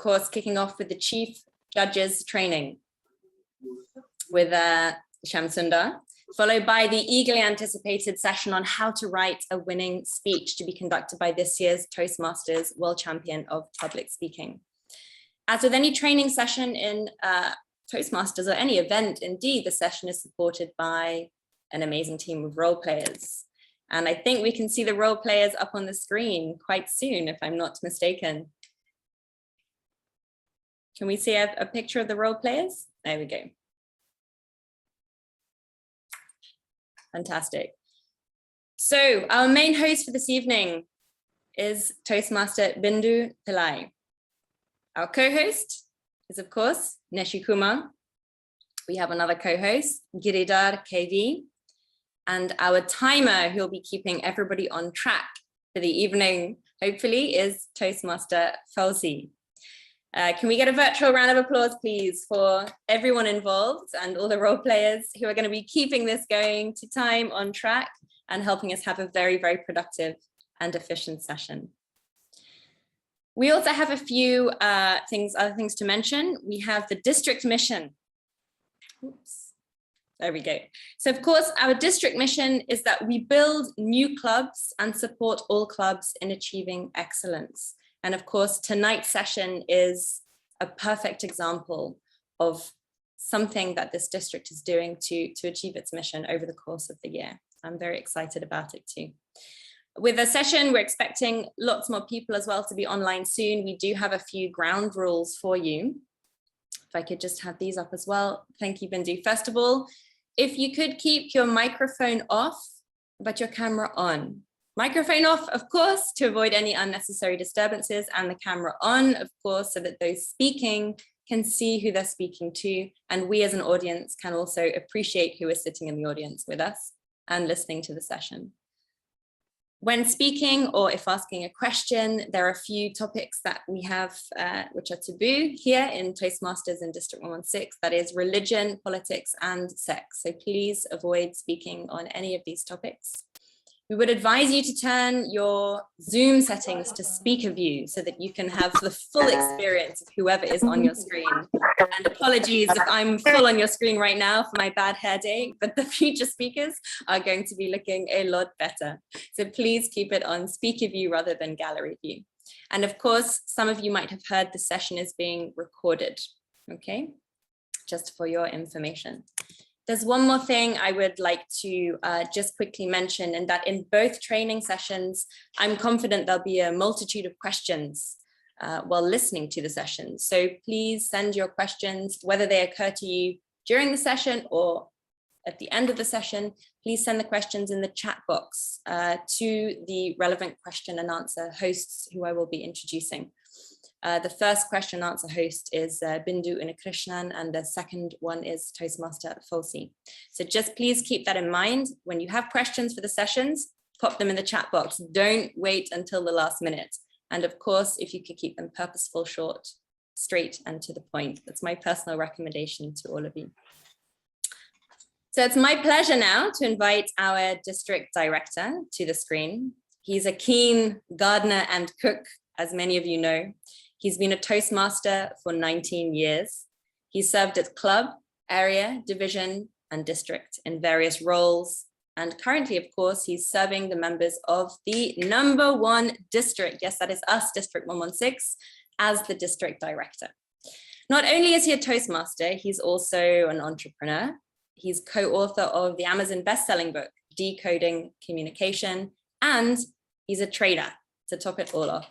course, kicking off with the Chief Judges training with Shamsundar, followed by the eagerly anticipated session on how to write a winning speech to be conducted by this year's Toastmasters World Champion of Public Speaking. As with any training session in Toastmasters or any event, indeed, the session is supported by an amazing team of role players. And I think we can see the role players up on the screen quite soon, if I'm not mistaken. Can we see a picture of the role players? There we go. Fantastic. So our main host for this evening is Toastmaster Bindu Pillai. Our co-host is, of course, Neshi Kumar. We have another co-host, Giridhar KV, and our timer who will be keeping everybody on track for the evening, hopefully, is Toastmaster Fauzi. Can we get a virtual round of applause, please, for everyone involved and all the role players who are going to be keeping this going to time, on track, and helping us have a very, very productive and efficient session. We also have a few other things to mention. We have the district mission. Oops. There we go. So of course, our district mission is that we build new clubs and support all clubs in achieving excellence. And of course, tonight's session is a perfect example of something that this district is doing to achieve its mission over the course of the year. I'm very excited about it too. With the session, we're expecting lots more people as well to be online soon. We do have a few ground rules for you. If I could just have these up as well. Thank you, Bindu. First of all, if you could keep your microphone off, but your camera on. Microphone off, of course, to avoid any unnecessary disturbances, and the camera on, of course, so that those speaking can see who they're speaking to. And we as an audience can also appreciate who is sitting in the audience with us and listening to the session. When speaking or if asking a question, there are a few topics that we have which are taboo here in Toastmasters in District 116, that is religion, politics, and sex. So please avoid speaking on any of these topics. We would advise you to turn your Zoom settings to speaker view so that you can have the full experience of whoever is on your screen. And apologies if I'm full on your screen right now for my bad hair day, but the future speakers are going to be looking a lot better. So please keep it on speaker view rather than gallery view. And of course, some of you might have heard the session is being recorded, okay? Just for your information. There's one more thing I would like to just quickly mention, and that in both training sessions, I'm confident there'll be a multitude of questions while listening to the session. So please send your questions, whether they occur to you during the session or at the end of the session. Please send the questions in the chat box to the relevant question and answer hosts who I will be introducing. The first question and answer host is Bindu Unikrishnan, and the second one is Toastmaster Fauzi. So just please keep that in mind. When you have questions for the sessions, pop them in the chat box. Don't wait until the last minute. And of course, if you could keep them purposeful, short, straight, and to the point. That's my personal recommendation to all of you. So it's my pleasure now to invite our district director to the screen. He's a keen gardener and cook, as many of you know. He's been a Toastmaster for 19 years. He served at club, area, division, and district in various roles. And currently, of course, he's serving the members of the #1 district. Yes, that is us, District 116, as the district director. Not only is he a Toastmaster, he's also an entrepreneur. He's co-author of the Amazon best-selling book, Decoding Communication, and he's a trader, to top it all off.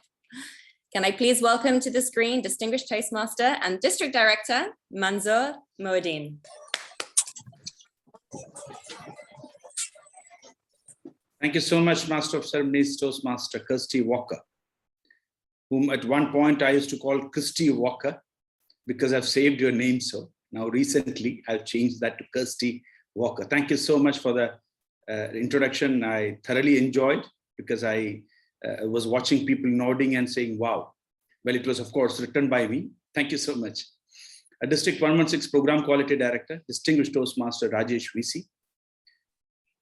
Can I please welcome to the screen Distinguished Toastmaster and District Director, Manzoor Moeddin. Thank you so much, Master of Ceremonies, Toastmaster Kirsty Walker, whom at one point I used to call Kirsty Walker because I've saved your name so. Now recently I've changed that to Kirsty Walker. Thank you so much for the introduction. I thoroughly enjoyed because I was watching people nodding and saying, wow. Well, it was, of course, written by me. Thank you so much. A District 116 Program Quality Director, Distinguished Toastmaster Rajesh VC.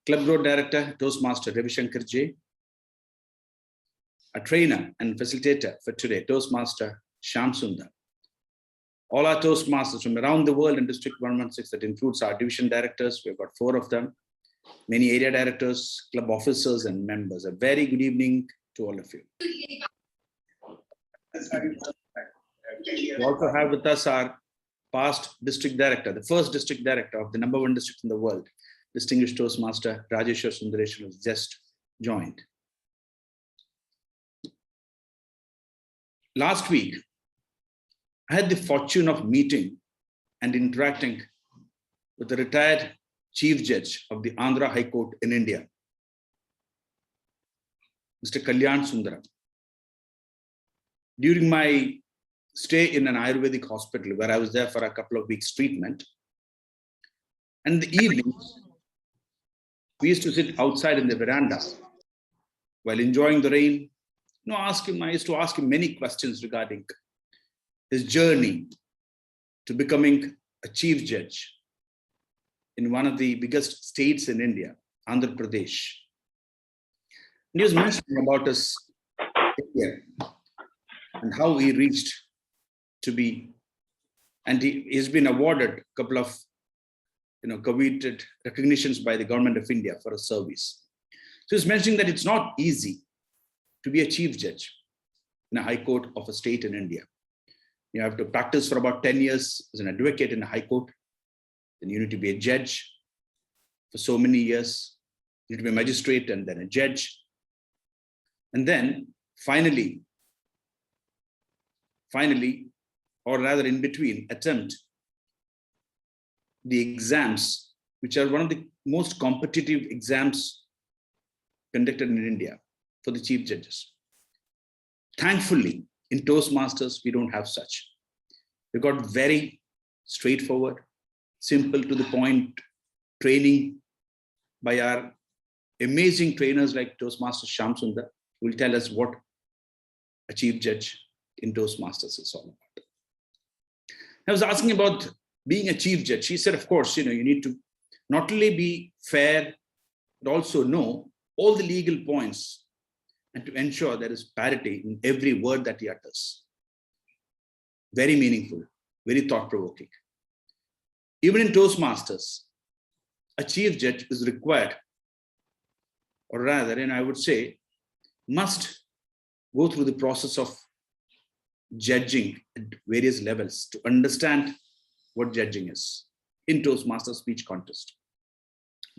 Club Road Director, Toastmaster Ravishankar J. A trainer and facilitator for today, Toastmaster Shamsundar. all our Toastmasters from around the world in District 116, that includes our division directors. We've got 4 of them, many area directors, club officers, and members. A very good evening to all of you. We also have with us our past district director, the first district director of the #1 district in the world, distinguished Toastmaster Rajeshwar Sundaresh, has just joined. Last week, I had the fortune of meeting and interacting with the retired Chief Judge of the Andhra High Court in India, Mr. Kalyan Sundaram. During my stay in an Ayurvedic hospital where I was there for a couple of weeks treatment, and in the evenings, we used to sit outside in the veranda while enjoying the rain. I used to ask him many questions regarding his journey to becoming a chief judge in one of the biggest states in India, Andhra Pradesh. And he was mentioning about his career and how he reached to be, and he's been awarded a couple of coveted recognitions by the government of India for his service. So he's mentioning that it's not easy to be a chief judge in a high court of a state in India. You have to practice for about 10 years as an advocate in a high court. Then you need to be a judge for so many years. You need to be a magistrate and then a judge. And then finally, or rather in between, attempt the exams, which are one of the most competitive exams conducted in India for the chief judges. Thankfully, in Toastmasters, we don't have such. We got very straightforward, simple to the point training by our amazing trainers like Toastmaster Shyam Sundar, who will tell us what a chief judge in Toastmasters is all about. I was asking about being a chief judge. She said, of course, you need to not only be fair, but also know all the legal points and to ensure there is parity in every word that he utters. Very meaningful, very thought-provoking. Even in Toastmasters, a chief judge is required, or rather, I would say, must go through the process of judging at various levels to understand what judging is in Toastmaster speech contest.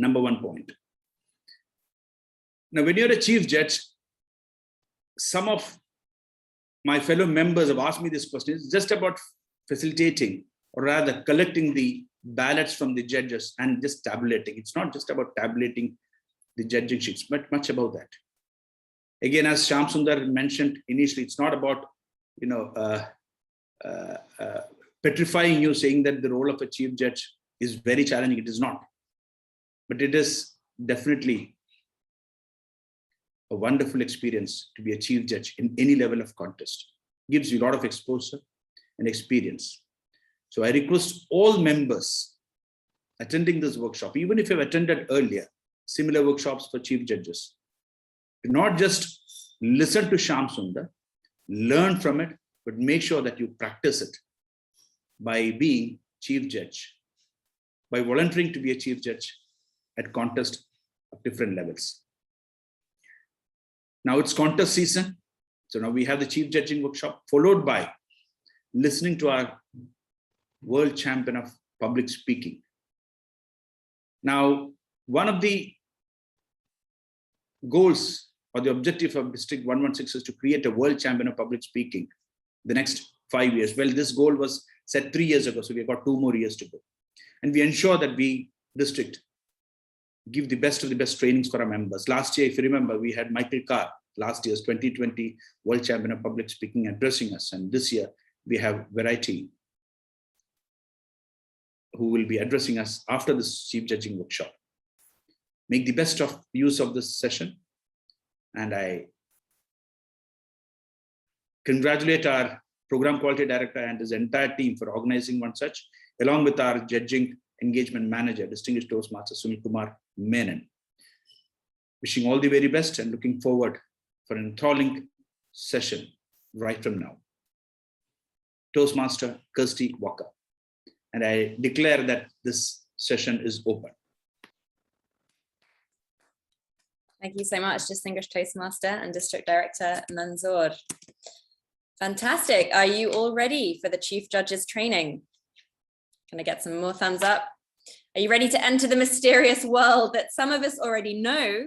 #1 point. Now, when you're a chief judge, some of my fellow members have asked me this question. It's just about facilitating, or rather collecting the ballots from the judges and just tabulating. It's not just about tabulating the judging sheets, but much about that. Again, as Shyam Sundar mentioned initially, it's not about petrifying you, saying that the role of a chief judge is very challenging. It is not. But it is definitely a wonderful experience to be a chief judge in any level of contest. Gives you a lot of exposure and experience. So I request all members attending this workshop, even if you've attended earlier similar workshops for chief judges, to not just listen to Shyam Sundar, learn from it, but make sure that you practice it by being chief judge, by volunteering to be a chief judge at contest of different levels. Now it's contest season. So now we have the chief judging workshop, followed by listening to our world champion of public speaking. Now, one of the goals or the objective of District 116 is to create a world champion of public speaking the next 5 years. Well, this goal was set 3 years ago, so we've got 2 more years to go. And we ensure that we, district, give the best of the best trainings for our members. Last year, if you remember, we had Michael Carr, last year's 2020 World Champion of Public Speaking, addressing us. And this year, we have Variety, who will be addressing us after this chief judging workshop. Make the best of use of this session. And I congratulate our program quality director and his entire team for organizing one such, along with our judging engagement manager, distinguished Toastmaster Sunil Kumar Menon. Wishing all the very best and looking forward for an enthralling session right from now. Toastmaster Kirsty Walker. And I declare that this session is open. Thank you so much, Distinguished Toastmaster and District Director Manzoor. Fantastic. Are you all ready for the Chief Judge's training? Can I get some more thumbs up? Are you ready to enter the mysterious world that some of us already know,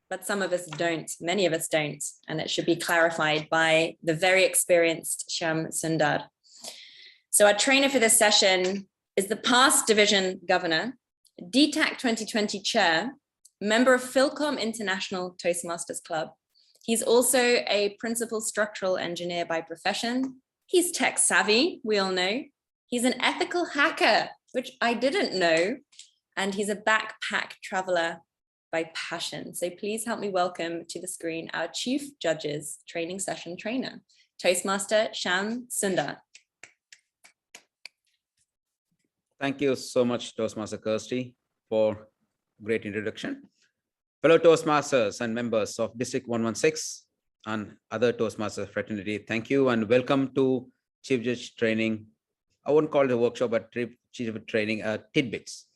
but some of us don't, many of us don't, and it should be clarified by the very experienced Shyam Sundar. So our trainer for this session is the past division governor, DTAC 2020 chair, member of Philcom International Toastmasters Club. He's also a principal structural engineer by profession. He's tech savvy, we all know. He's an ethical hacker, which I didn't know, and he's a backpack traveler by passion. So please help me welcome to the screen our Chief Judge's training session trainer, Toastmaster Shyam Sundar. Thank you so much, Toastmaster Kirsty, for great introduction. Fellow Toastmasters and members of District 116 and other Toastmasters fraternity, thank you and welcome to Chief Judge training. I won't call it a workshop, but Chief Judge training tidbits.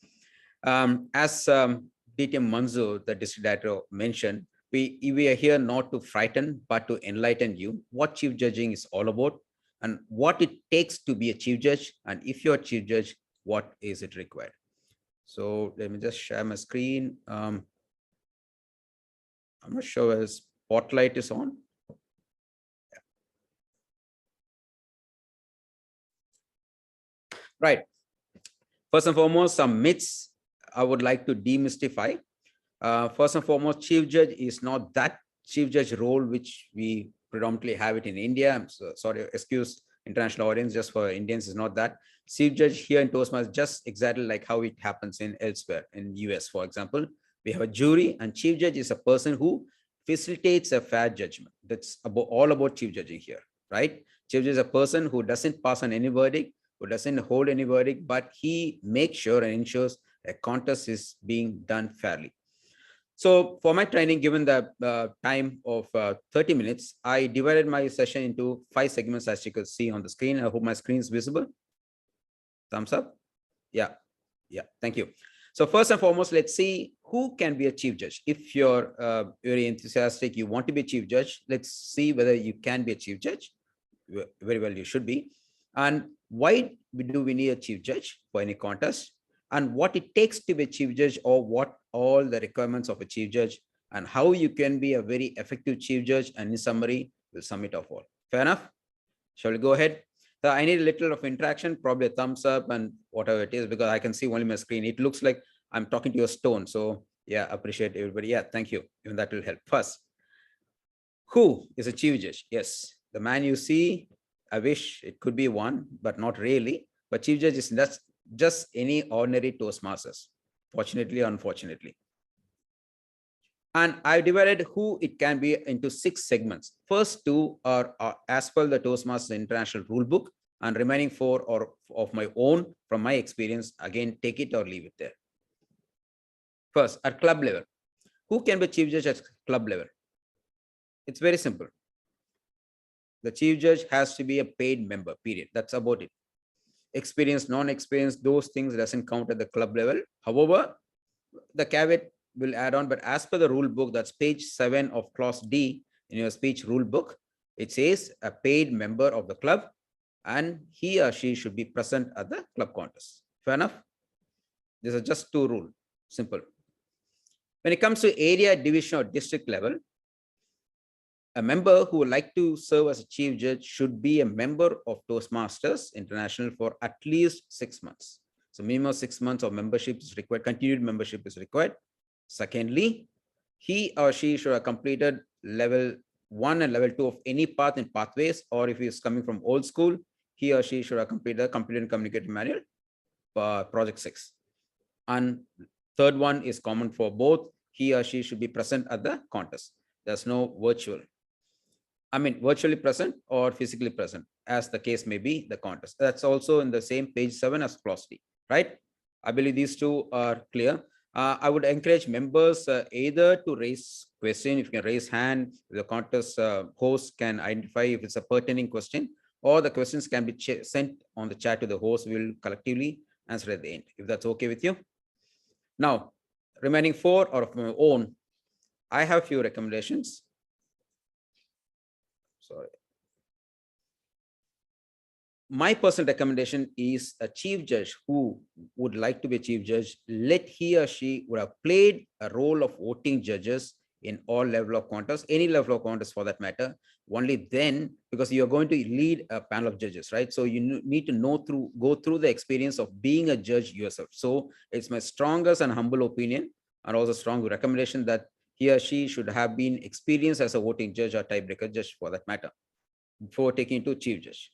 As DTM Manzoor, the District Director, mentioned, we are here not to frighten, but to enlighten you what Chief Judging is all about and what it takes to be a Chief Judge. And if you're a Chief Judge, what is it required? So let me just share my screen. I'm not sure whether spotlight is on. Yeah. Right. First and foremost, some myths I would like to demystify. First and foremost, Chief Judge is not that Chief Judge role which we predominantly have it in India. I'm sorry, excuse international audience, just for Indians is not that. Chief Judge here in Toastmasters just exactly like how it happens in elsewhere in US, for example. We have a jury and Chief Judge is a person who facilitates a fair judgment. That's all about Chief Judging here, right? Chief Judge is a person who doesn't pass on any verdict, who doesn't hold any verdict, but he makes sure and ensures a contest is being done fairly. So for my training, given the time of 30 minutes, I divided my session into 5 segments, as you can see on the screen. I hope my screen is visible. Thumbs up. Yeah. Thank you. So first and foremost, let's see who can be a Chief Judge. If you're very enthusiastic, you want to be a Chief Judge, let's see whether you can be a Chief Judge. Very well, you should be. And why do we need a Chief Judge for any contest? And what it takes to be a Chief Judge, or what all the requirements of a Chief Judge, and how you can be a very effective Chief Judge. And in summary, we'll sum it up all. Fair enough? Shall we go ahead? So I need a little of interaction, probably a thumbs up and whatever it is, because I can see only my screen. It looks like I'm talking to a stone. So yeah, appreciate everybody. Yeah, thank you. Even that will help. First, who is a Chief Judge? Yes, the man you see, I wish it could be one, but not really. But Chief Judge is just any ordinary Toastmasters, fortunately or unfortunately. And I divided who it can be into 6 segments. First 2 are as per the Toastmasters International Rule Book, and remaining 4 are of my own from my experience. Again, take it or leave it there. First, at club level, who can be Chief Judge at club level? It's very simple. The Chief Judge has to be a paid member, period. That's about it. Experience, non-experience, those things doesn't count at the club level. However, the caveat will add on, but as per the rule book, that's page 7 of clause D in your speech rule book, it says a paid member of the club and he or she should be present at the club contest. Fair enough? These are just 2 rules, simple. When it comes to area, division or district level, a member who would like to serve as a Chief Judge should be a member of Toastmasters International for at least 6 months. So minimum 6 months of membership is required, continued membership is required. Secondly, he or she should have completed level 1 and level 2 of any path in pathways, or if he is coming from old school, he or she should have completed the Computer and Communication Manual, project 6. And third one is common for both. He or she should be present at the contest. There's no virtual. I mean, virtually present or physically present, as the case may be, the contest. That's also in the same page 7 as clause D, right? I believe these 2 are clear. I would encourage members either to raise question, if you can raise hand, the contest host can identify if it's a pertaining question, or the questions can be sent on the chat to the host. We will collectively answer at the end, if that's okay with you. Now, remaining 4 are of my own. I have few recommendations. Sorry. My personal recommendation is a chief judge who would like to be a chief judge. Let he or she would have played a role of voting judges in all level of contests, any level of contest for that matter. Only then, because you are going to lead a panel of judges, right? So you need to go through the experience of being a judge yourself. So it's my strongest and humble opinion, and also strong recommendation, that he or she should have been experienced as a voting judge or tiebreaker judge for that matter before taking to chief judge.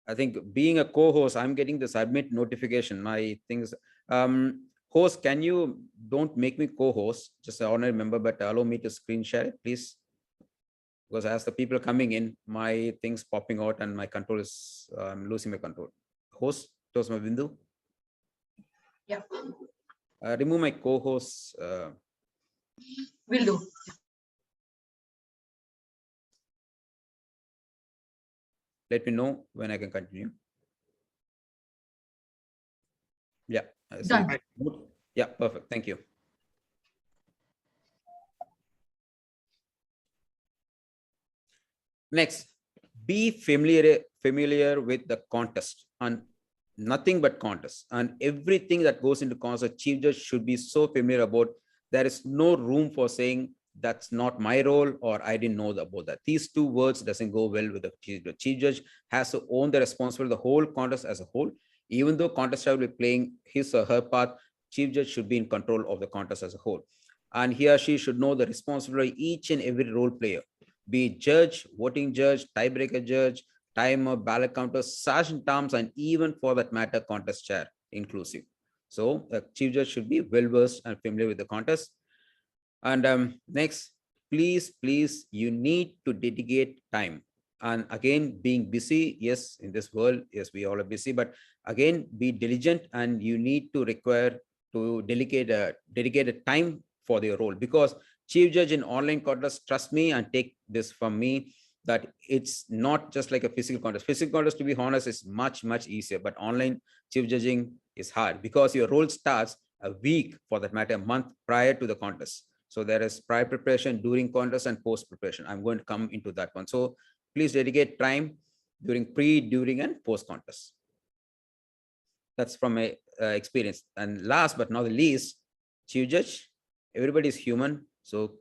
I think being a co-host, I'm getting the submit notification. My things, host, can you don't make me co-host, just an honorary member, but allow me to screen share it, please. Because as the people are coming in, my things popping out and my control is, I'm losing my control. Host, Tosma Bindu. Yeah. Remove my co-host. Will do. Let me know when I can continue. Yeah. Done. Yeah, perfect. Thank you. Next, be familiar with the contest, and nothing but contest, and everything that goes into contest. Chief judge should be so familiar about. There is no room for saying that's not my role or I didn't know about that. These two words doesn't go well with the chief judge. Chief judge has to own the responsibility of the whole contest as a whole. Even though contestant will be playing his or her part, chief judge should be in control of the contest as a whole. And he or she should know the responsibility of each and every role player, be it judge, voting judge, tiebreaker judge, timer, ballot counter, sergeant terms, and even for that matter, contest chair inclusive. So the chief judge should be well versed and familiar with the contest. And next, please, you need to dedicate time. And again, being busy, yes, in this world, yes, we all are busy, but again, be diligent, and you need to require to dedicate a time for their role, because chief judge in online contest, trust me and take this from me, that it's not just like a physical contest. Physical contest, to be honest, is much easier, but online chief judging is hard because your role starts a week, for that matter, a month prior to the contest. So there is prior preparation, during contest, and post preparation. I'm going to come into that one. So please dedicate time during pre, during, and post contest. That's from my experience. And last but not the least, chief judge, everybody is human. So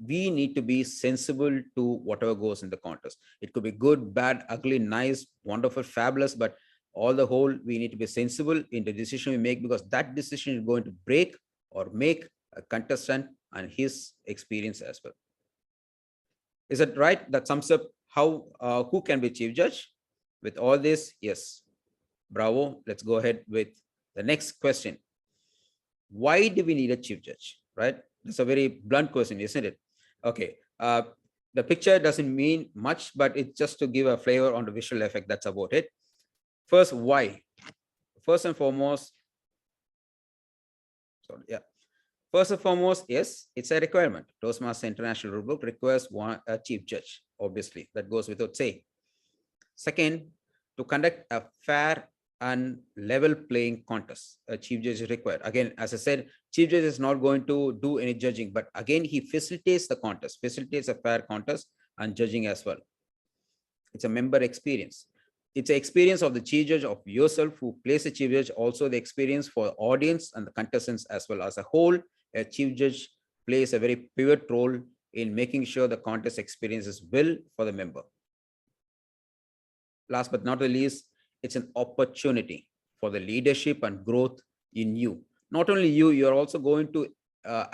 we need to be sensible to whatever goes in the contest. It could be good, bad, ugly, nice, wonderful, fabulous, but all the whole, we need to be sensible in the decision we make, because that decision is going to break or make a contestant and his experience as well. Is that right? That sums up how who can be chief judge. With all this, yes, bravo. Let's go ahead with the next question. Why do we need a chief judge, right? That's a very blunt question, isn't it? Okay, the picture doesn't mean much, but it's just to give a flavor on the visual effect. That's about it. First, why? First and foremost, sorry, yeah. First and foremost, yes, it's a requirement. Toastmasters International Rulebook requires a chief judge, obviously. That goes without saying. Second, to conduct a fair and level playing contest, a chief judge is required. Again, as I said, chief judge is not going to do any judging, but again, he facilitates the contest, facilitates a fair contest and judging as well. It's a member experience. It's an experience of the chief judge, of yourself who plays the chief judge, also the experience for the audience and the contestants as well. As a whole, a chief judge plays a very pivot role in making sure the contest experience is well for the member. Last but not the least, it's an opportunity for the leadership and growth in you. Not only you, you're also going to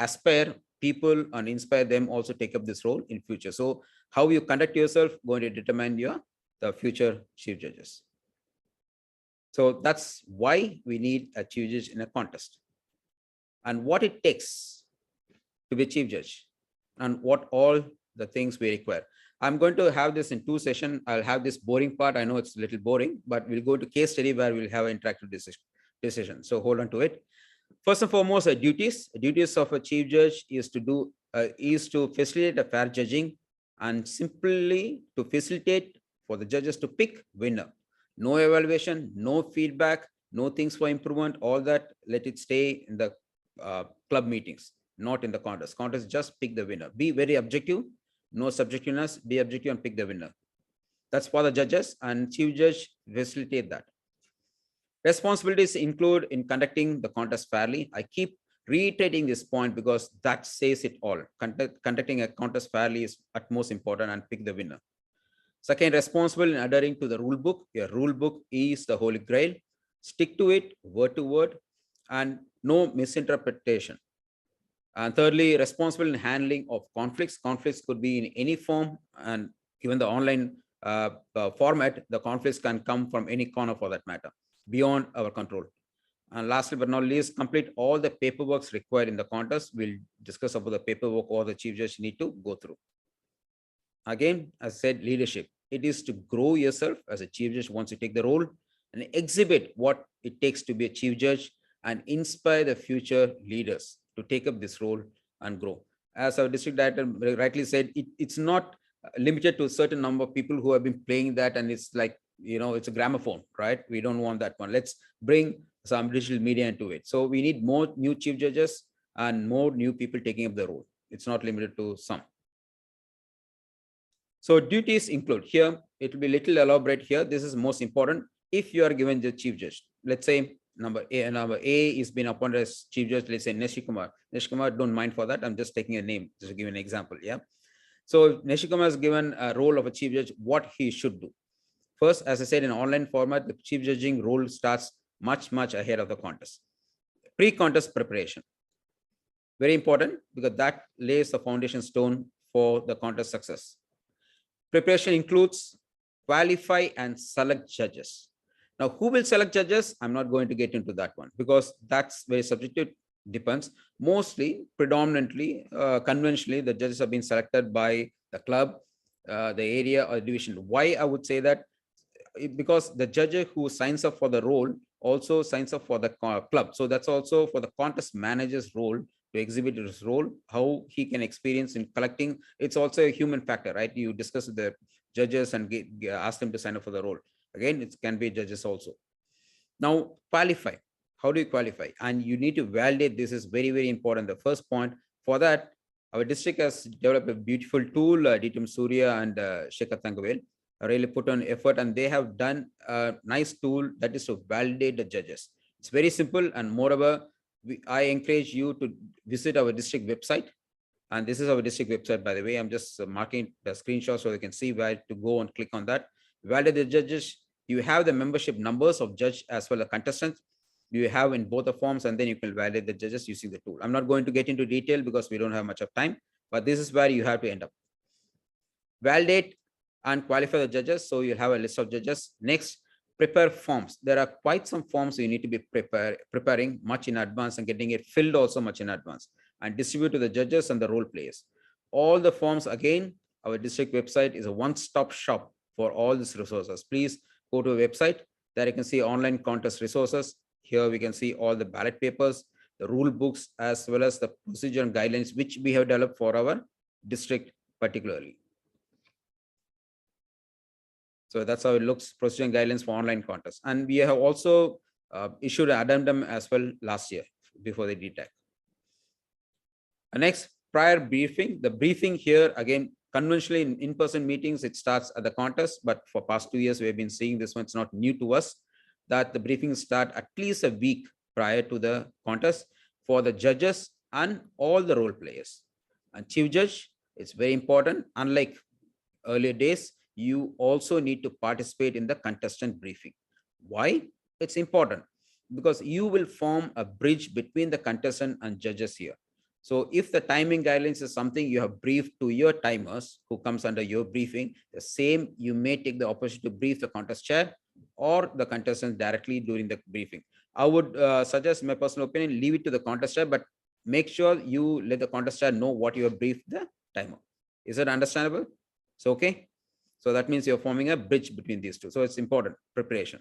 aspire people and inspire them also take up this role in future. So how you conduct yourself going to determine the future chief judges. So that's why we need a chief judge in a contest, and what it takes to be chief judge, and what all the things we require. I'm going to have this in 2 sessions. I'll have this boring part. I know it's a little boring, but we'll go to case study where we'll have an interactive decision. So hold on to it. First and foremost, duties of a chief judge is to do is to facilitate a fair judging and simply to facilitate for the judges to pick winner. No evaluation, no feedback, no things for improvement, all that, let it stay in the club meetings, not in the contest. Contest, just pick the winner. Be very objective, no subjectiveness, be objective and pick the winner. That's for the judges, and chief judge facilitate that. Responsibilities include in conducting the contest fairly. I keep reiterating this point because that says it all. Conducting a contest fairly is utmost important, and pick the winner. Second, responsible in adhering to the rule book. Your rule book is the holy grail. Stick to it, word to word, and no misinterpretation. And thirdly, responsible in handling of conflicts. Conflicts could be in any form, and given the online format, the conflicts can come from any corner for that matter, beyond our control. And lastly but not least, complete all the paperwork required in the contest. We'll discuss about the paperwork or the chief judge need to go through. Again, as I said, leadership. It is to grow yourself as a chief judge once you take the role and exhibit what it takes to be a chief judge and inspire the future leaders to take up this role and grow. As our district director rightly said, it's not limited to a certain number of people who have been playing that, and it's like, it's a gramophone, right? We don't want that one. Let's bring some digital media into it. So we need more new chief judges and more new people taking up the role. It's not limited to some. So duties include here, it will be little elaborate here. This is most important. If you are given the chief judge, let's say number A is being appointed as chief judge, let's say Neshi Kumar. Neshi Kumar, don't mind for that. I'm just taking a name just to give an example. Yeah. So Neshi Kumar is given a role of a chief judge, what he should do. First, as I said, in online format, the chief judging role starts much ahead of the contest. Pre-contest preparation. Very important because that lays the foundation stone for the contest success. Preparation includes qualify and select judges. Now, who will select judges? I'm not going to get into that one because that's very subjective, depends. Mostly, predominantly, conventionally, the judges have been selected by the club, the area or division. Why I would say that? Because the judge who signs up for the role also signs up for the club. So that's also for the contest manager's role to exhibit his role, how he can experience in collecting. It's also a human factor, right? You discuss with the judges and ask them to sign up for the role. Again, it can be judges also. Now, qualify. How do you qualify? And you need to validate. This is very important. The first point for that, our district has developed a beautiful tool, D116 Surya and Shekhar Thangavel really put on effort, and they have done a nice tool that is to validate the judges. It's very simple, and moreover, I encourage you to visit our district website. And this is our district website, by the way. I'm just marking the screenshot so you can see where to go and click on that. Validate the judges. You have the membership numbers of judge as well as contestants. You have in both the forms, and then you can validate the judges using the tool. I'm not going to get into detail because we don't have much of time, but this is where you have to end up. Validate and qualify the judges. So you'll have a list of judges. Next, prepare forms. There are quite some forms you need to be preparing much in advance and getting it filled also much in advance and distribute to the judges and the role players. All the forms, again, our district website is a one-stop shop for all these resources. Please go to a website. There you can see online contest resources. Here we can see all the ballot papers, the rule books, as well as the procedure and guidelines, which we have developed for our district particularly. So that's how it looks, procedure and guidelines for online contests. And we have also issued an addendum as well last year before the DTAC. Next, prior briefing. The briefing here, again, conventionally in in-person meetings, it starts at the contest, but for past 2 years, we have been seeing this one. It's not new to us, that the briefings start at least a week prior to the contest for the judges and all the role players. And chief judge, it's very important. Unlike earlier days, you also need to participate in the contestant briefing. Why? It's important because you will form a bridge between the contestant and judges here. So if the timing guidelines is something you have briefed to your timers who comes under your briefing, the same you may take the opportunity to brief the contest chair or the contestant directly during the briefing. I would suggest, my personal opinion, leave it to the contest chair, but make sure you let the contest chair know what you have briefed the timer. Is it understandable? So, okay. So that means you're forming a bridge between these two. So it's important, preparation.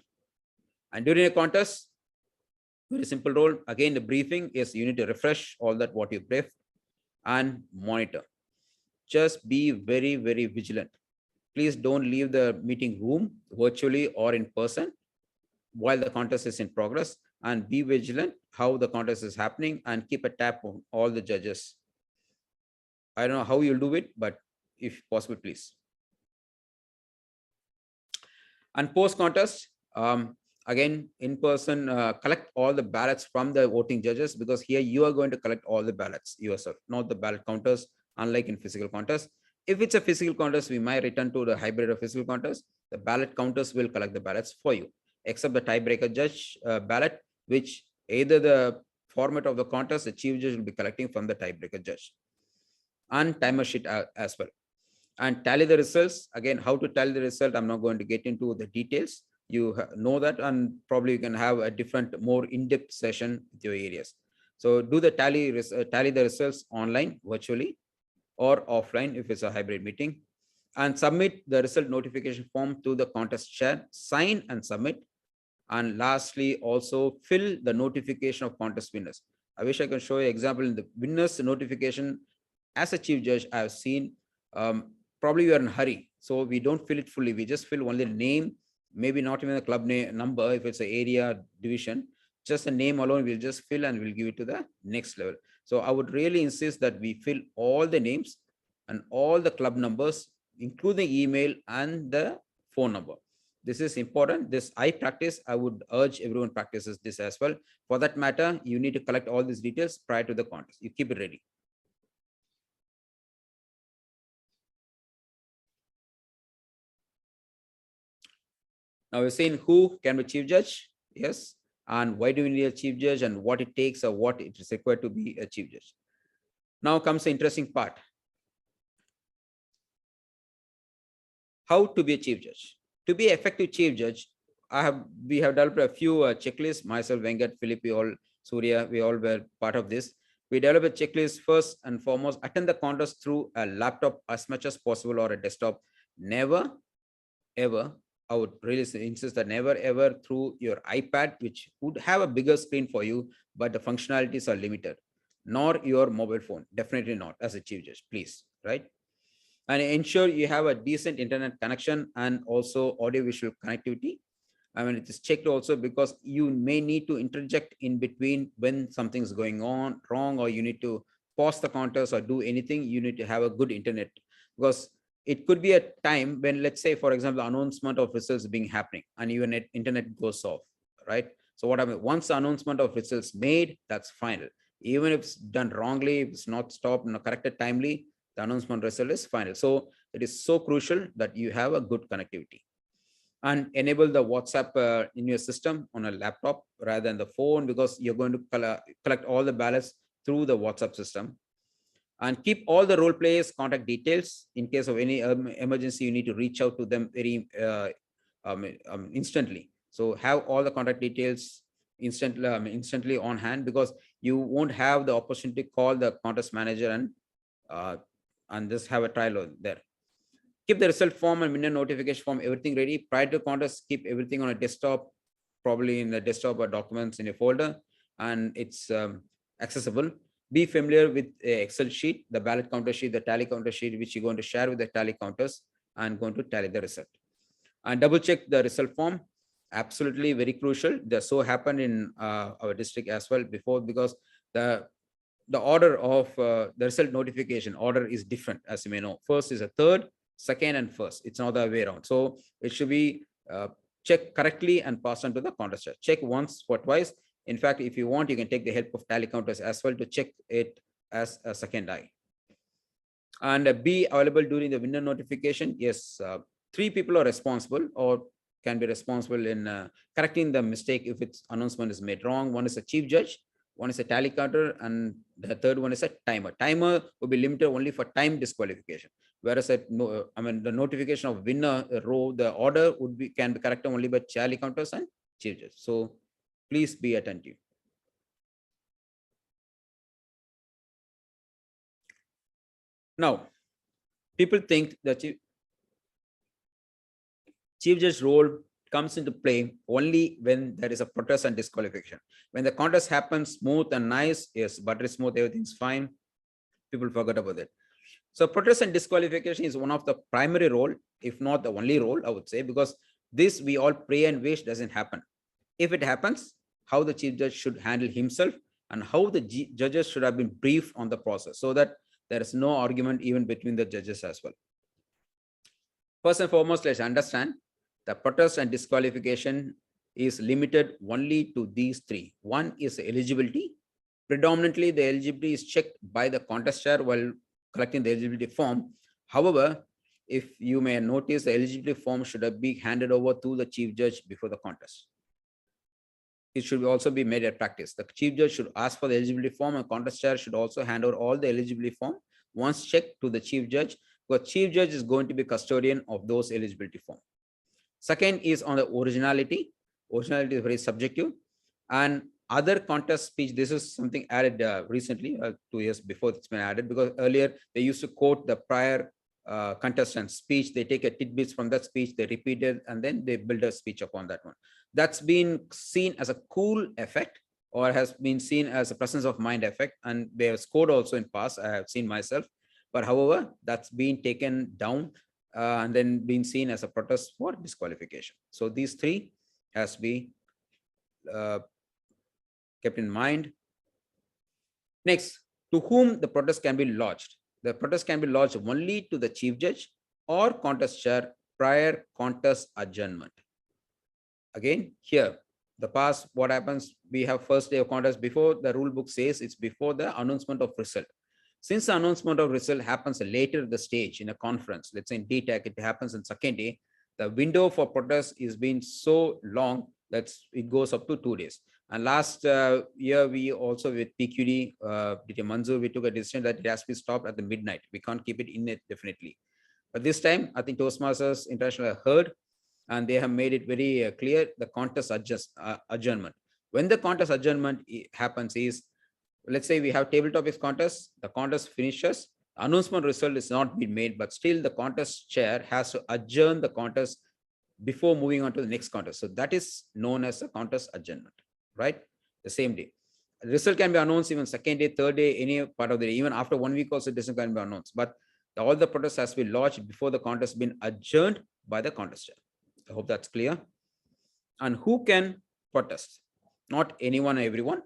And during a contest, very simple role. Again, the briefing is you need to refresh all that what you briefed. and monitor. Just be very, very vigilant. Please don't leave the meeting room virtually or in person while the contest is in progress, and be vigilant how the contest is happening and keep a tab on all the judges. I don't know how you'll do it, but if possible, please. And post contest, again, in person, collect all the ballots from the voting judges, because here you are going to collect all the ballots yourself, not the ballot counters, unlike in physical contest. If it's a physical contest, we might return to the hybrid of physical contest. The ballot counters will collect the ballots for you, except the tiebreaker judge ballot, which either the format of the contest, the chief judge will be collecting from the tiebreaker judge, and timer sheet as well. And tally the results. Again, how to tally the result, I'm not going to get into the details. You know that, and probably you can have a different, more in-depth session with your areas. So do the tally the results online, virtually, or offline if it's a hybrid meeting, and submit the result notification form to the contest chair, sign and submit. And lastly, also fill the notification of contest winners. I wish I can show you an example in the winners notification. As a chief judge, I have seen, probably you are in a hurry, so we don't fill it fully. We just fill only the name, maybe not even the club name number if it's an area division. Just the name alone we'll just fill and we'll give it to the next level. So I would really insist that we fill all the names and all the club numbers, including email and the phone number. This is important. This I practice. I would urge everyone practices this as well. For that matter, you need to collect all these details prior to the contest. You keep it ready. Now we're saying who can be chief judge, yes, and why do we need a chief judge and what it takes or what it is required to be a chief judge. Now comes the interesting part. How to be a chief judge. To be an effective chief judge, we have developed a few checklists. Myself, Venkat, Philippi, all Surya, we all were part of this. We develop a checklist. First and foremost, attend the contest through a laptop as much as possible or a desktop. Never, ever, I would really insist that never ever through your iPad, which would have a bigger screen for you, but the functionalities are limited, nor your mobile phone. Definitely not as a chief judge, please, right? And ensure you have a decent internet connection and also audio-visual connectivity. I mean, it is checked also because you may need to interject in between when something's going on wrong, or you need to pause the contest or do anything. You need to have a good internet, because it could be a time when, let's say, for example, announcement of results being happening and your internet goes off, right? So what happens once the announcement of results made, that's final. Even if it's done wrongly, if it's not stopped and corrected timely, the announcement result is final. So it is so crucial that you have a good connectivity, and enable the WhatsApp in your system on a laptop rather than the phone, because you're going to collect all the ballots through the WhatsApp system. And keep all the role players' contact details in case of any emergency. You need to reach out to them very instantly. So have all the contact details instantly on hand, because you won't have the opportunity to call the contest manager and just have a trial there. Keep the result form and winner notification form, everything ready prior to contest. Keep everything on a desktop, probably in the desktop or documents in a folder, and it's accessible. Be familiar with a Excel sheet, the ballot counter sheet, the tally counter sheet, which you're going to share with the tally counters and going to tally the result. And double check the result form. Absolutely very crucial. That so happened in our district as well before, because the order of the result notification order is different, as you may know. First is a third, second and first. It's not the way around. So it should be checked correctly and passed on to the contester. Check once or twice. In fact, if you want, you can take the help of tally counters as well to check it as a second eye. And be available during the winner notification. Yes, 3 people are responsible or can be responsible in correcting the mistake if its announcement is made wrong. One is a chief judge, one is a tally counter, and the third one is a timer. Timer will be limited only for time disqualification. Whereas the notification of winner row, the order can be corrected only by tally counters and chief judge. So please be attentive. Now, people think that chief judge role comes into play only when there is a protest and disqualification. When the contest happens smooth and nice, yes, buttery smooth, everything's fine. People forgot about that. So protest and disqualification is one of the primary role, if not the only role, I would say, because this we all pray and wish doesn't happen. If it happens, how the chief judge should handle himself and how the judges should have been briefed on the process so that there is no argument even between the judges as well. First and foremost, let's understand the protest and disqualification is limited only to these three. One is eligibility. Predominantly, the eligibility is checked by the contester while collecting the eligibility form. However, if you may notice, the eligibility form should be handed over to the chief judge before the contest. It should also be made a practice. The chief judge should ask for the eligibility form, and contester should also hand over all the eligibility form once checked to the chief judge, because chief judge is going to be custodian of those eligibility form. Second is on the originality. Originality is very subjective. And other contest speech, this is something added recently, 2 years before it's been added, because earlier they used to quote the prior contestant speech. They take a tidbits from that speech, they repeat it, and then they build a speech upon that one. That's been seen as a cool effect, or has been seen as a presence of mind effect, and they have scored also in past. I have seen myself, but however, that's been taken down and then been seen as a protest for disqualification. So these three has to be kept in mind. Next, to whom the protest can be lodged? The protest can be lodged only to the chief judge or contest chair prior contest adjournment. Again, here, the past, what happens, we have first day of contest before the rule book says it's before the announcement of result. Since the announcement of result happens later at the stage in a conference, let's say in DTAC, it happens in second day, the window for protest is being so long that it goes up to 2 days. And last year, we also with PQD, DT Manzoor, we took a decision that it has to be stopped at the midnight. We can't keep it in it definitely. But this time, I think Toastmasters International have heard, and they have made it very clear, the contest adjournment. When the contest adjournment happens is, let's say we have table topics contest, the contest finishes, announcement result is not been made, but still the contest chair has to adjourn the contest before moving on to the next contest. So that is known as a contest adjournment, right? The same day. The result can be announced even second day, third day, any part of the day, even after 1 week also decision can be announced. But all the protests has to be lodged before the contest has been adjourned by the contest chair. I hope that's clear. And who can protest? Not anyone or everyone.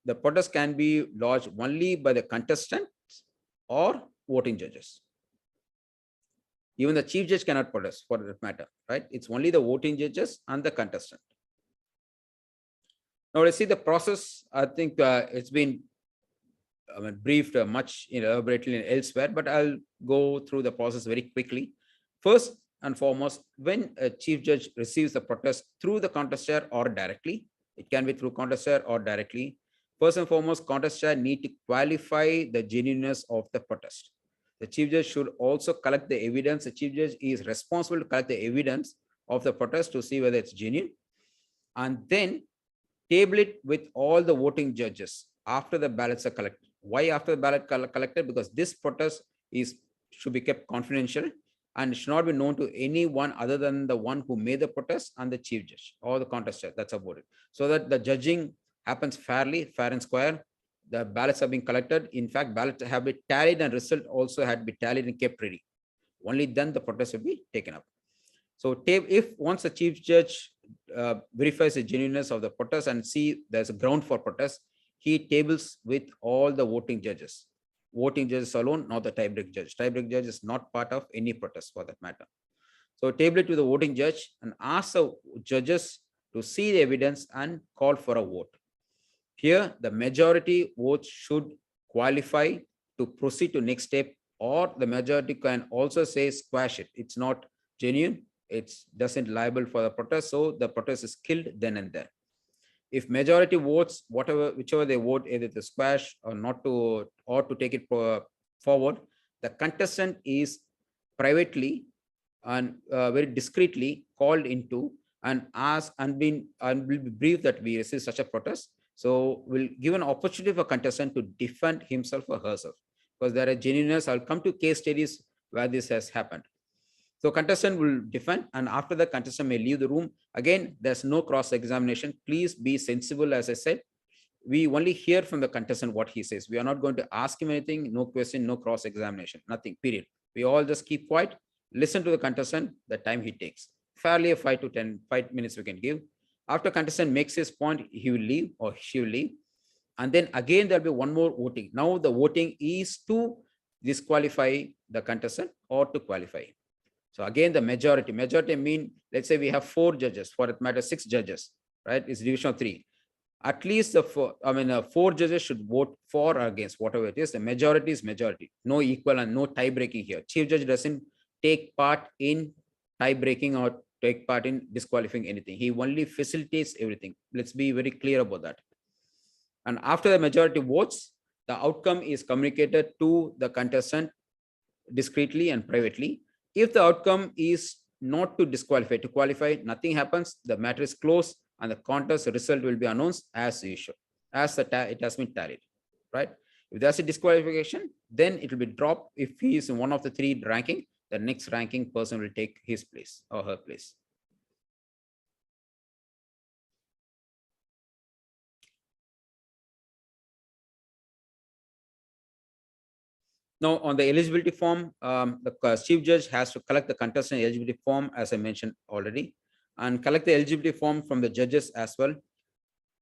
The protest can be lodged only by the contestants or voting judges. Even the chief judge cannot protest for that matter, right? It's only the voting judges and the contestant. Now let's see the process. I think it's been briefed much elaborately elsewhere, but I'll go through the process very quickly. First and foremost, when a chief judge receives the protest through the contest chair or directly, it can be through contest chair or directly. First and foremost, contest chair need to qualify the genuineness of the protest. The chief judge should also collect the evidence. The chief judge is responsible to collect the evidence of the protest to see whether it's genuine, and then table it with all the voting judges after the ballots are collected. Why after the ballot collected? Because this protest should be kept confidential and should not be known to anyone other than the one who made the protest and the chief judge or the contest chair. That's about it. So that the judging happens fairly, fair and square. The ballots are being collected. In fact, ballots have been tallied and result also had to be tallied and kept ready. Only then the protest will be taken up. So if once the chief judge verifies the genuineness of the protest and see there's a ground for protest, he tables with all the voting judges. Voting judges alone, not the tiebreak judge. Tiebreak judge is not part of any protest for that matter. So table it to the voting judge and ask the judges to see the evidence and call for a vote. Here, the majority votes should qualify to proceed to next step, or the majority can also say squash it. It's not genuine. It doesn't liable for the protest. So the protest is killed then and there. If majority votes, whichever they vote, either to squash or not to, or to take it forward, the contestant is privately and very discreetly called into and asked and will be briefed that we receive such a protest. So we'll give an opportunity for contestant to defend himself or herself, because there are genuineness. I'll come to case studies where this has happened. So contestant will defend, and after the contestant may leave the room. Again, there's no cross-examination. Please be sensible, as I said. we only hear from the contestant what he says. We are not going to ask him anything, no question, no cross-examination, nothing, period. We all just keep quiet, listen to the contestant, the time he takes. Fairly a 5 minutes we can give. After contestant makes his point, he will leave or she will leave. And then again, there'll be one more voting. Now the voting is to disqualify the contestant or to qualify. So again, the majority mean, let's say we have 4 judges, for that matter, 6 judges, right? It's division of 3. At least the 4 judges should vote for or against, whatever it is. The majority is majority. No equal and no tie breaking here. Chief judge doesn't take part in tie breaking or take part in disqualifying anything. He only facilitates everything. Let's be very clear about that. And after the majority votes, the outcome is communicated to the contestant discreetly and privately. If the outcome is not to disqualify, to qualify, nothing happens, the matter is closed, and the contest result will be announced as usual, as it has been tallied, right? If there's a disqualification, then it will be dropped. If he is in one of the 3 ranking, the next ranking person will take his place or her place. Now, on the eligibility form, the chief judge has to collect the contestant eligibility form, as I mentioned already, and collect the eligibility form from the judges as well,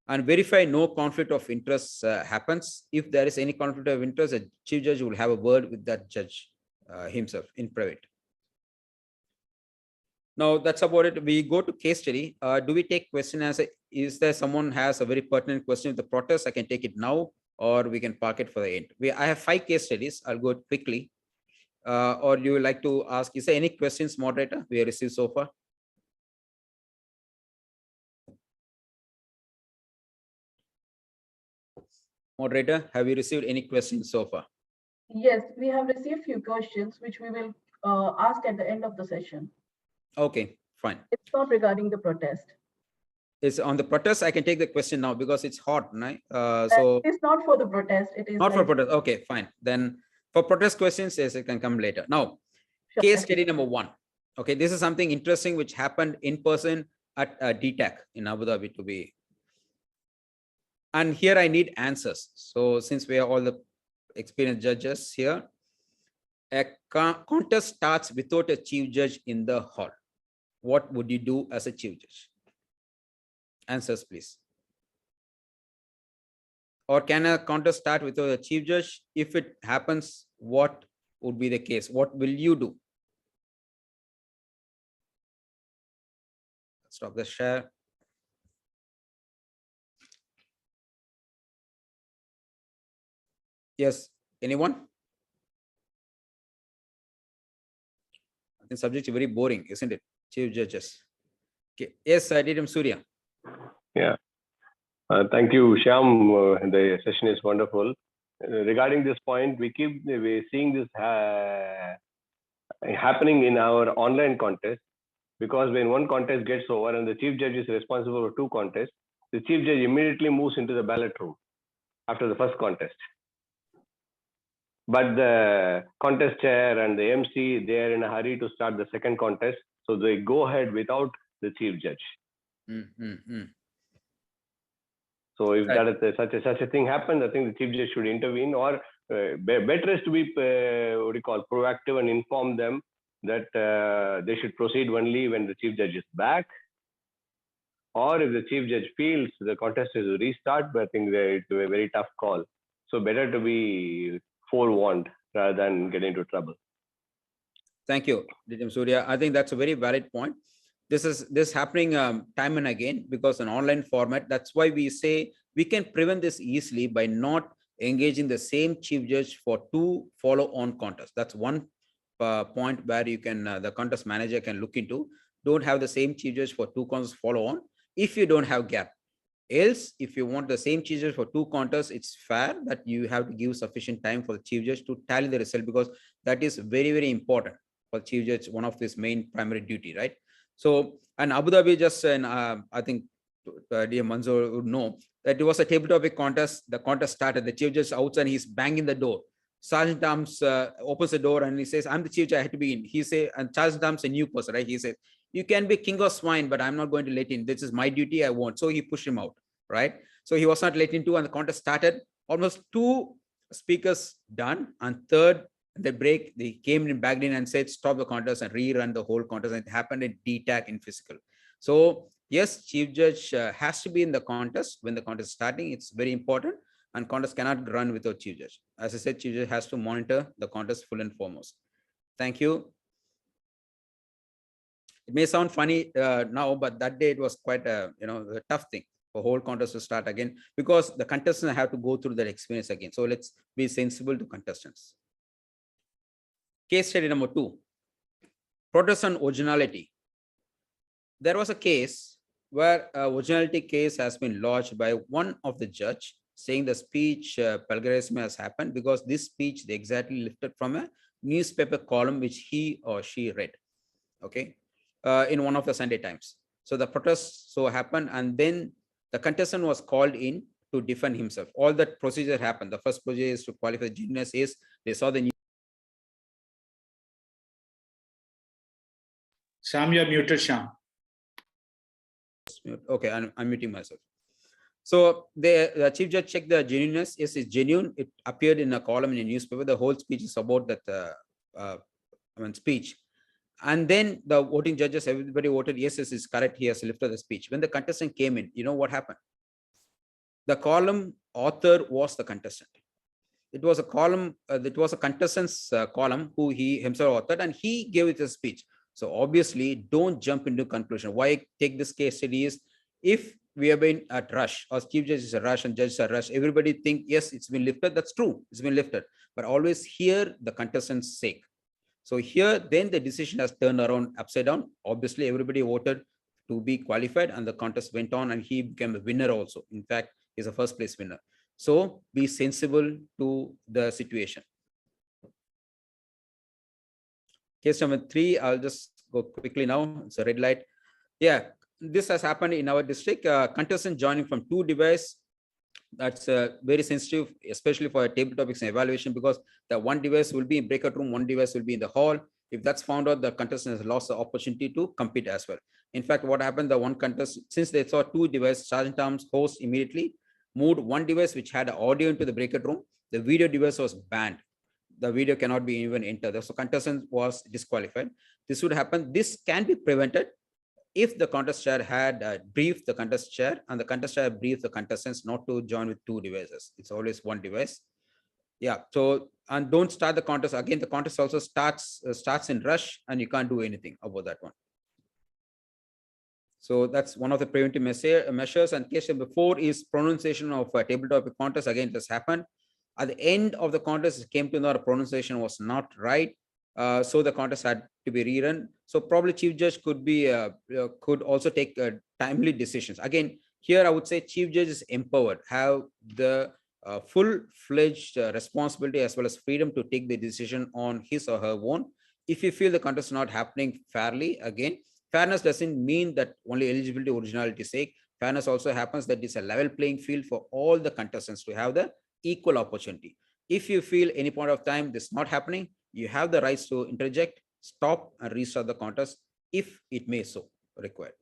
and verify no conflict of interest happens. If there is any conflict of interest, the chief judge will have a word with that judge himself in private. Now, that's about it. We go to case study. Do we take question as is there someone has a very pertinent question with the protest? I can take it now, or we can park it for the end. I have 5 case studies. I'll go quickly. Or you would like to ask, is there any questions, moderator, we have received so far? Moderator, have you received any questions so far? Yes, we have received few questions which we will ask at the end of the session. Okay, fine. It's not regarding the protest. It's on the protest. I can take the question now because it's hot, right? So it's not for the protest. It is not for protest. Okay, fine. Then for protest questions, yes, it can come later. Now, Sure. case study number 1. Okay, this is something interesting which happened in person at DTAC in Abu Dhabi to be. And here I need answers. So since we are all the experienced judges here, a contest starts without a chief judge in the hall. What would you do as a chief judge? Answers, please. Or can a contest start without a chief judge? If it happens, what would be the case? What will you do? Stop the share. Yes, anyone? I think subject is very boring, isn't it? Chief judges. Okay. Yes, I did him, Surya. Yeah. Thank you, Shyam. The session is wonderful. Regarding this point, we're seeing this happening in our online contest, because when one contest gets over and the chief judge is responsible for 2 contests, the chief judge immediately moves into the ballot room after the first contest. But the contest chair and the MC, they are in a hurry to start the second contest, so they go ahead without the chief judge. So if Right. that is such a thing happens, I think the chief judge should intervene, or better is to be proactive and inform them that they should proceed only when the chief judge is back. Or if the chief judge feels the contest is to restart, but I think it's a very tough call. So better to be forewarned rather than get into trouble. Thank you, Dijam Surya. I think that's a very valid point. This is happening time and again because an online format. That's why we say we can prevent this easily by not engaging the same chief judge for 2 follow-on contests. That's one point where you can the contest manager can look into. Don't have the same chief judge for 2 contests follow-on if you don't have gap. Else, if you want the same chief judge for 2 contests, it's fair that you have to give sufficient time for the chief judge to tally the result, because that is very, very important for chief judge, one of his main primary duty, right? So, and Abu Dhabi just, and I think dear Manzoor would know that it was a table topic contest. The contest started, the chief judge outside, he's banging the door. Sergeant Arms opens the door and he says, I'm the chief judge, I had to be in. He says, and Sergeant Arms a new person, right? He says, you can be king of swine, but I'm not going to let in. This is my duty, I want. So he pushed him out, right? So he was not let into, and the contest started. Almost 2 speakers done, and third, the break, they came in, back in and said, stop the contest and rerun the whole contest. And it happened in DTAC in physical. So yes, Chief Judge has to be in the contest when the contest is starting. It's very important, and contest cannot run without Chief Judge. As I said, Chief Judge has to monitor the contest full and foremost. Thank you. It may sound funny now, but that day it was quite a tough thing for whole contest to start again, because the contestants have to go through that experience again. So let's be sensible to contestants. Case study number 2, protest on originality. There was a case where originality case has been lodged by one of the judge, saying the speech plagiarism has happened because this speech they exactly lifted from a newspaper column which he or she read, okay, in one of the Sunday Times. So the protest so happened, and then the contestant was called in to defend himself. All that procedure happened. The first procedure is to qualify genuineness is they saw the news. Sham, you're muted, Sham. Okay, I'm muting myself. So the Chief Judge checked the genuineness. Yes, it's genuine. It appeared in a column in a newspaper. The whole speech is about that speech. And then the voting judges, everybody voted, yes, this is correct. He has lifted the speech. When the contestant came in, you know what happened? The column author was the contestant. It was a column, it was a contestant's column who he himself authored, and he gave it a speech. So obviously, don't jump into conclusion. Why take this case study is, if we have been at rush, or Chief Judge is a rush and judges are rush, everybody think, yes, it's been lifted. That's true. It's been lifted. But always hear the contestant's sake. So here, then the decision has turned around upside down. Obviously, everybody voted to be qualified, and the contest went on, and he became a winner also. In fact, he's a first place winner. So be sensible to the situation. Case number 3, I'll just go quickly now. It's a red light. Yeah, this has happened in our district. Contestant joining from 2 devices. That's very sensitive, especially for table topics and evaluation, because the one device will be in breakout room, one device will be in the hall. If that's found out, the contestant has lost the opportunity to compete as well. In fact, what happened, the one contestant, since they saw 2 devices, Sergeant Arms host immediately moved one device which had audio into the breakout room. The video device was banned. The video cannot be even entered. So contestant was disqualified. This would happen. This can be prevented if the contest chair had briefed the contest chair, and the contest chair briefed the contestants not to join with 2 devices. It's always one device. Yeah. So, and don't start the contest again. The contest also starts in rush, and you can't do anything about that one. So that's one of the preventive measures. And case number 4 is pronunciation of a table topic contest. Again, this happened at the end of the contest. It came to know the pronunciation was not right. So the contest had to be rerun. So probably Chief Judge could be could also take timely decisions. Again, here I would say Chief Judge is empowered, have the full-fledged responsibility as well as freedom to take the decision on his or her own. If you feel the contest is not happening fairly, again, fairness doesn't mean that only eligibility originality sake. Fairness also happens that it's a level playing field for all the contestants to have the equal opportunity. If you feel any point of time this is not happening, you have the rights to interject, stop, and restart the contest if it may so required.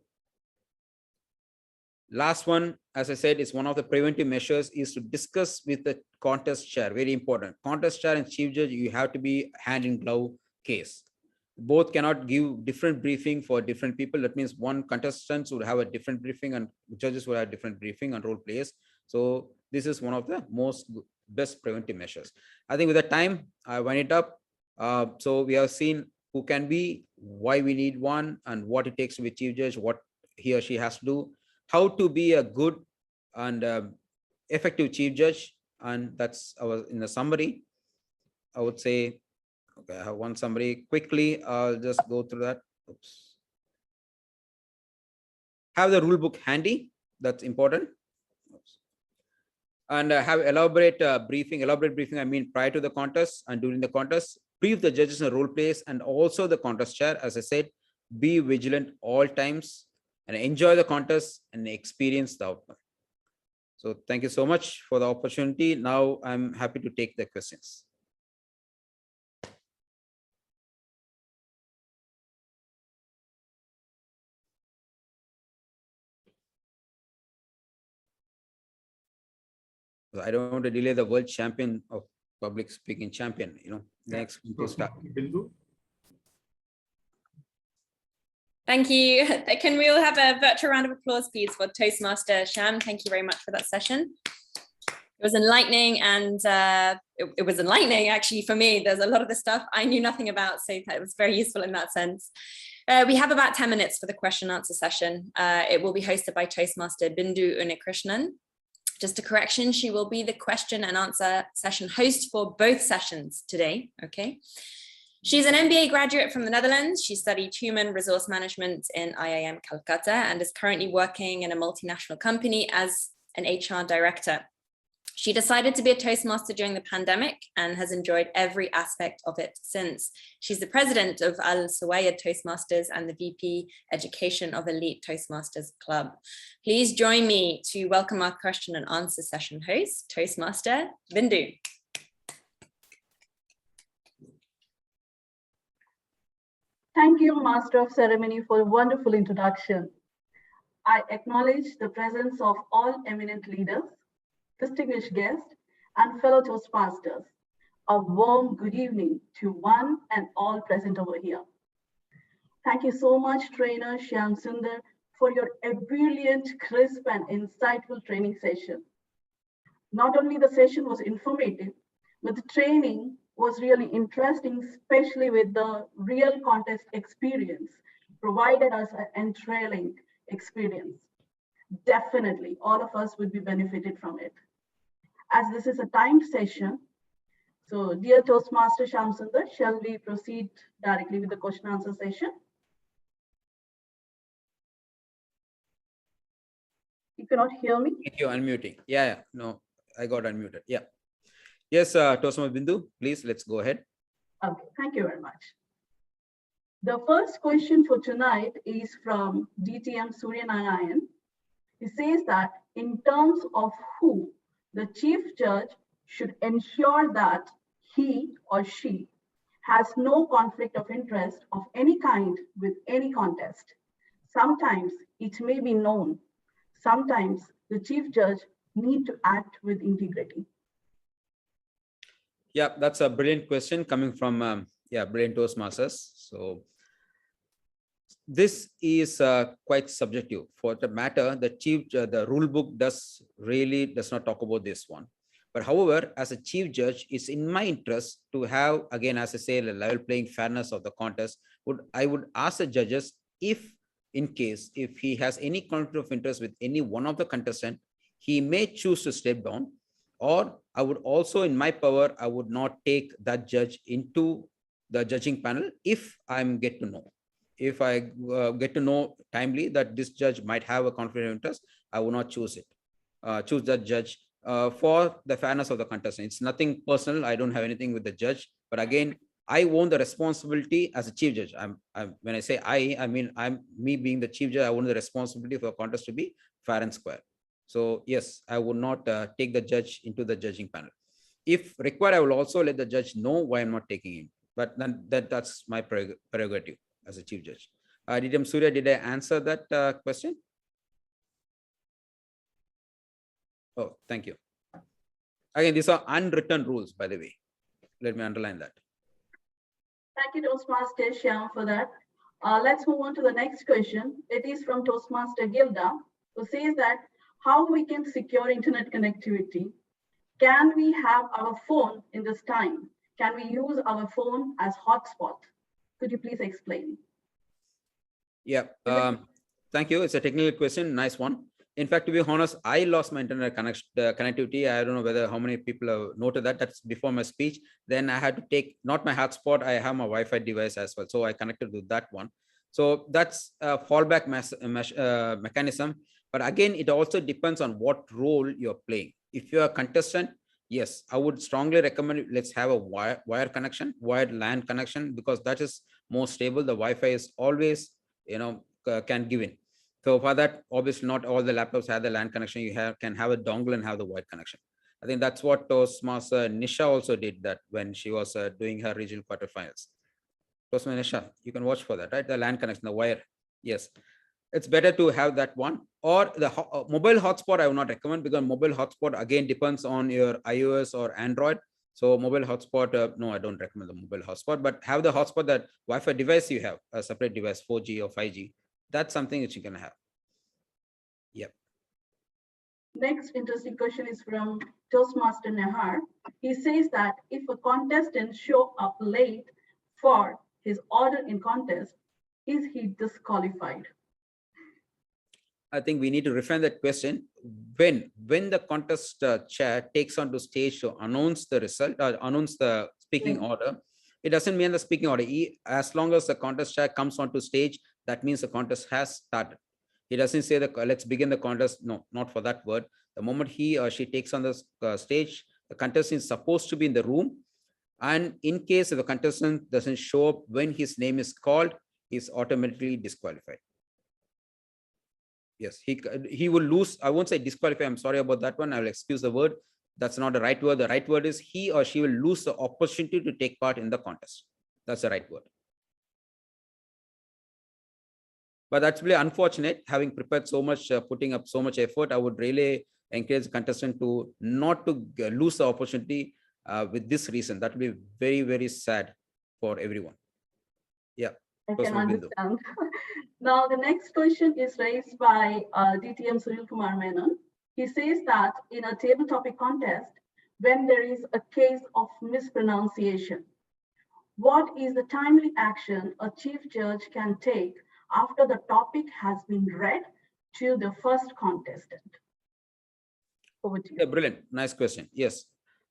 Last one, as I said, is one of the preventive measures is to discuss with the contest chair. Very important. Contest chair and Chief Judge, you have to be hand in glove case. Both cannot give different briefing for different people. That means one contestants would have a different briefing and judges would have different briefing and role players. So this is one of the most best preventive measures. I think with the time, I wind it up. So we have seen who can be, why we need one, and what it takes to be Chief Judge, what he or she has to do, how to be a good and effective Chief Judge. And that's our in the summary. I would say, okay, I have one summary quickly. I'll just go through that. Oops. Have the rule book handy. That's important. Oops. And have elaborate briefing. Elaborate briefing, I mean, prior to the contest and during the contest. Brief the judges and role plays, and also the contest chair. As I said, be vigilant all times and enjoy the contest and experience the outcome. So thank you so much for the opportunity. Now I'm happy to take the questions. I don't want to delay the world champion of public speaking champion, next to start. Bindu? Thank you. Can we all have a virtual round of applause, please, for Toastmaster Sham? Thank you very much for that session. It was enlightening, and it was enlightening actually for me. There's a lot of the stuff I knew nothing about, so it was very useful in that sense. We have about 10 minutes for the question and answer session. It will be hosted by Toastmaster Bindu Unnikrishnan. Just a correction, she will be the question and answer session host for both sessions today, okay? She's an MBA graduate from the Netherlands. She studied human resource management in IIM Calcutta and is currently working in a multinational company as an HR director. She decided to be a Toastmaster during the pandemic and has enjoyed every aspect of it since. She's the president of Al Suwayyad Toastmasters and the VP Education of Elite Toastmasters Club. Please join me to welcome our question and answer session host, Toastmaster Bindu. Thank you, Master of Ceremony, for a wonderful introduction. I acknowledge the presence of all eminent leaders, distinguished guests, and fellow Toastmasters. A warm good evening to one and all present over here. Thank you so much, trainer Shyam Sundar, for your brilliant, crisp, and insightful training session. Not only the session was informative, but the training was really interesting, especially with the real contest experience, provided us an enthralling experience. Definitely, all of us would be benefited from it. As this is a timed session, so dear Toastmaster Shyam Sundar, shall we proceed directly with the question answer session? You cannot hear me? Thank you, unmuting. Yeah, no, I got unmuted. Yeah. Yes, Toastmaster Bindu, please, let's go ahead. Okay, thank you very much. The first question for tonight is from DTM Suryanarayan. He says that in terms of who the chief judge should ensure that he or she has no conflict of interest of any kind with any contest. Sometimes it may be known. Sometimes the chief judge need to act with integrity. Yeah, that's a brilliant question coming from brilliant Toastmasters. So this is quite subjective. For the matter, the rule book does not talk about this one. But however, as a chief judge, it's in my interest to have, again, as I say, the level playing fairness of the contest. I would ask the judges if he has any conflict of interest with any one of the contestants, he may choose to step down. Or I would also, in my power, I would not take that judge into the judging panel if I get to know. If I get to know timely that this judge might have a conflict of interest, I will not choose that judge for the fairness of the contestant. It's nothing personal. I don't have anything with the judge. But again, I own the responsibility as a chief judge. When I say I mean me being the chief judge. I own the responsibility for a contest to be fair and square. So yes, I would not take the judge into the judging panel. If required, I will also let the judge know why I'm not taking him. But then that's my prerogative as a chief judge. DTM Surya, did I answer that question? Oh, thank you. Again, these are unwritten rules, by the way. Let me underline that. Thank you, Toastmaster Shyam, for that. Let's move on to the next question. It is from Toastmaster Gilda, who says that how we can secure internet connectivity. Can we have our phone in this time? Can we use our phone as hotspot? Could you please explain? Yeah, thank you. It's a technical question. Nice one. In fact, to be honest, I lost my internet connectivity. I don't know how many people have noted that. That's before my speech. Then I had to take not my hotspot. I have my Wi-Fi device as well. So I connected to that one. So that's a fallback mechanism. But again, it also depends on what role you're playing. If you're a contestant, yes, I would strongly recommend let's have a wire connection, wired LAN connection, because that is more stable. The Wi-Fi is always, can give in. So for that, obviously not all the laptops have the LAN connection. You can have a dongle and have the wired connection. I think that's what Toastmaster Nisha also did that when she was doing her regional quarterfinals. Toastmaster Nisha, you can watch for that, right? The LAN connection, the wire. Yes. it's better to have that one, or the mobile hotspot. I would not recommend, because mobile hotspot again depends on your iOS or Android. So mobile hotspot, no, I don't recommend the mobile hotspot, but have the hotspot that Wi-Fi device you have, a separate device, 4G or 5G. That's something that you can have. Yep. Next interesting question is from Toastmaster Nehar. He says that if a contestant show up late for his order in contest, is he disqualified? I think we need to refine that question. When the contest chair takes onto stage to announce the result, announce the speaking order, it doesn't mean the speaking order. As long as the contest chair comes onto stage, that means the contest has started. He doesn't say that let's begin the contest. No, not for that word. The moment he or she takes on the stage, the contestant is supposed to be in the room. And in case if the contestant doesn't show up when his name is called, he's automatically disqualified. Yes, he will lose. I won't say disqualify. I'm sorry about that one. I'll excuse the word. That's not the right word. The right word is he or she will lose the opportunity to take part in the contest. That's the right word. But that's really unfortunate. Having prepared so much, putting up so much effort, I would really encourage the contestant to not to lose the opportunity with this reason. That will be very, very sad for everyone. Yeah. I can understand. Now, the next question is raised by DTM Sunil Kumar Menon. He says that in a table topic contest, when there is a case of mispronunciation, what is the timely action a chief judge can take after the topic has been read to the first contestant? Over to you. Yeah, brilliant. Nice question. Yes.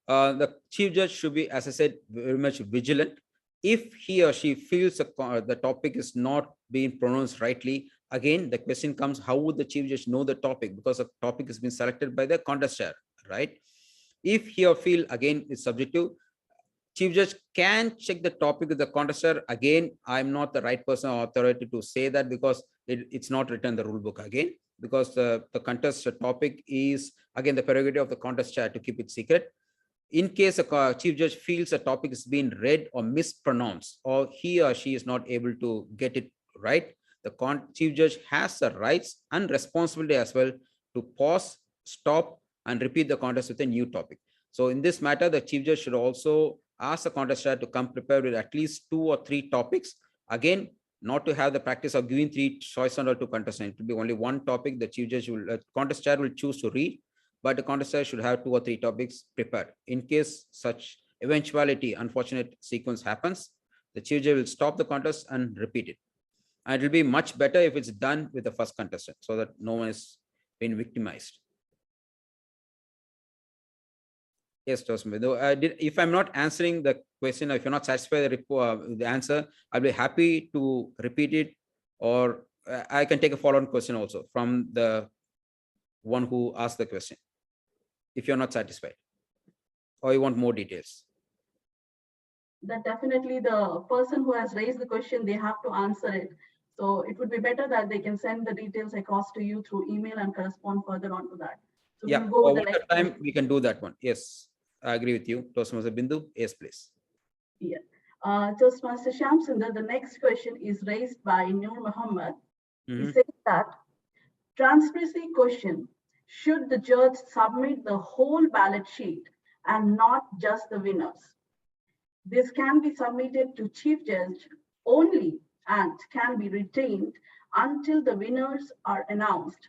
The chief judge should be, as I said, very much vigilant. If he or she feels the topic is not being pronounced rightly, again, the question comes, how would the chief judge know the topic? Because the topic has been selected by the contest chair, right? If he or feel, again, is subjective, chief judge can check the topic with the contest chair. Again, I'm not the right person or authority to say that, because it's not written in the rule book again, because the contest topic is, again, the prerogative of the contest chair to keep it secret. In case a chief judge feels a topic is being read or mispronounced, or he or she is not able to get it right, the chief judge has the rights and responsibility as well to pause, stop, and repeat the contest with a new topic. So in this matter, the chief judge should also ask the contestant to come prepared with at least 2 or 3 topics. Again, not to have the practice of giving 3 choice on to contestant. It will be only one topic the chief judge will, contest chair will choose to read, but the contestant should have 2 or 3 topics prepared. In case such eventuality, unfortunate sequence happens, the chief judge will stop the contest and repeat it. And it will be much better if it's done with the first contestant, so that no one is being victimized. Yes, if I'm not answering the question, or if you're not satisfied with the answer, I'll be happy to repeat it, or I can take a follow-on question also from the one who asked the question, if you're not satisfied or you want more details. That definitely the person who has raised the question, they have to answer it. So it would be better that they can send the details across to you through email and correspond further on to that. So yeah, we'll go with the next time question. we can do that one. Yes, I agree with you. Toastmaster Bindu, yes, please. Yeah. Toastmaster Shamsundar, the next question is raised by Noor Muhammad. He says that transparency question, should the judge submit the whole ballot sheet and not just the winners? This can be submitted to chief judge only and can be retained until the winners are announced.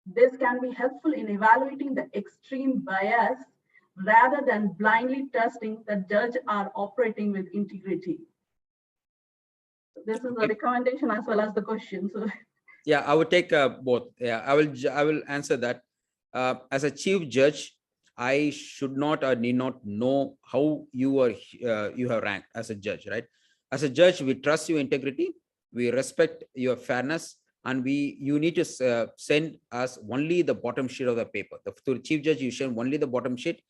This can be helpful in evaluating the extreme bias rather than blindly trusting that judge are operating with integrity. So this is a recommendation as well as the question. So yeah, I would take both. Yeah, I will answer that. As a chief judge, I should not or need not know how you have ranked as a judge, right? As a judge, we trust your integrity, we respect your fairness, and you need to send us only the bottom sheet of the paper. To the chief judge, you send only the bottom sheet.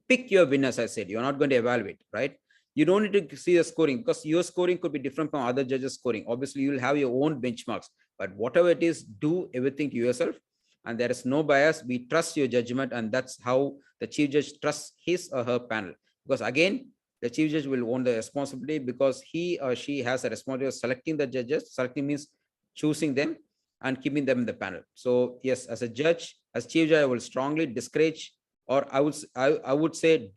Pick your winners, I said. You're not going to evaluate, right? You don't need to see the scoring, because your scoring could be different from other judges' scoring. Obviously, you'll have your own benchmarks, but whatever it is, do everything to yourself. And there is no bias. We trust your judgment, and that's how the chief judge trusts his or her panel. Because again, the chief judge will own the responsibility, because he or she has a responsibility of selecting the judges. Selecting means choosing them. and keeping them in the panel. So yes, as a judge, as chief judge, I will strongly discourage, or I would say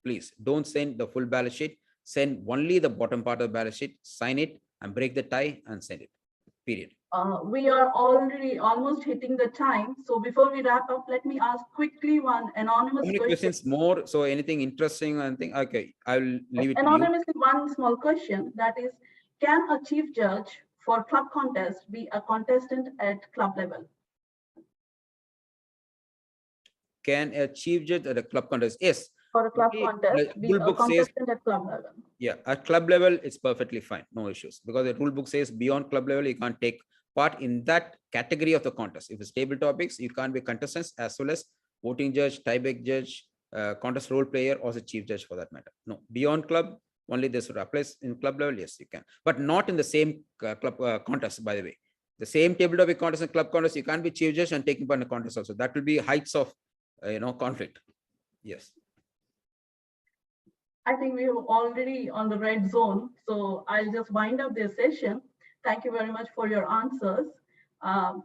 please don't send the full ballot sheet. Send only the bottom part of the ballot sheet, sign it and break the tie and send it, period. We are already almost hitting the time. So before we wrap up, let me ask quickly one anonymous question. Questions more? So anything interesting? Anything? Okay, I will leave it Anonymously, to you. one small question, that is, can a chief judge for club contest be a contestant at club level? Can a chief judge at a club contest? Yes. For a club contest, be a contestant at club level. Yeah, at club level, it's perfectly fine. No issues. Because the rule book says beyond club level, you can't take part in that category of the contest. If it's table topics, you can't be contestants as well as voting judge, tiebreak judge, contest role player, or the chief judge for that matter. No, beyond club, only this would apply. In club level, yes, you can. But not in the same club contest, by the way. The same table topic contest and club contest, you can't be chief judge and taking part in the contest also. That will be heights of conflict. Yes. I think we are already on the red zone, so I'll just wind up this session. Thank you very much for your answers.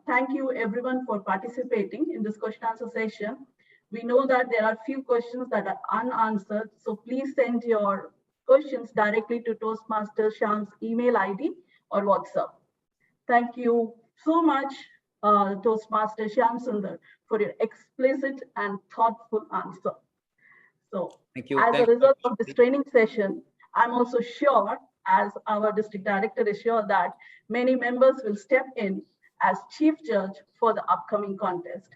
Thank you everyone for participating in this question answer session. We know that there are few questions that are unanswered, so please send your questions directly to Toastmaster Shyam's email ID or WhatsApp. Thank you so much, Toastmaster Shyam Sundar, for your explicit and thoughtful answer. So thank you. As a result of this training session, I'm also sure, as our district director is sure, that many members will step in as chief judge for the upcoming contest.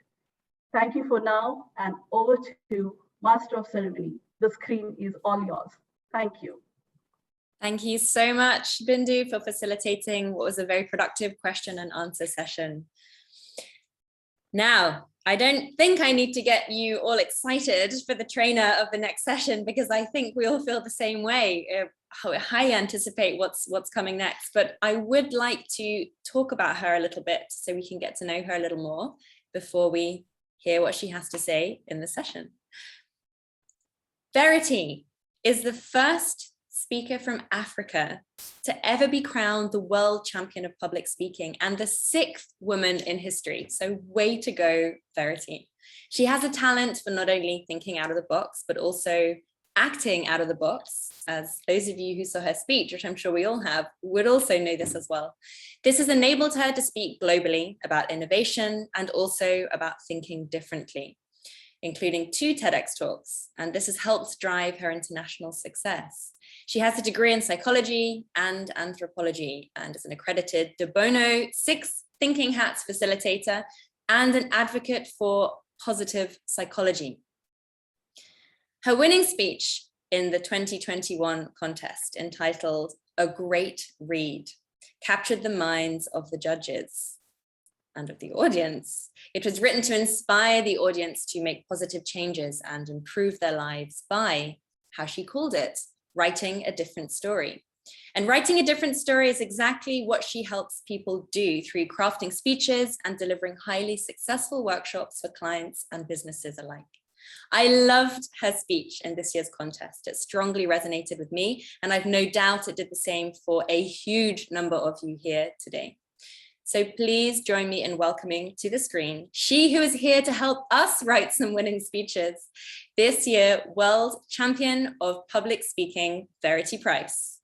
Thank you for now, and over to Master of Ceremony. The screen is all yours. Thank you. Thank you so much, Bindu, for facilitating what was a very productive question and answer session. Now, I don't think I need to get you all excited for the trainer of the next session, because I think we all feel the same way. I anticipate what's coming next, but I would like to talk about her a little bit so we can get to know her a little more before we hear what she has to say in the session. Verity is the first speaker from Africa to ever be crowned the world champion of public speaking, and the 6th woman in history. So way to go, Verity. She has a talent for not only thinking out of the box, but also acting out of the box, as those of you who saw her speech, which I'm sure we all have, would also know this as well. This has enabled her to speak globally about innovation and also about thinking differently, including 2 TEDx talks, and this has helped drive her international success. She has a degree in psychology and anthropology and is an accredited De Bono 6 Thinking Hats facilitator and an advocate for positive psychology. Her winning speech in the 2021 contest, entitled A Great Read, captured the minds of the judges and of the audience. It was written to inspire the audience to make positive changes and improve their lives by, how she called it, writing a different story. And writing a different story is exactly what she helps people do through crafting speeches and delivering highly successful workshops for clients and businesses alike. I loved her speech in this year's contest. It strongly resonated with me, and I've no doubt it did the same for a huge number of you here today. So please join me in welcoming to the screen she who is here to help us write some winning speeches, this year World Champion of Public Speaking, Verity Price.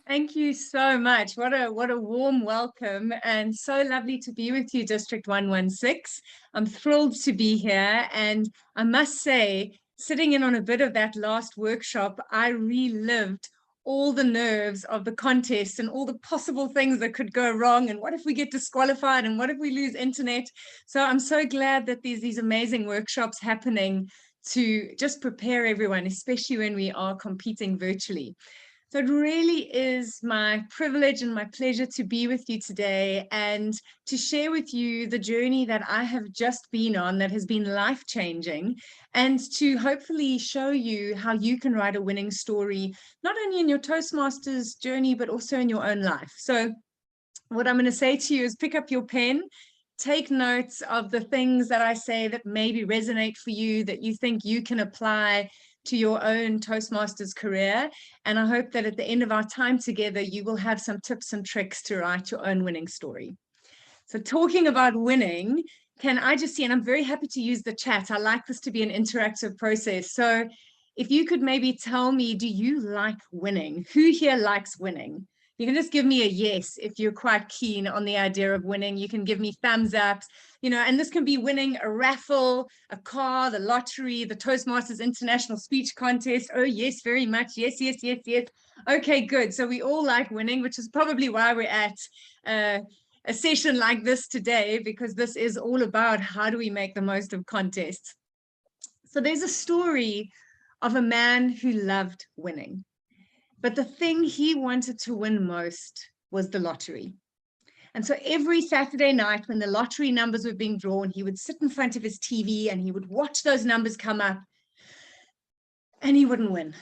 Thank you so much. What a warm welcome, and so lovely to be with you, District 116. I'm thrilled to be here, and I must say, sitting in on a bit of that last workshop, I relived all the nerves of the contest and all the possible things that could go wrong, and what if we get disqualified, and what if we lose internet. So I'm so glad that there's these amazing workshops happening to just prepare everyone, especially when we are competing virtually. So it really is my privilege and my pleasure to be with you today and to share with you the journey that I have just been on that has been life-changing, and to hopefully show you how you can write a winning story, not only in your Toastmasters journey, but also in your own life. So what I'm going to say to you is pick up your pen, take notes of the things that I say that maybe resonate for you, that you think you can apply to your own Toastmasters career. And I hope that at the end of our time together, you will have some tips and tricks to write your own winning story. So talking about winning, can I just see, and I'm very happy to use the chat. I like this to be an interactive process. So if you could maybe tell me, do you like winning? Who here likes winning? You can just give me a yes if you're quite keen on the idea of winning. You can give me thumbs up, you know, and this can be winning a raffle, a car, the lottery, the Toastmasters International Speech Contest. Oh, yes, very much. Yes, yes, yes, yes. Okay, good. So we all like winning, which is probably why we're at a session like this today, because this is all about how do we make the most of contests. So there's a story of a man who loved winning. But the thing he wanted to win most was the lottery. And so every Saturday night when the lottery numbers were being drawn, he would sit in front of his TV and he would watch those numbers come up and he wouldn't win.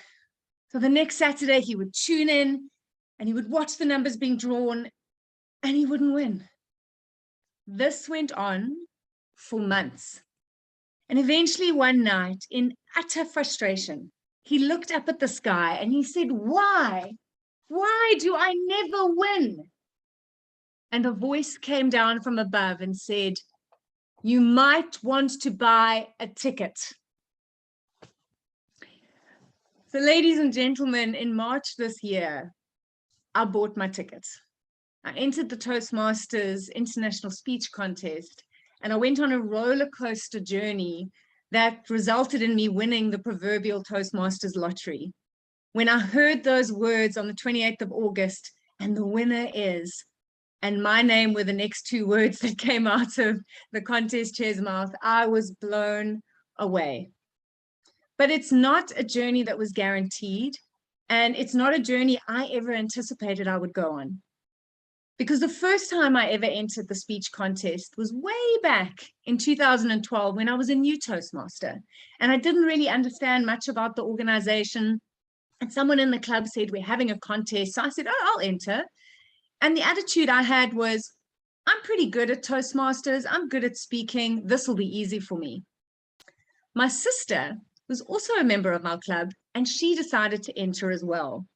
So the next Saturday he would tune in and he would watch the numbers being drawn and he wouldn't win. This went on for months. And eventually one night, in utter frustration, he looked up at the sky and he said, why? Why do I never win? And a voice came down from above and said, you might want to buy a ticket. So ladies and gentlemen, in March this year, I bought my ticket. I entered the Toastmasters International Speech Contest and I went on a roller coaster journey that resulted in me winning the proverbial Toastmasters lottery. When I heard those words on the 28th of August, and the winner is, and my name were the next two words that came out of the contest chair's mouth, I was blown away. But it's not a journey that was guaranteed, and it's not a journey I ever anticipated I would go on. Because the first time I ever entered the speech contest was way back in 2012 when I was a new Toastmaster. And I didn't really understand much about the organization. And someone in the club said, we're having a contest. So I said, oh, I'll enter. And the attitude I had was, I'm pretty good at Toastmasters. I'm good at speaking. This will be easy for me. My sister was also a member of my club, and she decided to enter as well.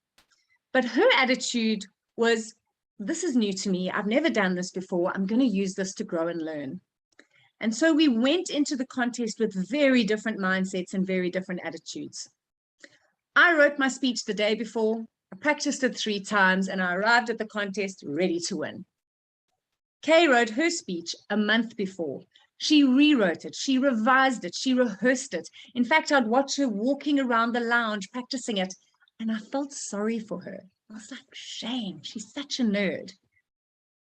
But her attitude was, this is new to me. I've never done this before. I'm going to use this to grow and learn. And so we went into the contest with very different mindsets and very different attitudes. I wrote my speech the day before. I practiced it 3 times and I arrived at the contest ready to win. Kay wrote her speech a month before. She rewrote it. She revised it. She rehearsed it. In fact, I'd watch her walking around the lounge practicing it and I felt sorry for her. I was like, shame, she's such a nerd.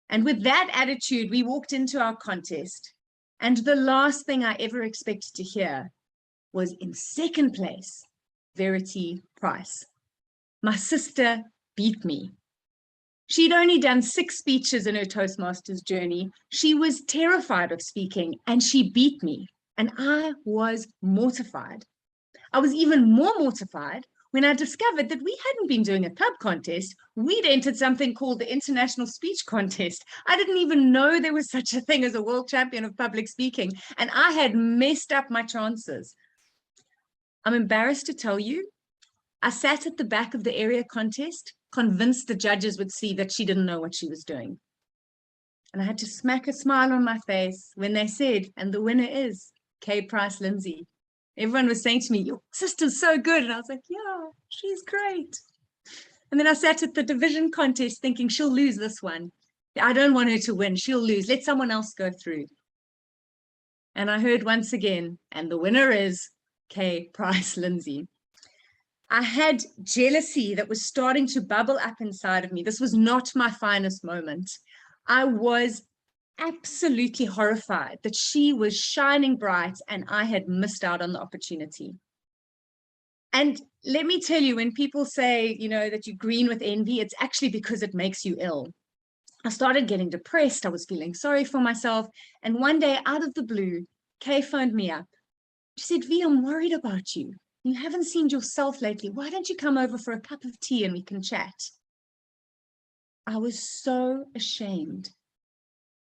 And with that attitude, we walked into our contest. And the last thing I ever expected to hear was in second place, Verity Price. My sister beat me. She'd only done 6 speeches in her Toastmasters journey. She was terrified of speaking and she beat me. And I was mortified. I was even more mortified when I discovered that we hadn't been doing a club contest. We'd entered something called the International Speech Contest. I didn't even know there was such a thing as a world champion of public speaking, and I had messed up my chances. I'm embarrassed to tell you, I sat at the back of the area contest, convinced the judges would see that she didn't know what she was doing. And I had to smack a smile on my face when they said, and the winner is Kay Price Lindsay. Everyone was saying to me, your sister's so good. And I was like, yeah, she's great. And then I sat at the division contest thinking she'll lose this one. I don't want her to win. She'll lose. Let someone else go through. And I heard once again, and the winner is Kay Price Lindsay. I had jealousy that was starting to bubble up inside of me. This was not my finest moment. I was absolutely horrified that she was shining bright and I had missed out on the opportunity. And let me tell you, when people say, you know, that you're green with envy, it's actually because it makes you ill. I started getting depressed. I was feeling sorry for myself. And one day, out of the blue, Kay phoned me up. She said, V, I'm worried about you. You haven't seemed yourself lately. Why don't you come over for a cup of tea and we can chat? I was so ashamed.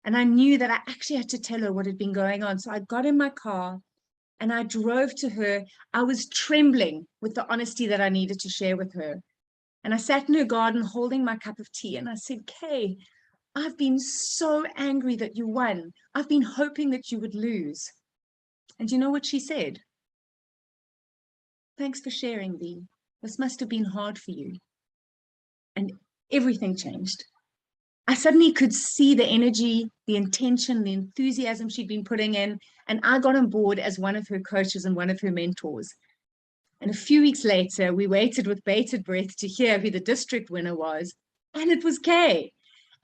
And I knew that I actually had to tell her what had been going on. So I got in my car And I drove to her. I was trembling with the honesty that I needed to share with her. And I sat in her garden holding my cup of tea. And I said, Kay, I've been so angry that you won. I've been hoping that you would lose. And you know what she said? Thanks for sharing, Bea. This must have been hard for you. And everything changed. I suddenly could see the energy, the intention, the enthusiasm she'd been putting in, and I got on board as one of her coaches and one of her mentors. And a few weeks later, we waited with bated breath to hear who the district winner was, and it was Kay.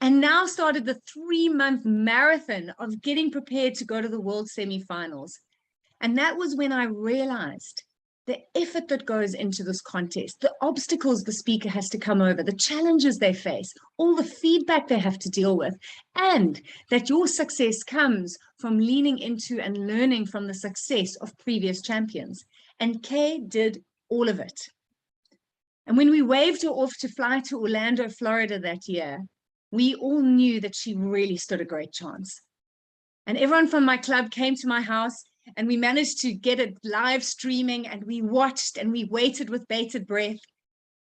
And now started the 3-month marathon of getting prepared to go to the World Semifinals. And that was when I realized the effort that goes into this contest, the obstacles the speaker has to come over, the challenges they face, all the feedback they have to deal with, and that your success comes from leaning into and learning from the success of previous champions. And Kay did all of it. And when we waved her off to fly to Orlando, Florida that year, we all knew that she really stood a great chance. And everyone from my club came to my house, and we managed to get it live streaming, and we watched and we waited with bated breath.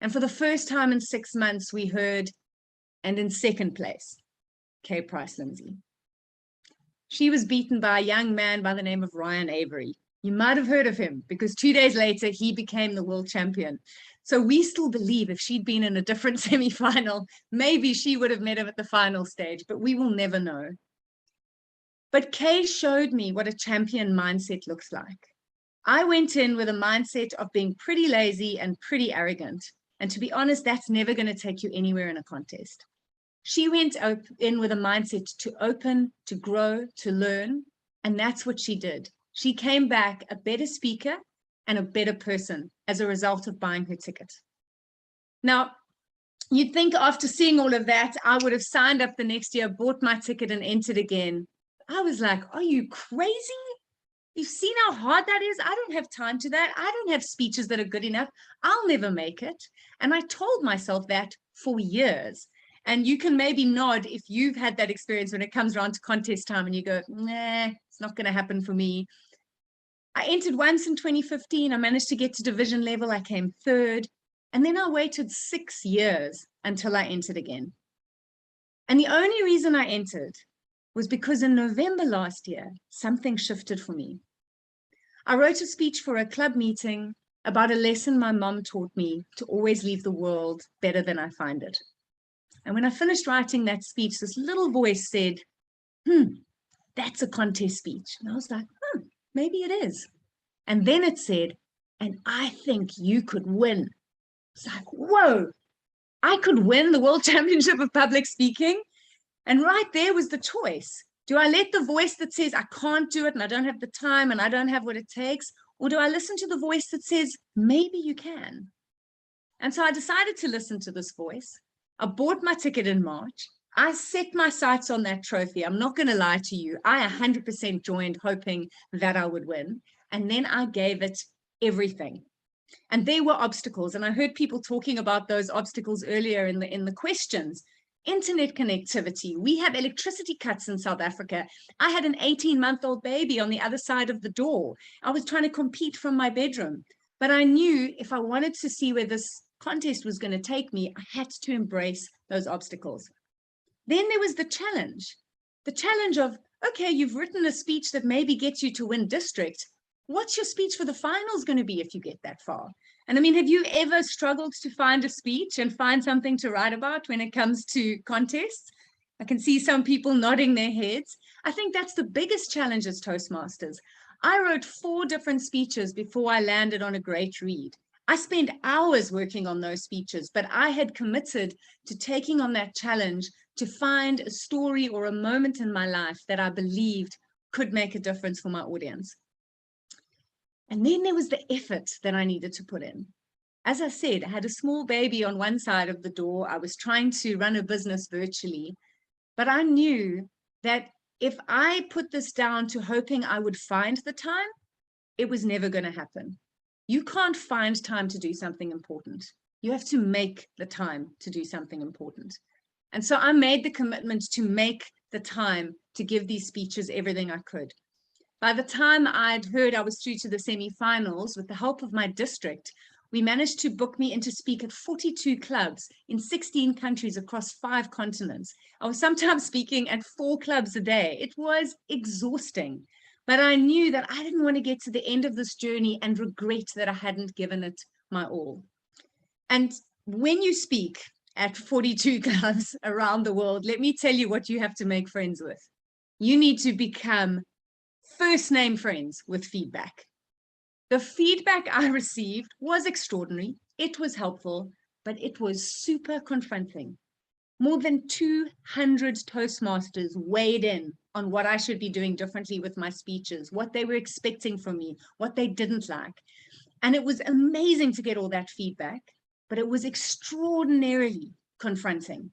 And for the first time in 6 months, we heard, and in second place, Kay Price-Lindsay. She was beaten by a young man by the name of Ryan Avery. You might have heard of him because 2 days later, he became the world champion. So we still believe if she'd been in a different semi-final, maybe she would have met him at the final stage, but we will never know. But Kay showed me what a champion mindset looks like. I went in with a mindset of being pretty lazy and pretty arrogant. And to be honest, that's never going to take you anywhere in a contest. She went in with a mindset to open, to grow, to learn. And that's what she did. She came back a better speaker and a better person as a result of buying her ticket. Now, you'd think after seeing all of that, I would have signed up the next year, bought my ticket and entered again. I was like, are you crazy? You've seen how hard that is? I don't have time to that. I don't have speeches that are good enough. I'll never make it. And I told myself that for years. And you can maybe nod if you've had that experience when it comes around to contest time and you go, nah, it's not going to happen for me. I entered once in 2015. I managed to get to division level. I came third. And then I waited 6 years until I entered again. And the only reason I entered was because in November last year, something shifted for me. I wrote a speech for a club meeting about a lesson my mom taught me to always leave the world better than I find it. And when I finished writing that speech, this little voice said, that's a contest speech. And I was like, maybe it is. And then it said, and I think you could win. It's like, whoa, I could win the World Championship of Public Speaking? And right there was the choice. Do I let the voice that says I can't do it and I don't have the time and I don't have what it takes? Or do I listen to the voice that says, maybe you can? And so I decided to listen to this voice. I bought my ticket in March. I set my sights on that trophy. I'm not going to lie to you. I 100% joined hoping that I would win. And then I gave it everything. And there were obstacles. And I heard people talking about those obstacles earlier in the questions. Internet connectivity. We have electricity cuts in South Africa. I had an 18-month-old baby on the other side of the door. I was trying to compete from my bedroom. But I knew if I wanted to see where this contest was going to take me, I had to embrace those obstacles. Then there was the challenge of, okay, you've written a speech that maybe gets you to win district. What's your speech for the finals going to be if you get that far? And I mean, have you ever struggled to find a speech and find something to write about when it comes to contests? I can see some people nodding their heads. I think that's the biggest challenge as Toastmasters. I wrote 4 different speeches before I landed on a great read. I spent hours working on those speeches, but I had committed to taking on that challenge to find a story or a moment in my life that I believed could make a difference for my audience. And then there was the effort that I needed to put in. As I said, I had a small baby on one side of the door. I was trying to run a business virtually, but I knew that if I put this down to hoping I would find the time, it was never going to happen. You can't find time to do something important. You have to make the time to do something important. And so I made the commitment to make the time to give these speeches everything I could. By the time I'd heard I was through to the semi-finals, with the help of my district, we managed to book me in to speak at 42 clubs in 16 countries across 5 continents. I was sometimes speaking at 4 clubs a day. It was exhausting, but I knew that I didn't want to get to the end of this journey and regret that I hadn't given it my all. And when you speak at 42 clubs around the world, let me tell you what you have to make friends with. You need to become first name friends with feedback. The feedback I received was extraordinary. It was helpful, but it was super confronting. More than 200 Toastmasters weighed in on what I should be doing differently with my speeches, what they were expecting from me, what they didn't like. And it was amazing to get all that feedback, but it was extraordinarily confronting.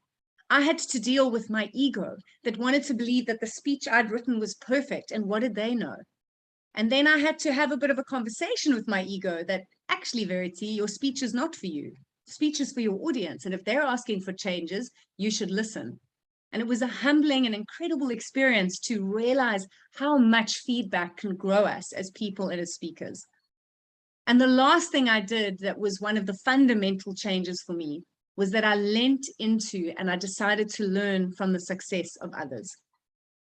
I had to deal with my ego that wanted to believe that the speech I'd written was perfect, and what did they know? And then I had to have a bit of a conversation with my ego that actually, Verity, your speech is not for you. Speech is for your audience. And if they're asking for changes, you should listen. And it was a humbling and incredible experience to realize how much feedback can grow us as people and as speakers. And the last thing I did that was one of the fundamental changes for me was that I leant into and I decided to learn from the success of others.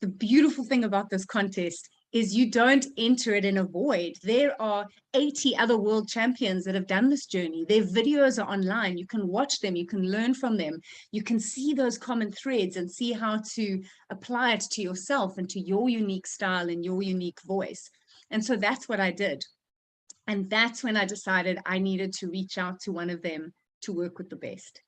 The beautiful thing about this contest is you don't enter it in a void. There are 80 other world champions that have done this journey. Their videos are online. You can watch them. You can learn from them. You can see those common threads and see how to apply it to yourself and to your unique style and your unique voice. And so that's what I did. And that's when I decided I needed to reach out to one of them to work with the best.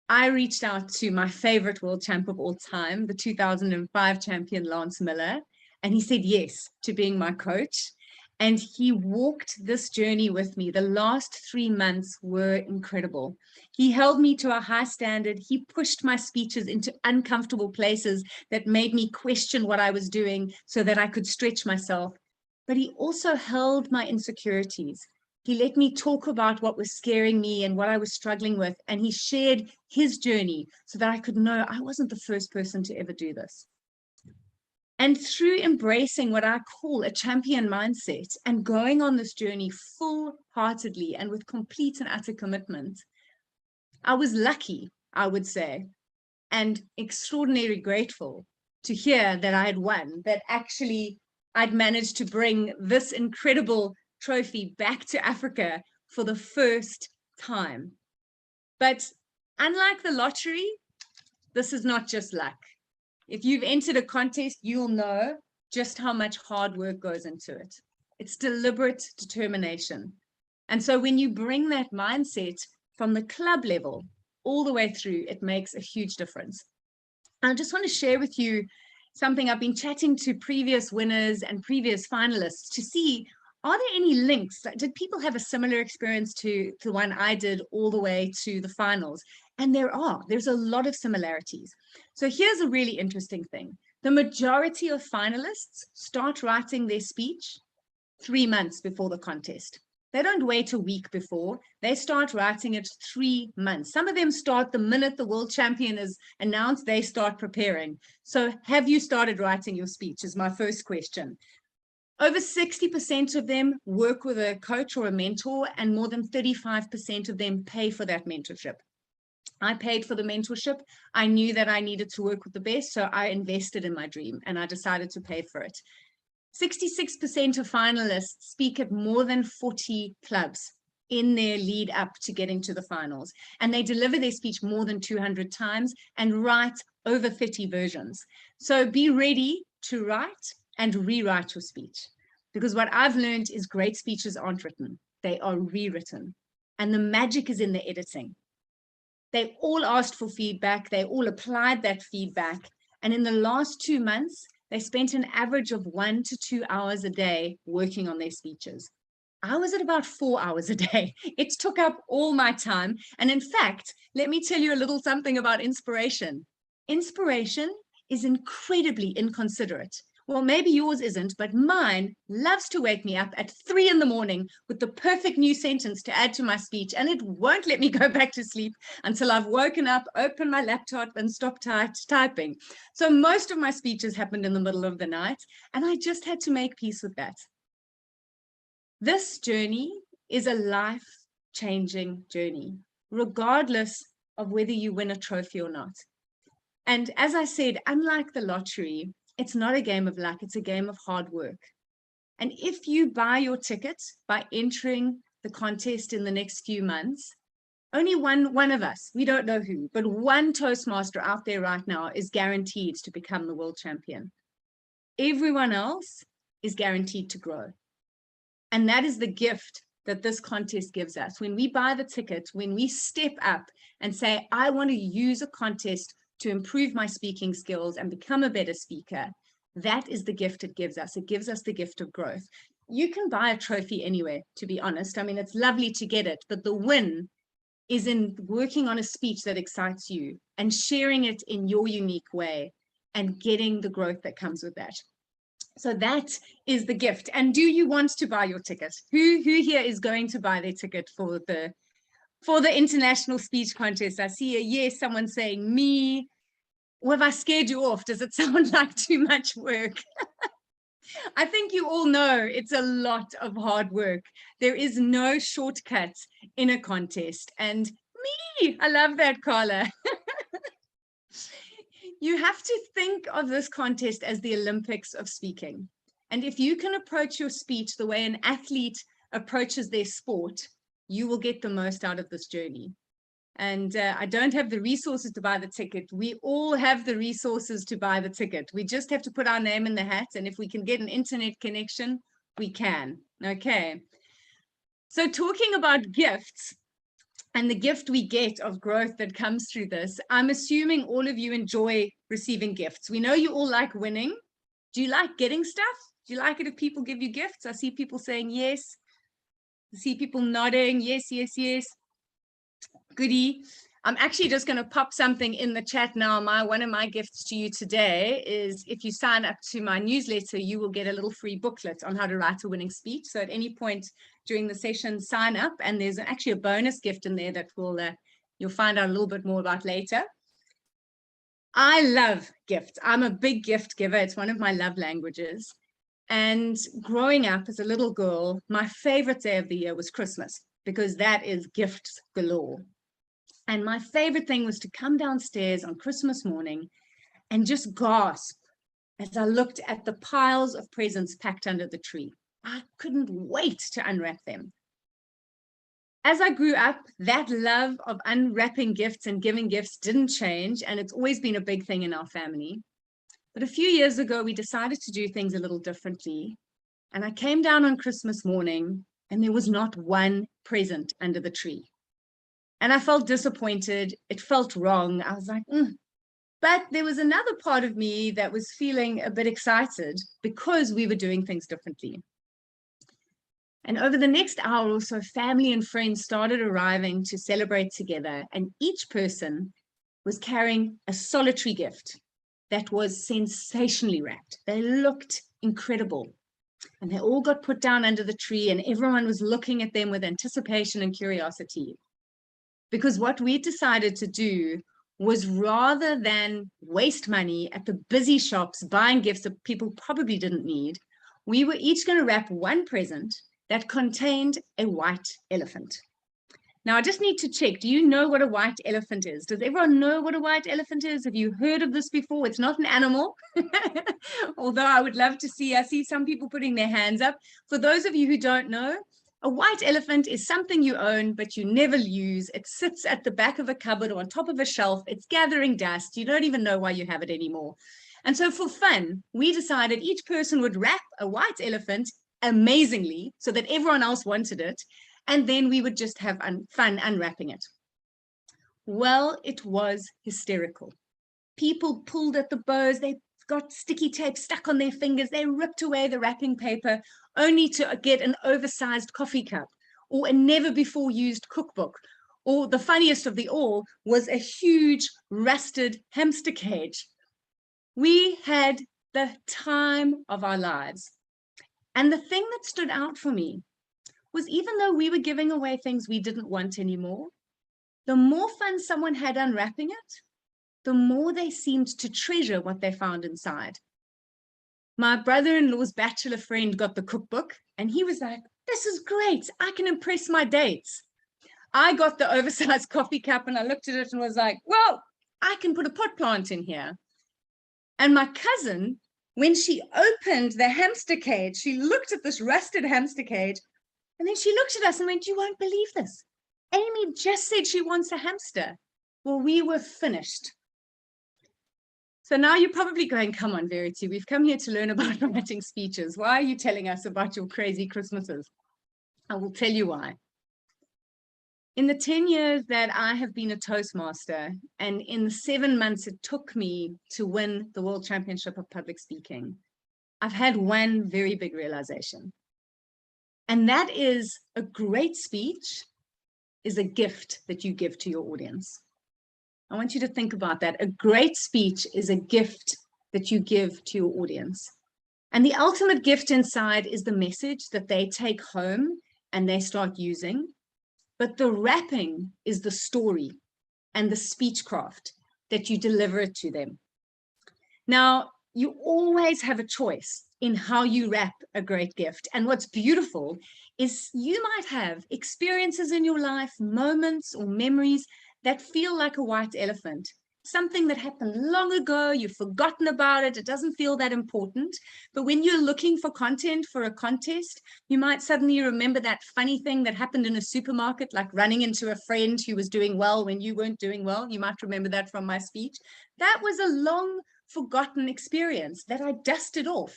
I reached out to my favorite world champ of all time, the 2005 champion, Lance Miller, and he said yes to being my coach. And he walked this journey with me. The last 3 months were incredible. He held me to a high standard. He pushed my speeches into uncomfortable places that made me question what I was doing so that I could stretch myself. But he also held my insecurities. He let me talk about what was scaring me and what I was struggling with. And he shared his journey so that I could know I wasn't the first person to ever do this. And through embracing what I call a champion mindset and going on this journey full-heartedly and with complete and utter commitment, I was lucky, I would say, and extraordinarily grateful to hear that I had won, that actually I'd managed to bring this incredible trophy back to Africa for the first time. But unlike the lottery, this is not just luck. If you've entered a contest, you'll know just how much hard work goes into it. It's deliberate determination. And so when you bring that mindset from the club level all the way through, it makes a huge difference. I just want to share with you something. I've been chatting to previous winners and previous finalists to see, are there any links? Did people have a similar experience to the one I did all the way to the finals? And there's a lot of similarities. So here's a really interesting thing. The majority of finalists start writing their speech 3 months before the contest. They don't wait a week before. They start writing it 3 months. Some of them start the minute the world champion is announced, they start preparing. So have you started writing your speech is my first question. Over 60% of them work with a coach or a mentor, and more than 35% of them pay for that mentorship. I paid for the mentorship. I knew that I needed to work with the best, so I invested in my dream and I decided to pay for it. 66% of finalists speak at more than 40 clubs in their lead up to getting to the finals, and they deliver their speech more than 200 times and write over 30 versions. So be ready to write and rewrite your speech, because what I've learned is great speeches aren't written, they are rewritten, and the magic is in the editing. They all asked for feedback, they all applied that feedback, and in the last 2 months, they spent an average of 1 to 2 hours a day working on their speeches. I was at about 4 hours a day. It took up all my time. And in fact, let me tell you a little something about inspiration. Inspiration is incredibly inconsiderate. Well, maybe yours isn't, but mine loves to wake me up at 3 in the morning with the perfect new sentence to add to my speech, and it won't let me go back to sleep until I've woken up, opened my laptop, and stopped typing. So most of my speeches happened in the middle of the night, and I just had to make peace with that. This journey is a life-changing journey, regardless of whether you win a trophy or not. And as I said, unlike the lottery, it's not a game of luck, it's a game of hard work. And if you buy your ticket by entering the contest in the next few months, only one of us, we don't know who, but one Toastmaster out there right now is guaranteed to become the world champion. Everyone else is guaranteed to grow. And that is the gift that this contest gives us. When we buy the ticket, when we step up and say, I want to use a contest to improve my speaking skills and become a better speaker, that is the gift it gives us. It gives us the gift of growth. You can buy a trophy anywhere, to be honest. I mean, it's lovely to get it, but the win is in working on a speech that excites you and sharing it in your unique way and getting the growth that comes with that. So that is the gift. And do you want to buy your ticket? Who here is going to buy their ticket for the international speech contest? I see a yes, someone saying me. Well, have I scared you off? Does it sound like too much work? I think you all know it's a lot of hard work. There is no shortcut in a contest. And me, I love that, Carla. You have to think of this contest as the Olympics of speaking. And if you can approach your speech the way an athlete approaches their sport, you will get the most out of this journey. And I don't have the resources to buy the ticket. We all have the resources to buy the ticket. We just have to put our name in the hat. And if we can get an internet connection, we can. Okay. So talking about gifts and the gift we get of growth that comes through this, I'm assuming all of you enjoy receiving gifts. We know you all like winning. Do you like getting stuff? Do you like it if people give you gifts? I see people saying yes. I see people nodding. Yes, yes, yes. Goodie. I'm actually just going to pop something in the chat now. One of my gifts to you today is if you sign up to my newsletter, you will get a little free booklet on how to write a winning speech. So at any point during the session, sign up, and there's actually a bonus gift in there that you'll find out a little bit more about later. I love gifts. I'm a big gift giver. It's one of my love languages. And growing up as a little girl, my favorite day of the year was Christmas, because that is gifts galore. And my favorite thing was to come downstairs on Christmas morning and just gasp as I looked at the piles of presents packed under the tree. I couldn't wait to unwrap them. As I grew up, that love of unwrapping gifts and giving gifts didn't change, and it's always been a big thing in our family. But a few years ago, we decided to do things a little differently. And I came down on Christmas morning, and there was not one present under the tree. And I felt disappointed. It felt wrong. I was like, But there was another part of me that was feeling a bit excited because we were doing things differently. And over the next hour or so, family and friends started arriving to celebrate together. And each person was carrying a solitary gift that was sensationally wrapped. They looked incredible. And they all got put down under the tree, and everyone was looking at them with anticipation and curiosity. Because what we decided to do was, rather than waste money at the busy shops buying gifts that people probably didn't need, we were each going to wrap one present that contained a white elephant. Now, I just need to check. Do you know what a white elephant is? Does everyone know what a white elephant is? Have you heard of this before? It's not an animal, although I would love to see. I see some people putting their hands up. For those of you who don't know, a white elephant is something you own, but you never use. It sits at the back of a cupboard or on top of a shelf. It's gathering dust. You don't even know why you have it anymore. And so for fun, we decided each person would wrap a white elephant amazingly so that everyone else wanted it. And then we would just have fun unwrapping it. Well, it was hysterical. People pulled at the bows. They got sticky tape stuck on their fingers. They ripped away the wrapping paper only to get an oversized coffee cup or a never before used cookbook. Or the funniest of the all was a huge rusted hamster cage. We had the time of our lives. And the thing that stood out for me was, even though we were giving away things we didn't want anymore, the more fun someone had unwrapping it, the more they seemed to treasure what they found inside. My brother-in-law's bachelor friend got the cookbook and he was like, this is great, I can impress my dates. I got the oversized coffee cup and I looked at it and was like, well, I can put a pot plant in here. And my cousin, when she opened the hamster cage, she looked at this rusted hamster cage and then she looked at us and went, you won't believe this. Amy just said she wants a hamster. Well, we were finished. So now you're probably going, come on, Verity, we've come here to learn about writing speeches. Why are you telling us about your crazy Christmases? I will tell you why. In the 10 years that I have been a Toastmaster, and in the 7 months it took me to win the World Championship of Public Speaking, I've had one very big realization. And that is, a great speech is a gift that you give to your audience. I want you to think about that. A great speech is a gift that you give to your audience. And the ultimate gift inside is the message that they take home and they start using. But the wrapping is the story and the speechcraft that you deliver it to them. Now, you always have a choice in how you wrap a great gift. And what's beautiful is you might have experiences in your life, moments or memories that feel like a white elephant, something that happened long ago, you've forgotten about it, it doesn't feel that important. But when you're looking for content for a contest, you might suddenly remember that funny thing that happened in a supermarket, like running into a friend who was doing well when you weren't doing well. You might remember that from my speech. That was a long forgotten experience that I dusted off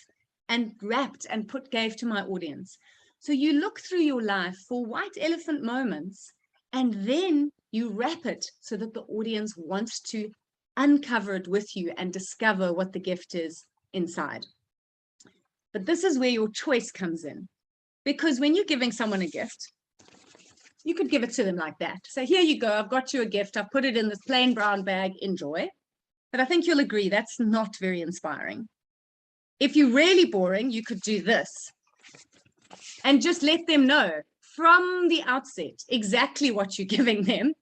and wrapped and gave to my audience. So you look through your life for white elephant moments, and then you wrap it so that the audience wants to uncover it with you and discover what the gift is inside. But this is where your choice comes in. Because when you're giving someone a gift, you could give it to them like that. So here you go, I've got you a gift, I've put it in this plain brown bag, enjoy. But I think you'll agree that's not very inspiring. If you're really boring, you could do this and just let them know from the outset exactly what you're giving them.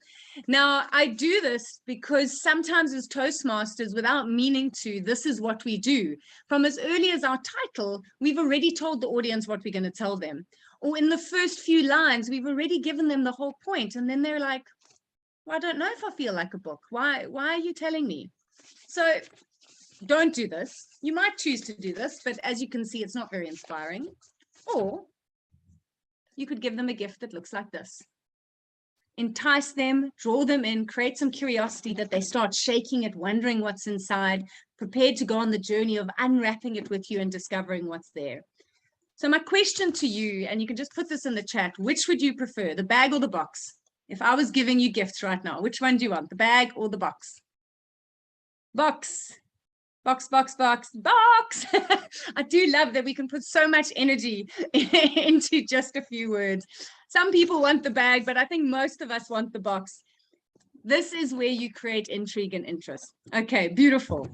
Now, I do this because sometimes as Toastmasters, without meaning to, this is what we do. From as early as our title, we've already told the audience what we're going to tell them. Or in the first few lines, we've already given them the whole point. And then they're like, well, I don't know if I feel like a book. Why are you telling me? So don't do this. You might choose to do this, but as you can see, it's not very inspiring. Or you could give them a gift that looks like this. Entice them, draw them in, create some curiosity that they start shaking it, wondering what's inside, prepared to go on the journey of unwrapping it with you and discovering what's there. So my question to you, and you can just put this in the chat, which would you prefer, the bag or the box? If I was giving you gifts right now, which one do you want, the bag or the box? Box. Box, box, box, box. I do love that we can put so much energy into just a few words. Some people want the bag, but I think most of us want the box. This is where you create intrigue and interest. Okay, beautiful.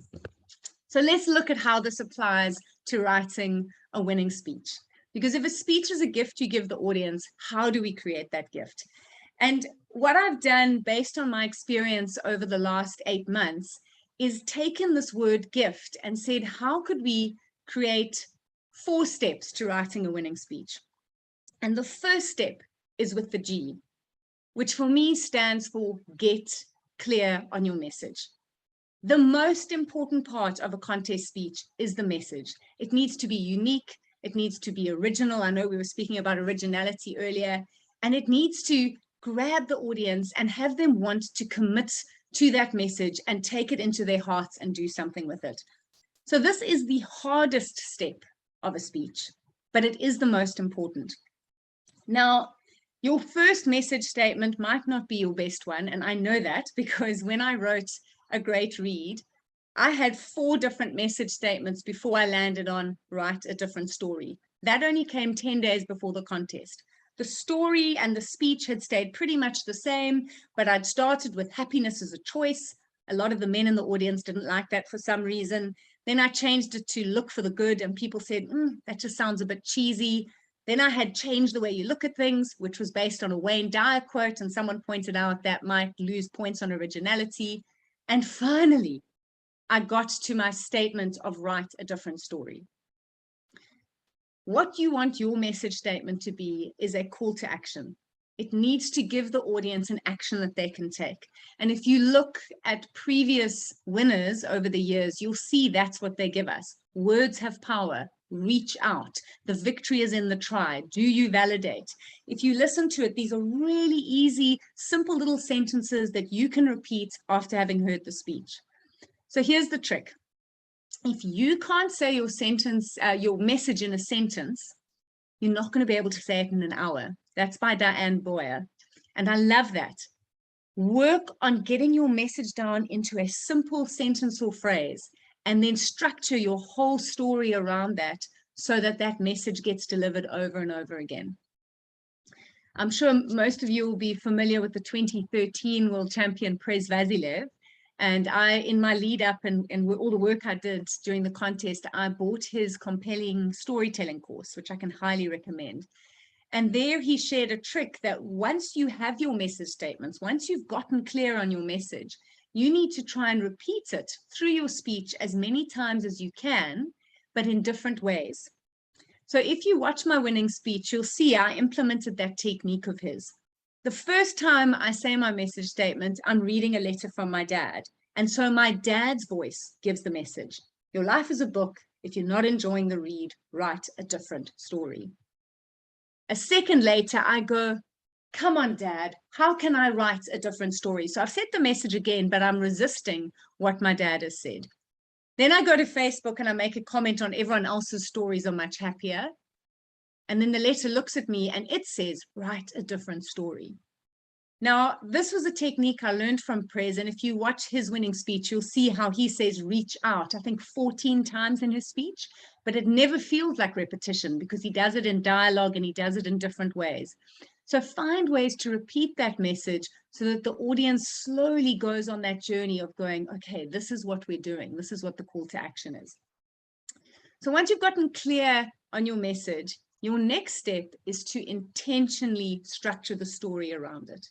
So let's look at how this applies to writing a winning speech. Because if a speech is a gift you give the audience, how do we create that gift? And what I've done based on my experience over the last 8 months is taken this word gift and said, how could we create 4 steps to writing a winning speech? And the first step is with the G, which for me stands for get clear on your message. The most important part of a contest speech is the message. It needs to be unique. It needs to be original. I know we were speaking about originality earlier, and it needs to grab the audience and have them want to commit to that message and take it into their hearts and do something with it. So this is the hardest step of a speech, but it is the most important. Now, your first message statement might not be your best one, and I know that because when I wrote A Great Read, I had 4 different message statements before I landed on write a different story. That only came 10 days before the contest. The story and the speech had stayed pretty much the same, but I'd started with happiness as a choice. A lot of the men in the audience didn't like that for some reason. Then I changed it to look for the good, and people said, that just sounds a bit cheesy. Then I had changed the way you look at things, which was based on a Wayne Dyer quote, and someone pointed out that might lose points on originality. And finally, I got to my statement of write a different story. What you want your message statement to be is a call to action. It needs to give the audience an action that they can take. And if you look at previous winners over the years, you'll see that's what they give us. Words have power. Reach out. The victory is in the try. Do you validate? If you listen to it, these are really easy, simple little sentences that you can repeat after having heard the speech. So here's the trick. If you can't say your sentence, your message in a sentence, you're not going to be able to say it in an hour. That's by Diane Boyer. And I love that. Work on getting your message down into a simple sentence or phrase, and then structure your whole story around that so that that message gets delivered over and over again. I'm sure most of you will be familiar with the 2013 world champion Prez Vazilev. And in my lead up and all the work I did during the contest, I bought his compelling storytelling course, which I can highly recommend. And there he shared a trick that once you have your message statements, once you've gotten clear on your message, you need to try and repeat it through your speech as many times as you can, but in different ways. So if you watch my winning speech, you'll see I implemented that technique of his. The first time I say my message statement, I'm reading a letter from my dad. And so my dad's voice gives the message. Your life is a book. If you're not enjoying the read, write a different story. A second later, I go, come on, Dad, how can I write a different story? So I've said the message again, but I'm resisting what my dad has said. Then I go to Facebook and I make a comment on everyone else's stories on my chat here. And then the letter looks at me and it says, write a different story. Now, this was a technique I learned from Prez, and if you watch his winning speech, you'll see how he says reach out, I think 14 times in his speech, but it never feels like repetition because he does it in dialogue and he does it in different ways. So find ways to repeat that message so that the audience slowly goes on that journey of going, okay, this is what we're doing. This is what the call to action is. So once you've gotten clear on your message, your next step is to intentionally structure the story around it.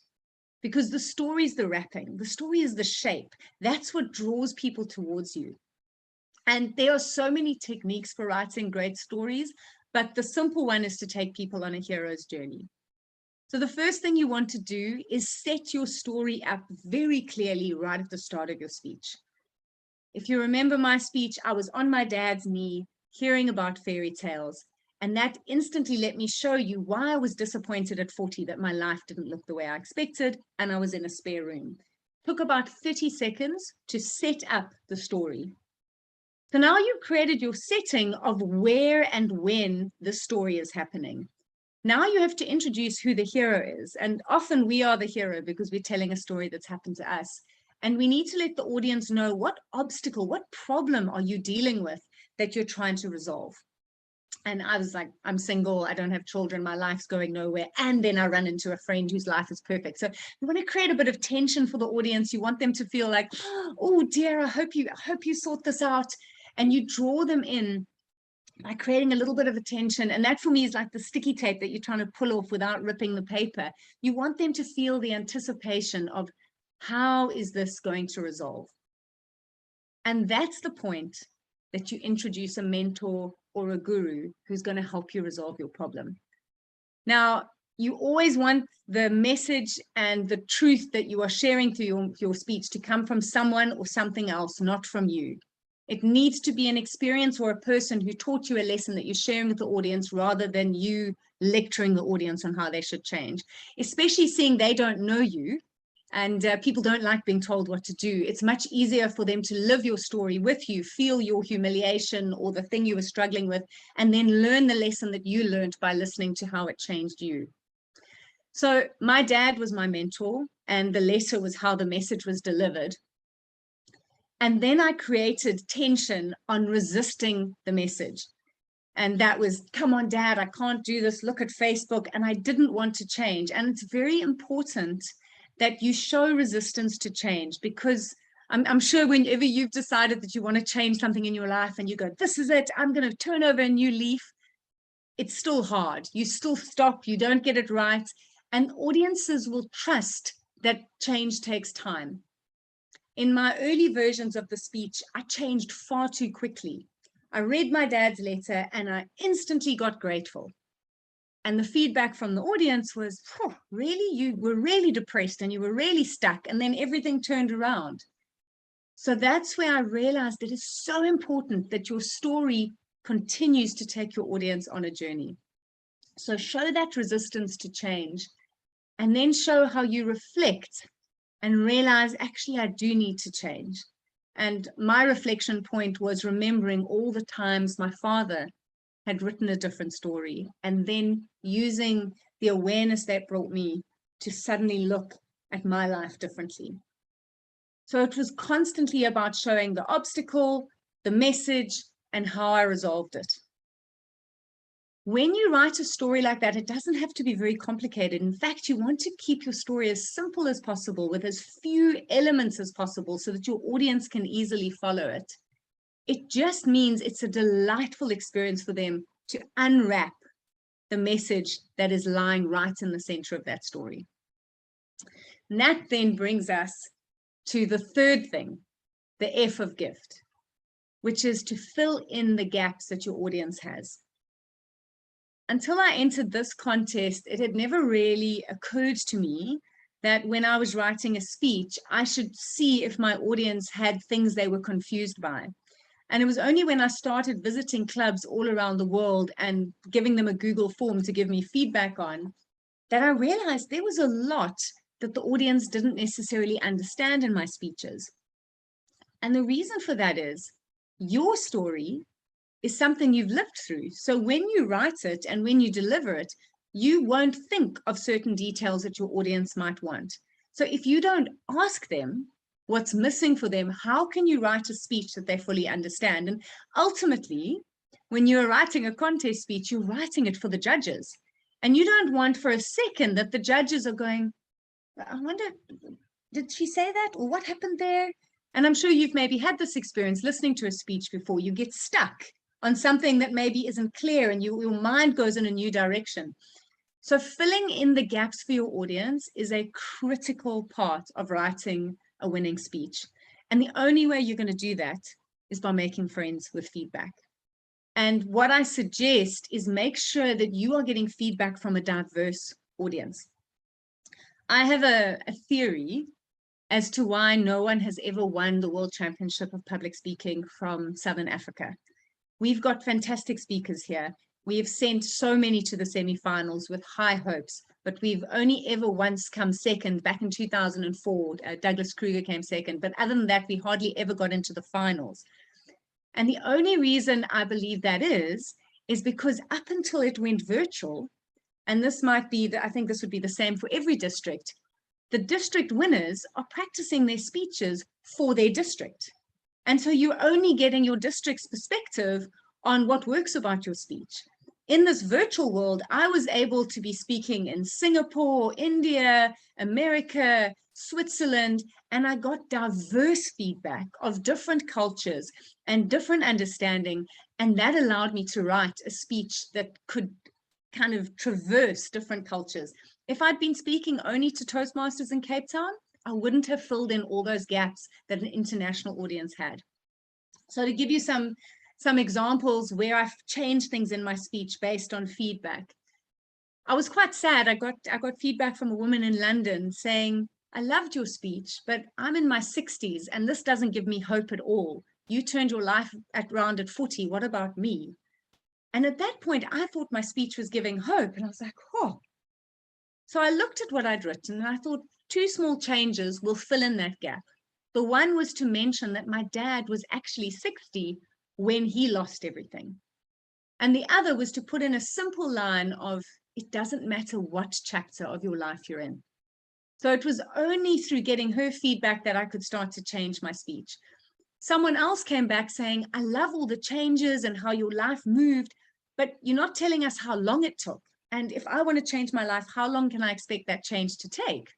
Because the story is the wrapping, the story is the shape. That's what draws people towards you. And there are so many techniques for writing great stories, but the simple one is to take people on a hero's journey. So the first thing you want to do is set your story up very clearly right at the start of your speech. If you remember my speech, I was on my dad's knee hearing about fairy tales. And that instantly let me show you why I was disappointed at 40 that my life didn't look the way I expected and I was in a spare room. It took about 30 seconds to set up the story. So now you've created your setting of where and when the story is happening. Now you have to introduce who the hero is. And often we are the hero because we're telling a story that's happened to us. And we need to let the audience know what obstacle, what problem are you dealing with that you're trying to resolve. And I was like, I'm single, I don't have children, my life's going nowhere. And then I run into a friend whose life is perfect. So you want to create a bit of tension for the audience. You want them to feel like, oh dear, I hope you sort this out. And you draw them in by creating a little bit of a tension. And that for me is like the sticky tape that you're trying to pull off without ripping the paper. You want them to feel the anticipation of how is this going to resolve? And that's the point that you introduce a mentor or a guru who's going to help you resolve your problem. Now, you always want the message and the truth that you are sharing through your speech to come from someone or something else, not from you. It needs to be an experience or a person who taught you a lesson that you're sharing with the audience rather than you lecturing the audience on how they should change, especially seeing they don't know you. And people don't like being told what to do. It's much easier for them to live your story with you, feel your humiliation or the thing you were struggling with, and then learn the lesson that you learned by listening to how it changed you. So my dad was my mentor, and the letter was how the message was delivered. And then I created tension on resisting the message. And that was, come on, Dad, I can't do this. Look at Facebook. And I didn't want to change. And it's very important that you show resistance to change, because I'm sure whenever you've decided that you want to change something in your life and you go, this is it, I'm going to turn over a new leaf, it's still hard. You still stop, you don't get it right. And audiences will trust that change takes time. In my early versions of the speech, I changed far too quickly. I read my dad's letter and I instantly got grateful. And the feedback from the audience was, oh, really? You were really depressed and you were really stuck, and then everything turned around. So that's where I realized it is so important that your story continues to take your audience on a journey. So show that resistance to change, and then show how you reflect and realize, actually, I do need to change. And my reflection point was remembering all the times my father had written a different story, and then using the awareness that brought me to suddenly look at my life differently. So it was constantly about showing the obstacle, the message, and how I resolved it. When you write a story like that, it doesn't have to be very complicated. In fact, you want to keep your story as simple as possible with as few elements as possible so that your audience can easily follow it. It just means it's a delightful experience for them to unwrap the message that is lying right in the center of that story. And that then brings us to the third thing, the F of gift, which is to fill in the gaps that your audience has. Until I entered this contest, it had never really occurred to me that when I was writing a speech, I should see if my audience had things they were confused by. And it was only when I started visiting clubs all around the world and giving them a Google form to give me feedback on, that I realized there was a lot that the audience didn't necessarily understand in my speeches. And the reason for that is your story is something you've lived through. So when you write it and when you deliver it, you won't think of certain details that your audience might want. So if you don't ask them what's missing for them, how can you write a speech that they fully understand? And ultimately, when you're writing a contest speech, you're writing it for the judges. And you don't want for a second that the judges are going, I wonder, did she say that? Or what happened there? And I'm sure you've maybe had this experience listening to a speech before. You get stuck on something that maybe isn't clear and your mind goes in a new direction. So filling in the gaps for your audience is a critical part of writing a winning speech. And the only way you're going to do that is by making friends with feedback. And what I suggest is make sure that you are getting feedback from a diverse audience. I have a theory as to why no one has ever won the World Championship of Public Speaking from Southern Africa. We've got fantastic speakers here. We have sent so many to the semifinals with high hopes, but we've only ever once come second. Back in 2004, Douglas Kruger came second. But other than that, we hardly ever got into the finals. And the only reason I believe that is because up until it went virtual, and this might be, I think this would be the same for every district, the district winners are practicing their speeches for their district. And so you're only getting your district's perspective on what works about your speech. In this virtual world, I was able to be speaking in Singapore, India, America, Switzerland, and I got diverse feedback of different cultures and different understanding. And that allowed me to write a speech that could kind of traverse different cultures. If I'd been speaking only to Toastmasters in Cape Town, I wouldn't have filled in all those gaps that an international audience had. So to give you some examples where I've changed things in my speech based on feedback. I was quite sad. I got feedback from a woman in London saying, I loved your speech, but I'm in my 60s and this doesn't give me hope at all. You turned your life around at 40. What about me? And at that point, I thought my speech was giving hope. And I was like, oh. So I looked at what I'd written and I thought 2 small changes will fill in that gap. The one was to mention that my dad was actually 60 when he lost everything. And the other was to put in a simple line of, it doesn't matter what chapter of your life you're in. So it was only through getting her feedback that I could start to change my speech. Someone else came back saying, I love all the changes and how your life moved, but you're not telling us how long it took. And if I want to change my life, how long can I expect that change to take?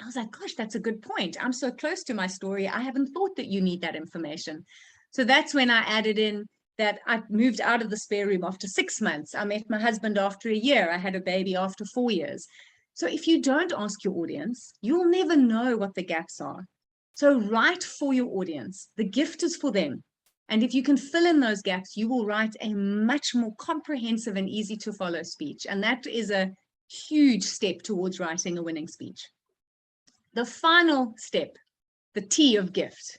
I was like, gosh, that's a good point. I'm so close to my story. I haven't thought that you need that information. So that's when I added in that I moved out of the spare room after 6 months. I met my husband after a year. I had a baby after 4 years. So if you don't ask your audience, you'll never know what the gaps are. So write for your audience. The gift is for them. And if you can fill in those gaps, you will write a much more comprehensive and easy to follow speech. And that is a huge step towards writing a winning speech. The final step, the T of gift,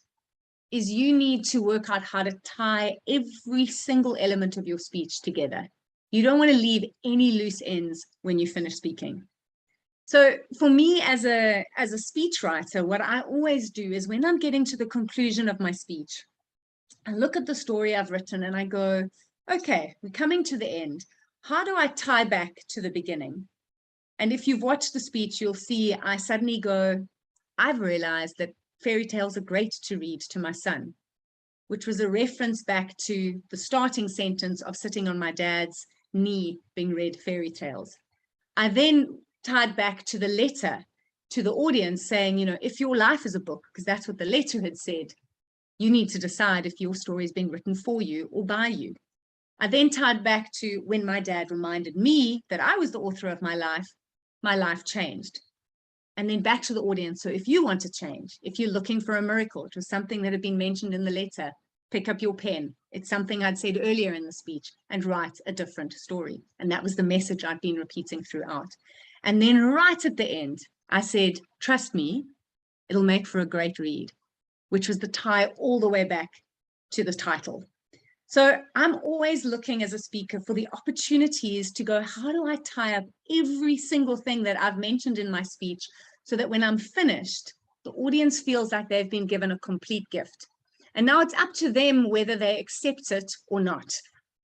is you need to work out how to tie every single element of your speech together. You don't want to leave any loose ends when you finish speaking. So for me as a speech writer, what I always do is when I'm getting to the conclusion of my speech, I look at the story I've written and I go, okay, we're coming to the end. How do I tie back to the beginning? And if you've watched the speech, you'll see I suddenly go, I've realized that fairy tales are great to read to my son, which was a reference back to the starting sentence of sitting on my dad's knee being read fairy tales. I then tied back to the letter to the audience saying, you know, if your life is a book, because that's what the letter had said, you need to decide if your story is being written for you or by you. I then tied back to when my dad reminded me that I was the author of my life changed. And then back to the audience. So if you want to change, if you're looking for a miracle, it was something that had been mentioned in the letter, pick up your pen. It's something I'd said earlier in the speech and write a different story. And that was the message I'd been repeating throughout. And then right at the end, I said, trust me, it'll make for a great read, which was the tie all the way back to the title. So I'm always looking as a speaker for the opportunities to go, how do I tie up every single thing that I've mentioned in my speech so that when I'm finished, the audience feels like they've been given a complete gift. And now it's up to them whether they accept it or not.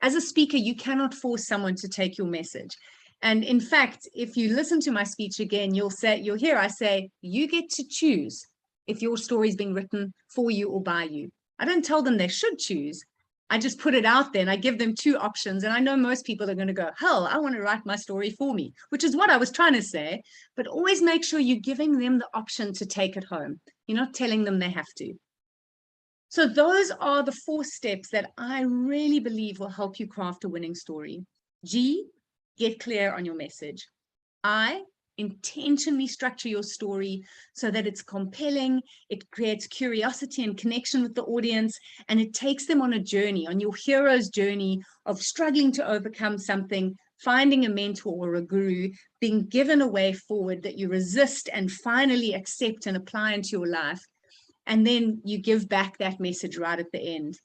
As a speaker, you cannot force someone to take your message. And in fact, if you listen to my speech again, you'll hear I say, you get to choose if your story is being written for you or by you. I don't tell them they should choose. I just put it out there and I give them two options. And I know most people are going to go, hell, I want to write my story for me, which is what I was trying to say. But always make sure you're giving them the option to take it home. You're not telling them they have to. So those are the 4 steps that I really believe will help you craft a winning story. G, get clear on your message. I, intentionally structure your story so that it's compelling, it creates curiosity and connection with the audience, and it takes them on a journey, on your hero's journey of struggling to overcome something, finding a mentor or a guru, being given a way forward that you resist and finally accept and apply into your life. And then you give back that message right at the end.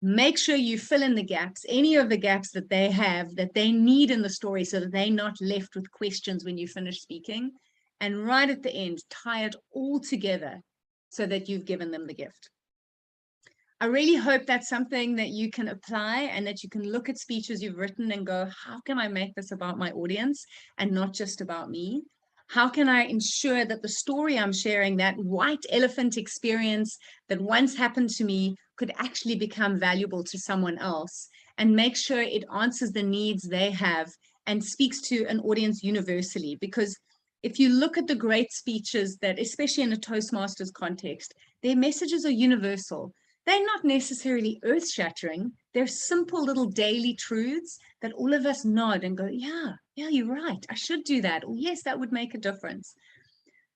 Make sure you fill in the gaps, any of the gaps that they have, that they need in the story so that they're not left with questions when you finish speaking. And right at the end, tie it all together so that you've given them the gift. I really hope that's something that you can apply and that you can look at speeches you've written and go, how can I make this about my audience and not just about me? How can I ensure that the story I'm sharing, that white elephant experience that once happened to me, could actually become valuable to someone else, and make sure it answers the needs they have and speaks to an audience universally? Because if you look at the great speeches that, especially in a Toastmasters context, their messages are universal. They're not necessarily earth-shattering. They're simple little daily truths that all of us nod and go, yeah, you're right. I should do that. Or yes, that would make a difference.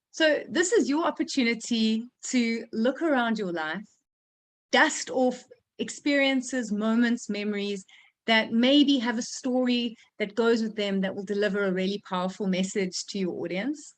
So this is your opportunity to look around your life, dust off experiences, moments, memories that maybe have a story that goes with them that will deliver a really powerful message to your audience.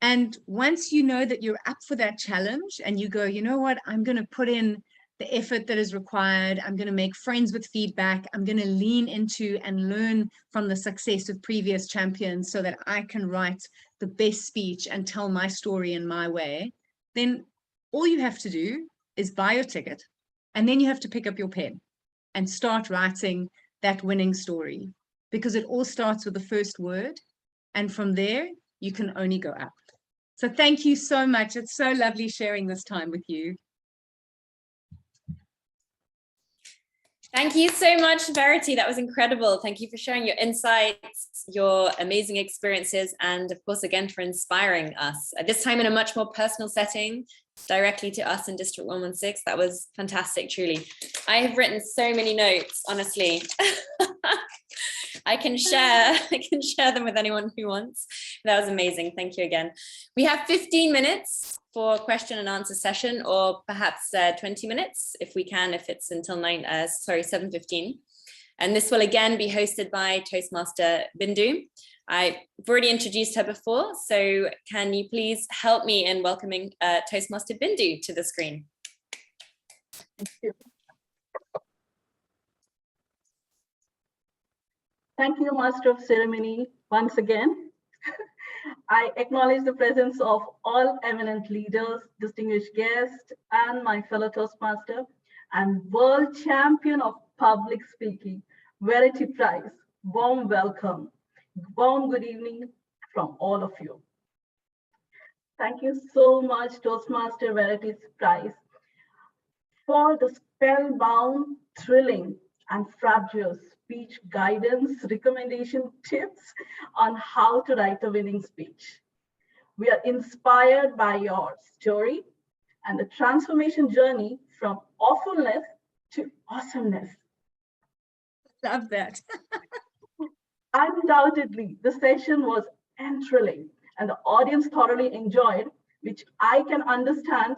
And once you know that you're up for that challenge and you go, you know what, I'm going to put in the effort that is required. I'm going to make friends with feedback. I'm going to lean into and learn from the success of previous champions so that I can write the best speech and tell my story in my way. Then all you have to do is buy your ticket, and then you have to pick up your pen and start writing that winning story, because it all starts with the first word. And from there, you can only go up. So thank you so much. It's so lovely sharing this time with you. Thank Thank you so much, Verity. That was incredible. Thank you for sharing your insights, your amazing experiences, and of course, again, for inspiring us. At this time in a much more personal setting, directly to us in District 116. That was fantastic, truly. I have written so many notes, honestly. I can share them with anyone who wants. That was amazing. Thank you again. We have 15 minutes for question and answer session, or perhaps 20 minutes if we can, if it's until 7:15. And this will again be hosted by Toastmaster Bindu. I've already introduced her before, so can you please help me in welcoming Toastmaster Bindu to the screen? Thank you. Thank you, Master of Ceremony, once again. I acknowledge the presence of all eminent leaders, distinguished guests, and my fellow Toastmaster and world champion of public speaking, Verity Price. Warm welcome. Warm good evening from all of you. Thank you so much, Toastmaster Verity Price, for the spellbound, thrilling, and fragile speech guidance, recommendation, tips on how to write a winning speech. We are inspired by your story and the transformation journey from awfulness to awesomeness. Love that. Undoubtedly, the session was enthralling and the audience thoroughly enjoyed, which I can understand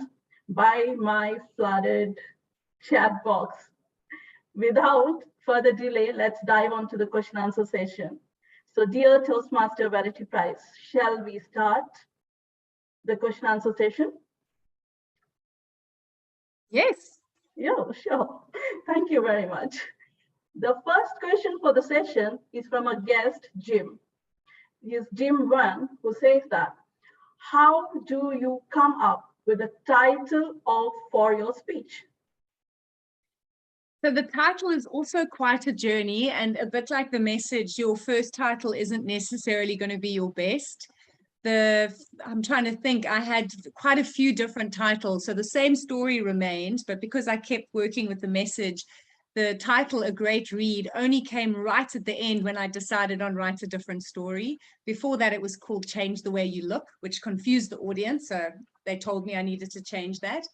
by my flooded chat box. Without further delay, let's dive on to the question answer session. So dear Toastmaster Verity Price, shall we start the question answer session? Yes. Yeah, sure. Thank you very much. The first question for the session is from a guest, Jim. He is Jim 1, who says that, how do you come up with the title for your speech? So the title is also quite a journey, and a bit like the message, your first title isn't necessarily going to be your best. I'm trying to think, I had quite a few different titles. So the same story remained, but because I kept working with the message, the title, A Great Read, only came right at the end when I decided on write a different story. Before that, it was called Change the Way You Look, which confused the audience. So they told me I needed to change that.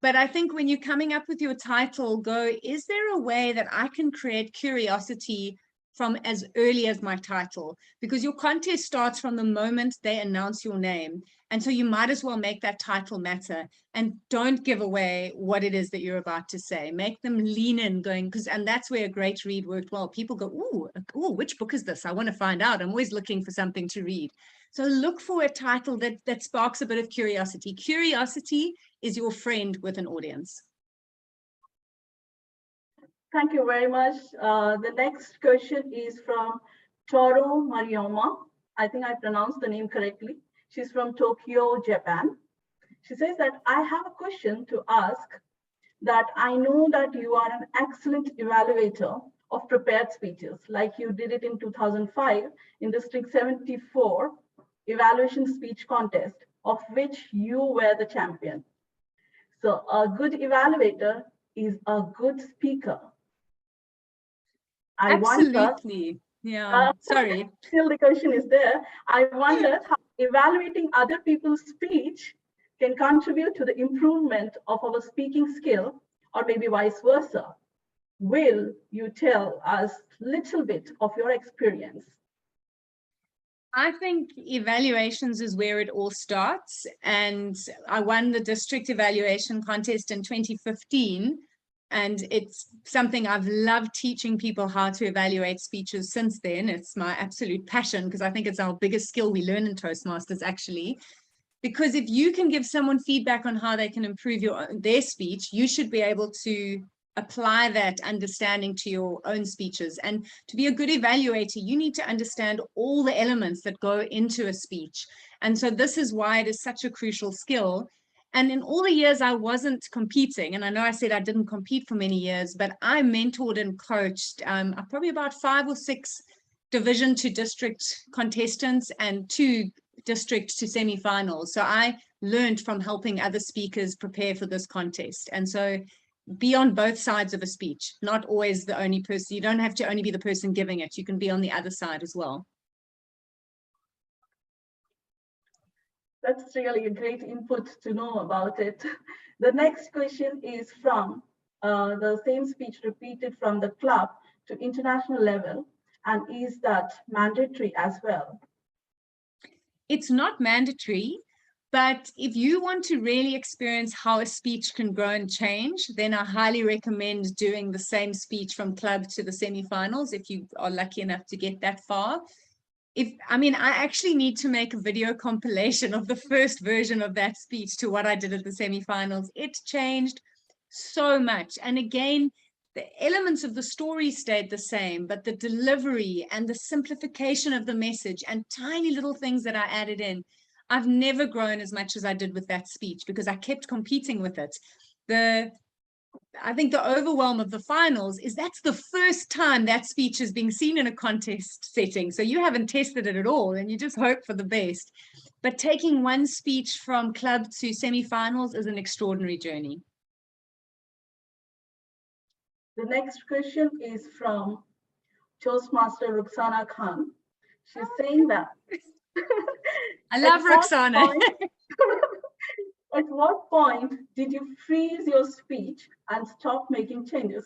But I think when you're coming up with your title, go, is there a way that I can create curiosity from as early as my title? Because your contest starts from the moment they announce your name. And so you might as well make that title matter, and don't give away what it is that you're about to say. Make them lean in going, and that's where A Great Read worked well. People go, ooh, which book is this? I want to find out. I'm always looking for something to read. So look for a title that sparks a bit of curiosity. Curiosity is your friend with an audience. Thank you very much. The next question is from Toro Marioma. I think I pronounced the name correctly. She's from Tokyo, Japan. She says that I have a question to ask, that I know that you are an excellent evaluator of prepared speeches, like you did it in 2005 in District 74 evaluation speech contest, of which you were the champion. So a good evaluator is a good speaker. Absolutely. Yeah, sorry. Still the question is there. I wonder how evaluating other people's speech can contribute to the improvement of our speaking skill, or maybe vice versa. Will you tell us a little bit of your experience? I think evaluations is where it all starts. And I won the district evaluation contest in 2015. And it's something I've loved teaching people how to evaluate speeches since then. It's my absolute passion, because I think it's our biggest skill we learn in Toastmasters, actually. Because if you can give someone feedback on how they can improve their speech, you should be able to apply that understanding to your own speeches. And to be a good evaluator, you need to understand all the elements that go into a speech. And so this is why it is such a crucial skill. And in all the years I wasn't competing, and I know I said I didn't compete for many years, but I mentored and coached probably about 5 or 6 division to district contestants and 2 district to semifinals. So I learned from helping other speakers prepare for this contest. And so be on both sides of a speech, not always the only person. You don't have to only be the person giving it. You can be on the other side as well. That's really a great input to know about it. The next question is from the same speech repeated from the club to international level, and is that mandatory as well? It's not mandatory, but if you want to really experience how a speech can grow and change, then I highly recommend doing the same speech from club to the semifinals if you are lucky enough to get that far. I actually need to make a video compilation of the first version of that speech to what I did at the semifinals. It changed so much. And again, the elements of the story stayed the same, but the delivery and the simplification of the message and tiny little things that I added in, I've never grown as much as I did with that speech because I kept competing with it. I think the overwhelm of the finals is that's the first time that speech is being seen in a contest setting. So you haven't tested it at all and you just hope for the best. But taking one speech from club to semifinals is an extraordinary journey. The next question is from Toastmaster Ruxana Khan. She's saying that. I love Ruxana. At what point did you freeze your speech and stop making changes?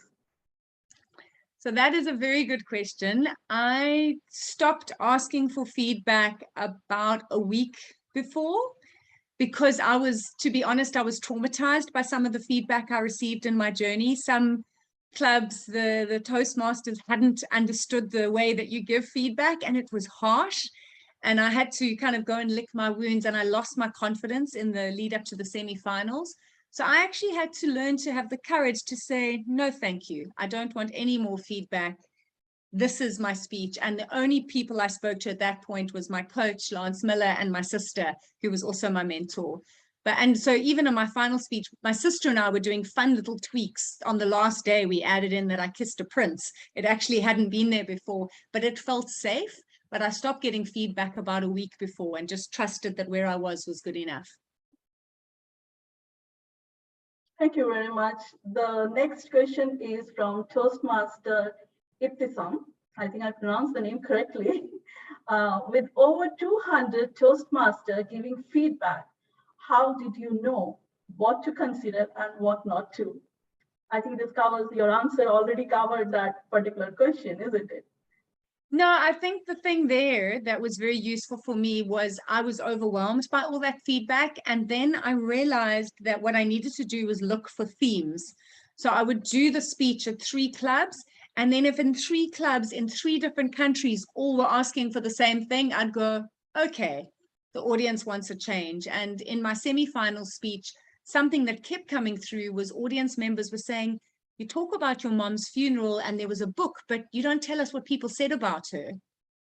So that is a very good question. I stopped asking for feedback about a week before because to be honest, I was traumatized by some of the feedback I received in my journey. Some clubs, the Toastmasters hadn't understood the way that you give feedback and it was harsh. And I had to kind of go and lick my wounds and I lost my confidence in the lead up to the semifinals. So I actually had to learn to have the courage to say, no, thank you. I don't want any more feedback. This is my speech. And the only people I spoke to at that point was my coach, Lance Miller, and my sister, who was also my mentor. And so even in my final speech, my sister and I were doing fun little tweaks. On the last day, we added in that I kissed a prince. It actually hadn't been there before, but it felt safe. But I stopped getting feedback about a week before and just trusted that where I was good enough. Thank you very much. The next question is from Toastmaster Ibtisam. I think I pronounced the name correctly. With over 200 Toastmasters giving feedback, how did you know what to consider and what not to? I think this covers, your answer already covered that particular question, isn't it? No, I think the thing there that was very useful for me was I was overwhelmed by all that feedback. And then I realized that what I needed to do was look for themes. So I would do the speech at 3 clubs. And then if in 3 clubs in 3 different countries all were asking for the same thing, I'd go, okay, the audience wants a change. And in my semifinal speech, something that kept coming through was audience members were saying, you talk about your mom's funeral and there was a book, but you don't tell us what people said about her.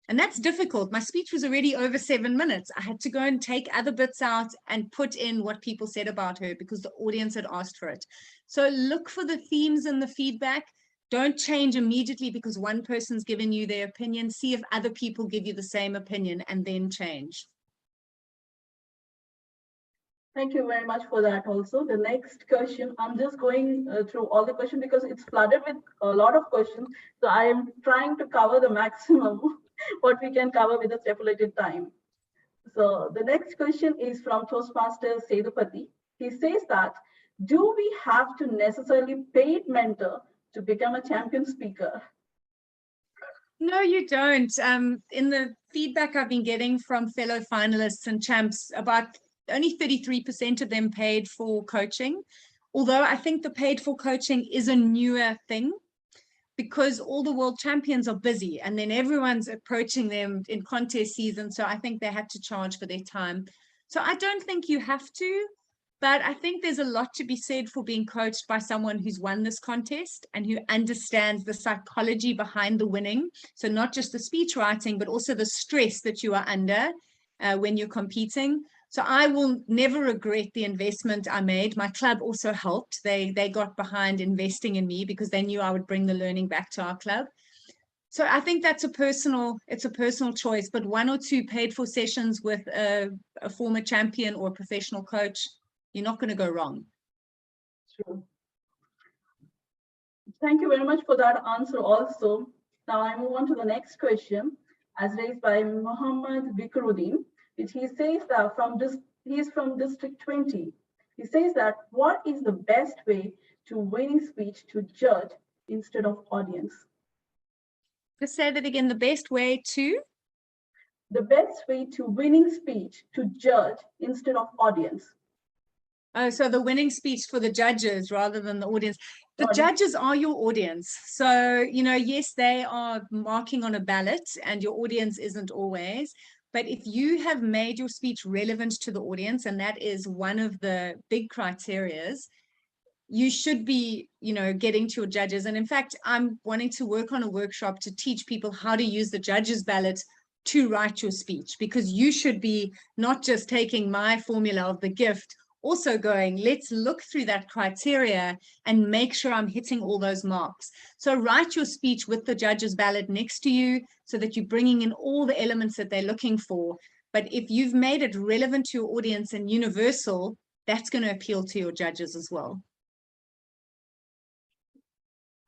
And that's difficult. My speech was already over 7 minutes. I had to go and take other bits out and put in what people said about her because the audience had asked for it. So look for the themes and the feedback. Don't change immediately because one person's given you their opinion. See if other people give you the same opinion and then change. Thank you very much for that also. The next question, I'm just going through all the questions because it's flooded with a lot of questions. So I am trying to cover the maximum what we can cover with the stipulated time. So the next question is from Toastmaster Sedupati. He says that, do we have to necessarily paid mentor to become a champion speaker? No, you don't. In the feedback I've been getting from fellow finalists and champs, about only 33% of them paid for coaching. Although I think the paid for coaching is a newer thing because all the world champions are busy and then everyone's approaching them in contest season. So I think they had to charge for their time. So I don't think you have to, but I think there's a lot to be said for being coached by someone who's won this contest and who understands the psychology behind the winning. So not just the speech writing, but also the stress that you are under when you're competing. So I will never regret the investment I made. My club also helped. They got behind investing in me because they knew I would bring the learning back to our club. So I think that's it's a personal choice, but 1 or 2 paid for sessions with a former champion or a professional coach, you're not going to go wrong. True. Thank you very much for that answer also. Now I move on to the next question as raised by Muhammad Bikruddin, which he says that he is from District 20. He says that what is the best way to winning speech to judge instead of audience? Just say that again, the best way to? The best way to winning speech to judge instead of audience. Oh, so the winning speech for the judges rather than the audience. The Audience. judges are your audience. So, you know, yes, they are marking on a ballot and your audience isn't always. But if you have made your speech relevant to the audience, and that is one of the big criterias, you should be, you know, getting to your judges. And in fact, I'm wanting to work on a workshop to teach people how to use the judges ballot to write your speech, because you should be not just taking my formula of the gift, also going, let's look through that criteria and make sure I'm hitting all those marks. So write your speech with the judges ballot next to you so that you're bringing in all the elements that they're looking for. But if you've made it relevant to your audience and universal, that's going to appeal to your judges as well.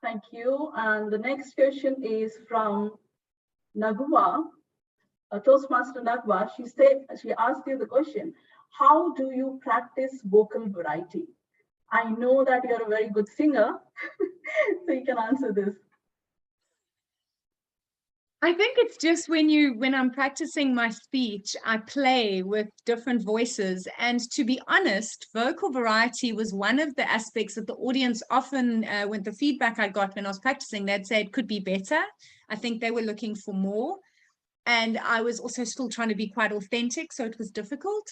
Thank you. And the next question is from Nagwa, Toastmaster Nagwa. She asked you the question, how do you practice vocal variety? I know that you're a very good singer, so you can answer this. I think it's just when I'm practicing my speech, I play with different voices. And to be honest, vocal variety was one of the aspects that the audience often, with the feedback I got when I was practicing, they'd say it could be better. I think they were looking for more. And I was also still trying to be quite authentic, so it was difficult.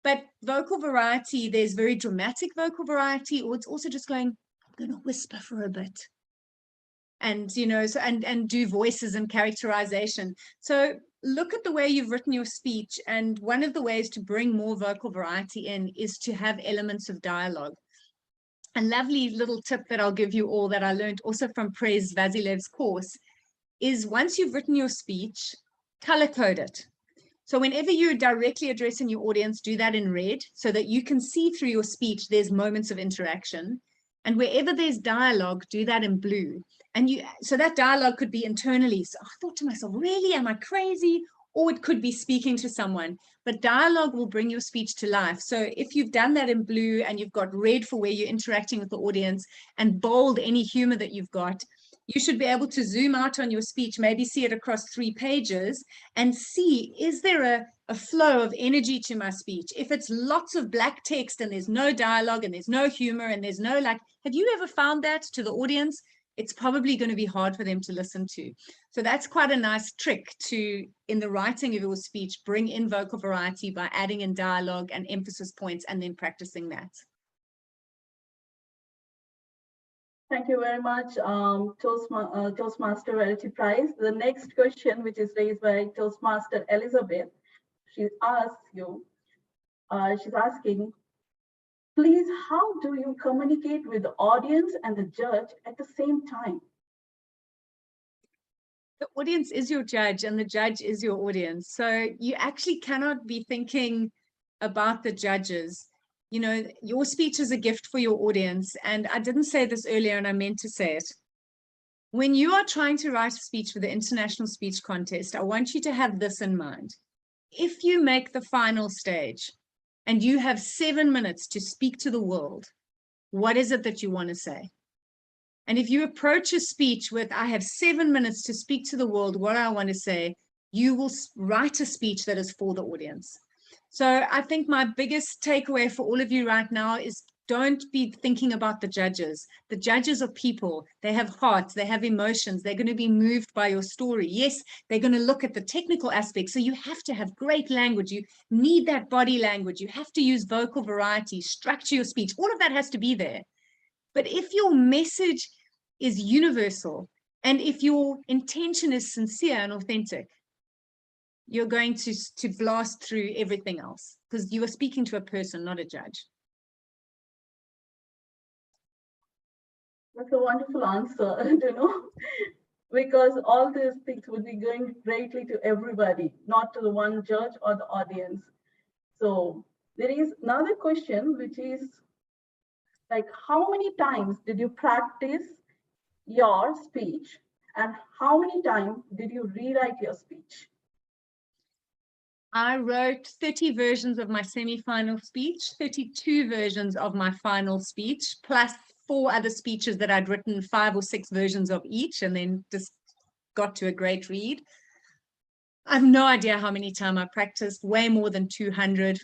But vocal variety, there's very dramatic vocal variety, or it's also just going, I'm going to whisper for a bit. And, you know, so, and do voices and characterization. So look at the way you've written your speech. And one of the ways to bring more vocal variety in is to have elements of dialogue. A lovely little tip that I'll give you all that I learned also from Prez Vasilev's course is once you've written your speech, color code it. So whenever you're directly addressing your audience, do that in red so that you can see through your speech, there's moments of interaction. And wherever there's dialogue, do that in blue. And so that dialogue could be internally. So I thought to myself, really, am I crazy? Or it could be speaking to someone. But dialogue will bring your speech to life. So if you've done that in blue and you've got red for where you're interacting with the audience and bold any humor that you've got, you should be able to zoom out on your speech, maybe see it across 3 pages and see, is there a flow of energy to my speech? If it's lots of black text and there's no dialogue and there's no humor and there's no like, have you ever found that to the audience? It's probably going to be hard for them to listen to. So that's quite a nice trick to, in the writing of your speech, bring in vocal variety by adding in dialogue and emphasis points and then practicing that. Thank you very much, Toastmaster Verity Prize. The next question, which is raised by Toastmaster Elizabeth, she asks you, she's asking, please, how do you communicate with the audience and the judge at the same time? The audience is your judge and the judge is your audience. So you actually cannot be thinking about the judges. You know, your speech is a gift for your audience. And I didn't say this earlier and I meant to say it. When you are trying to write a speech for the International Speech Contest, I want you to have this in mind. If you make the final stage and you have 7 minutes to speak to the world, what is it that you want to say? And if you approach a speech with, I have 7 minutes to speak to the world, what I want to say, you will write a speech that is for the audience. So I think my biggest takeaway for all of you right now is don't be thinking about the judges. The judges are people. They have hearts, they have emotions. They're going to be moved by your story. Yes, they're going to look at the technical aspects. So you have to have great language. You need that body language. You have to use vocal variety, structure your speech. All of that has to be there. But if your message is universal and if your intention is sincere and authentic, you're going to blast through everything else because you are speaking to a person, not a judge. That's a wonderful answer, you know, because all these things would be going greatly to everybody, not to the one judge or the audience. So there is another question, which is like, how many times did you practice your speech, and how many times did you rewrite your speech? I wrote 30 versions of my semi-final speech, 32 versions of my final speech, plus 4 other speeches that I'd written 5 or 6 versions of each, and then just got to a great read. I have no idea how many times I practiced, way more than 200.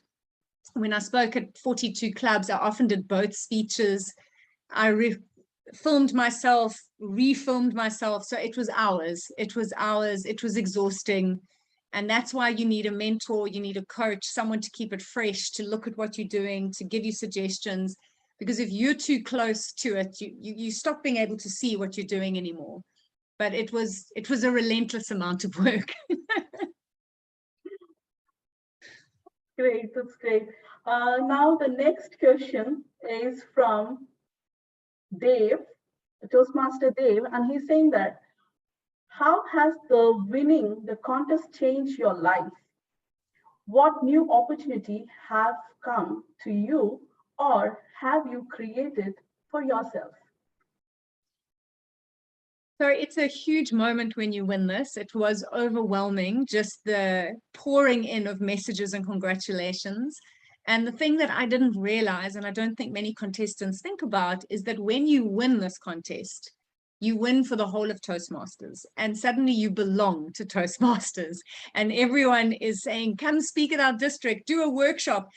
When I spoke at 42 clubs, I often did both speeches. I filmed myself, refilmed myself. So it was hours. It was hours. It was exhausting. And that's why you need a mentor, you need a coach, someone to keep it fresh, to look at what you're doing, to give you suggestions. Because if you're too close to it, you stop being able to see what you're doing anymore. But it was a relentless amount of work. Great, that's great. Now the next question is from Dave, Toastmaster Dave, and he's saying that, how has the winning the contest changed your life? What new opportunity have come to you, or have you created for yourself? So it's a huge moment when you win this. It was overwhelming, just the pouring in of messages and congratulations. And the thing that I didn't realize, and I don't think many contestants think about, is that when you win this contest, you win for the whole of Toastmasters, and suddenly you belong to Toastmasters, and everyone is saying, come speak at our district, do a workshop.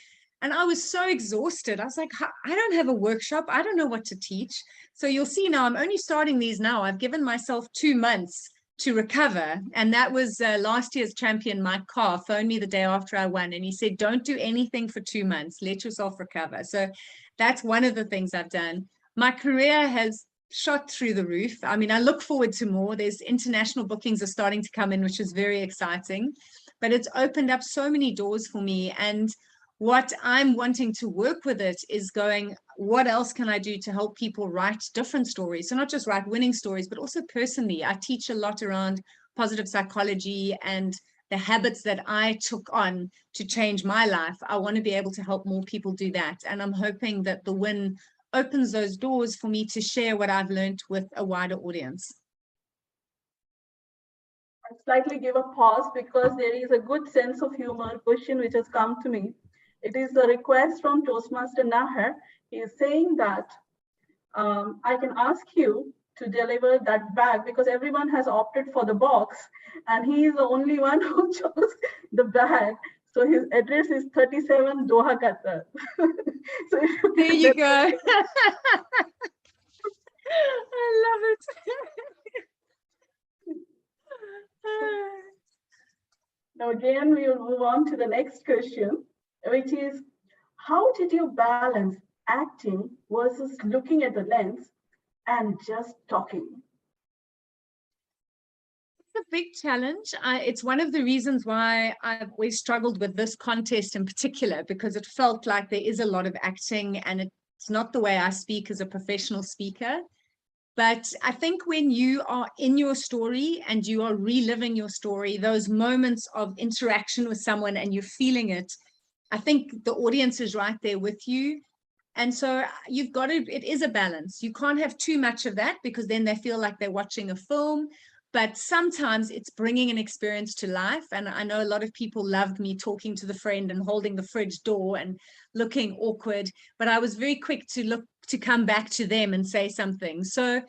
And I was so exhausted. I was like, I don't have a workshop. I don't know what to teach. So you'll see now, I'm only starting these now. I've given myself 2 months to recover. And that was last year's champion, Mike Carr, phoned me the day after I won. And he said, don't do anything for 2 months. Let yourself recover. So that's one of the things I've done. My career has shot through the roof. I mean, I look forward to more. There's international bookings are starting to come in, which is very exciting. But it's opened up so many doors for me. And what I'm wanting to work with it is going, what else can I do to help people write different stories? So not just write winning stories, but also personally. I teach a lot around positive psychology and the habits that I took on to change my life. I want to be able to help more people do that. And I'm hoping that the win opens those doors for me to share what I've learned with a wider audience. I'll slightly give a pause because there is a good sense of humor question which has come to me. It is a request from Toastmaster Nahar. He is saying that I can ask you to deliver that bag because everyone has opted for the box and he is the only one who chose the bag. So his address is 37 Doha, Qatar. So there you go. I love it. Now again, we will move on to the next question, which is, how did you balance acting versus looking at the lens and just talking? It's a big challenge. It's one of the reasons why I've always struggled with this contest in particular, because it felt like there is a lot of acting and it's not the way I speak as a professional speaker. But I think when you are in your story and you are reliving your story, those moments of interaction with someone and you're feeling it, I think the audience is right there with you. And so you've got to, it is a balance. You can't have too much of that because then they feel like they're watching a film. But sometimes it's bringing an experience to life. And I know a lot of people loved me talking to the friend and holding the fridge door and looking awkward. But I was very quick to come back to them and say something. So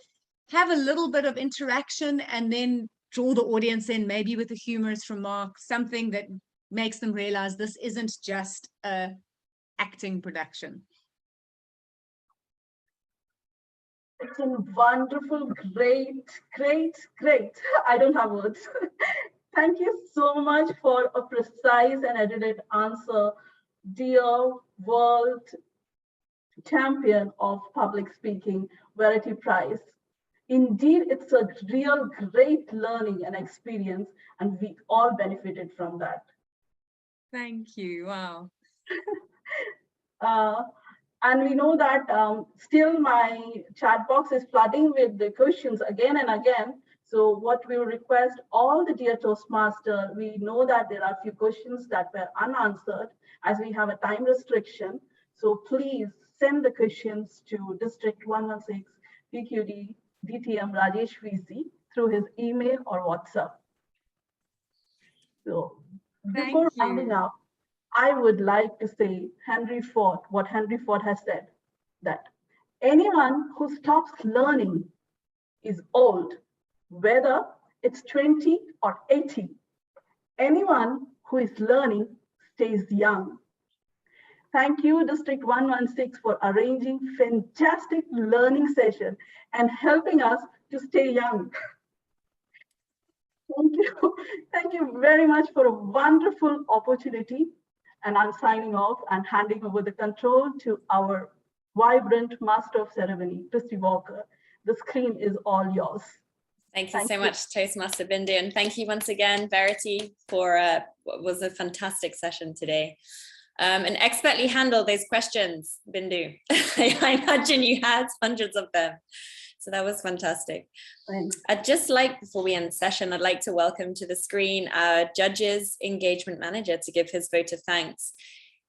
have a little bit of interaction and then draw the audience in, maybe with a humorous remark, something that makes them realize this isn't just a acting production. It's a wonderful, great. I don't have words. Thank you so much for a precise and edited answer, dear world champion of public speaking, Verity Prize. Indeed, it's a real great learning and experience, and we all benefited from that. Thank you. Wow. And we know that still my chat box is flooding with the questions again and again. So what we will request all the dear Toastmaster, we know that there are a few questions that were unanswered as we have a time restriction. So please send the questions to District 116 PQD DTM Rajesh VC through his email or WhatsApp. So before rounding up, I would like to say what Henry Ford has said, that anyone who stops learning is old, whether it's 20 or 80. Anyone who is learning stays young. Thank you, District 116, for arranging fantastic learning session and helping us to stay young. Thank you. Thank you very much for a wonderful opportunity. And I'm signing off and handing over the control to our vibrant Master of Ceremony, Christy Walker. The screen is all yours. Thank you so much, Toastmaster Bindu. And thank you once again, Verity, for what was a fantastic session today. And expertly handled those questions, Bindu. I imagine you had hundreds of them. So that was fantastic. Thanks. I'd just like, before we end the session, I'd like to welcome to the screen our Judges Engagement Manager to give his vote of thanks.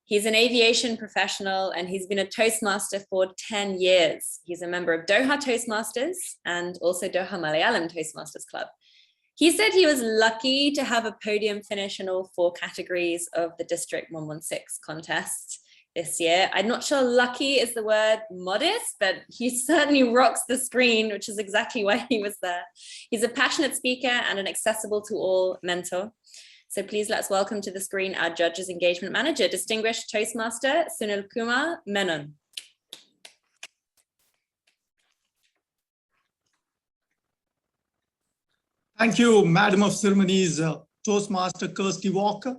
He's an aviation professional and he's been a Toastmaster for 10 years. He's a member of Doha Toastmasters and also Doha Malayalam Toastmasters Club. He said he was lucky to have a podium finish in all 4 categories of the District 116 contest this year. I'm not sure lucky is the word modest, but he certainly rocks the screen, which is exactly why he was there. He's a passionate speaker and an accessible to all mentor. So please let's welcome to the screen our Judges Engagement Manager, Distinguished Toastmaster Sunil Kumar Menon. Thank you, Madam of Ceremonies, Toastmaster Kirsty Walker,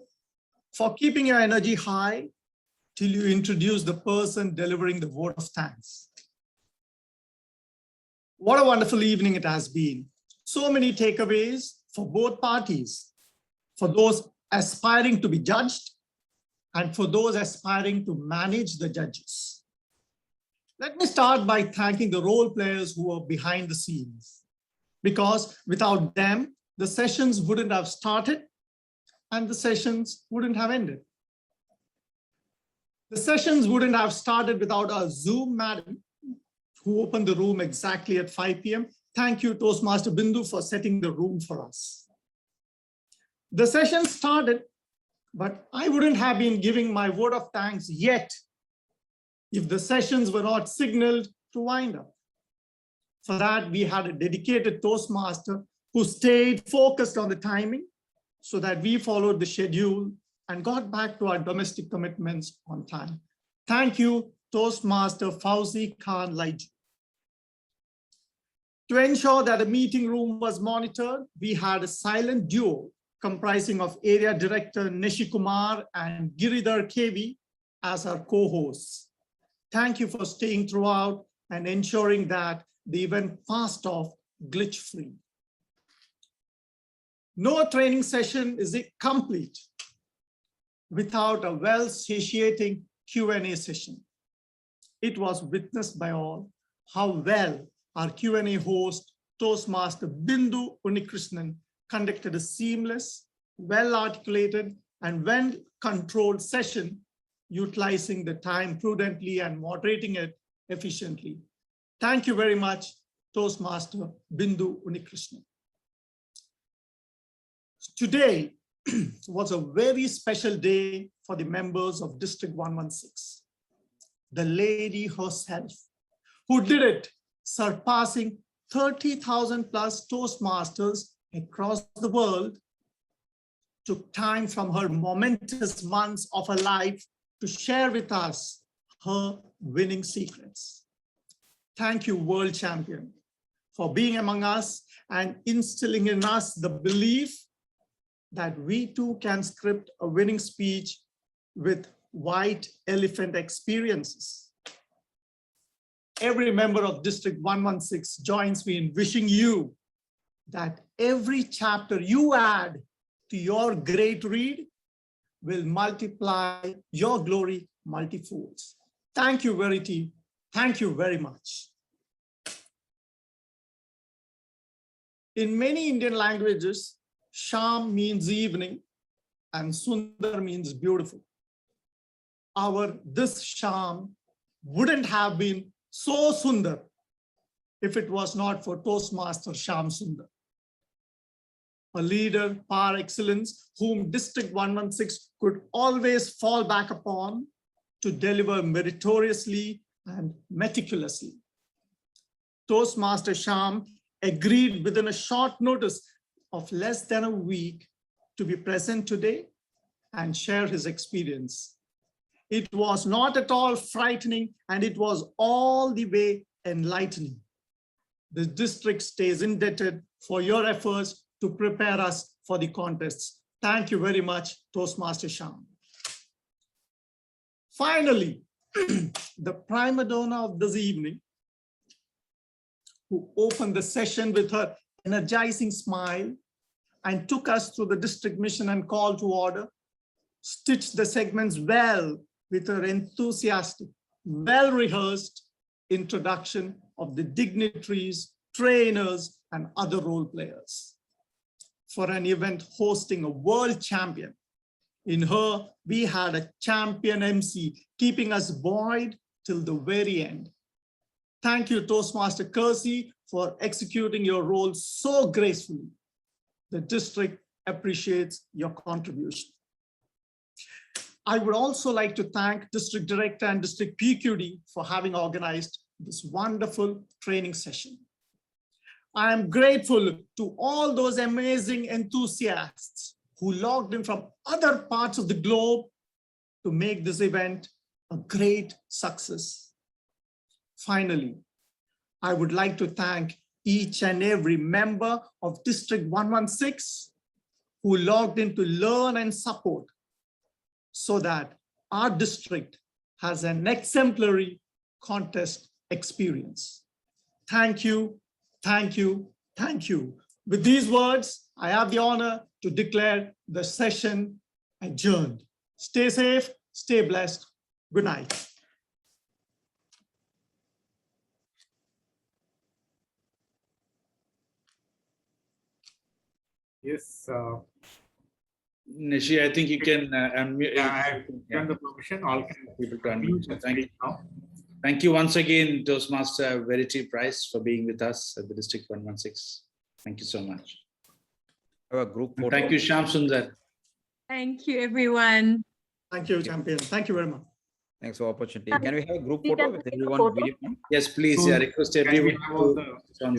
for keeping your energy high till you introduce the person delivering the vote of thanks. What a wonderful evening it has been. So many takeaways for both parties, for those aspiring to be judged and for those aspiring to manage the judges. Let me start by thanking the role players who are behind the scenes, because without them, the sessions wouldn't have started and the sessions wouldn't have ended. The sessions wouldn't have started without our Zoom madam who opened the room exactly at 5 p.m. Thank you, Toastmaster Bindu, for setting the room for us. The session started, but I wouldn't have been giving my vote of thanks yet if the sessions were not signaled to wind up. For that, we had a dedicated Toastmaster who stayed focused on the timing so that we followed the schedule and got back to our domestic commitments on time. Thank you, Toastmaster Fauzi Khan Laiju. To ensure that the meeting room was monitored, we had a silent duo comprising of Area Director Neshi Kumar and Giridhar KV as our co-hosts. Thank you for staying throughout and ensuring that the event passed off glitch-free. No training session is complete without a well-satiating Q&A session. It was witnessed by all how well our Q&A host, Toastmaster Bindu Unikrishnan, conducted a seamless, well-articulated, and well-controlled session, utilizing the time prudently and moderating it efficiently. Thank you very much, Toastmaster Bindu Unikrishnan. Today was a very special day for the members of District 116. The lady herself, who did it, surpassing 30,000 plus Toastmasters across the world, took time from her momentous months of her life to share with us her winning secrets. Thank you, world champion, for being among us and instilling in us the belief that we too can script a winning speech with white elephant experiences. Every member of District 116 joins me in wishing you that every chapter you add to your great read will multiply your glory multifolds. Thank you, Verity. Thank you very much. In many Indian languages, Sham means evening and Sundar means beautiful. This Sham wouldn't have been so Sundar if it was not for Toastmaster Shyam Sundar, a leader par excellence whom District 116 could always fall back upon to deliver meritoriously and meticulously. Toastmaster Shyam agreed within a short notice of less than a week to be present today and share his experience. It was not at all frightening, and it was all the way enlightening. The district stays indebted for your efforts to prepare us for the contests. Thank you very much, Toastmaster Shyam. Finally, the prima donna of this evening, who opened the session with her energizing smile and took us through the district mission and call to order, stitched the segments well with her enthusiastic, well-rehearsed introduction of the dignitaries, trainers, and other role players. For an event hosting a world champion, in her, we had a champion MC keeping us buoyed till the very end. Thank you, Toastmaster Kersey, for executing your role so gracefully. The district appreciates your contribution. I would also like to thank District Director and District PQD for having organized this wonderful training session. I am grateful to all those amazing enthusiasts who logged in from other parts of the globe to make this event a great success. Finally, I would like to thank each and every member of District 116 who logged in to learn and support so that our district has an exemplary contest experience. Thank you, thank you, thank you. With these words, I have the honor to declare the session adjourned. Stay safe, stay blessed. Good night. Yes. Nishi, I think you can unmute. Yeah, I've given the permission. All People to unmute. So thank you. now. Thank you once again, Toastmaster Verity Price, for being with us at the District 116. Thank you so much. Have a group And photo. thank you, Shyam Sundar. Thank you, everyone. Thank you, champion. Thank you very much. Thanks for the opportunity. Can we have a group We photo can with take a everyone photo. video on? Yes, please. So, I request can we everyone have all to the- on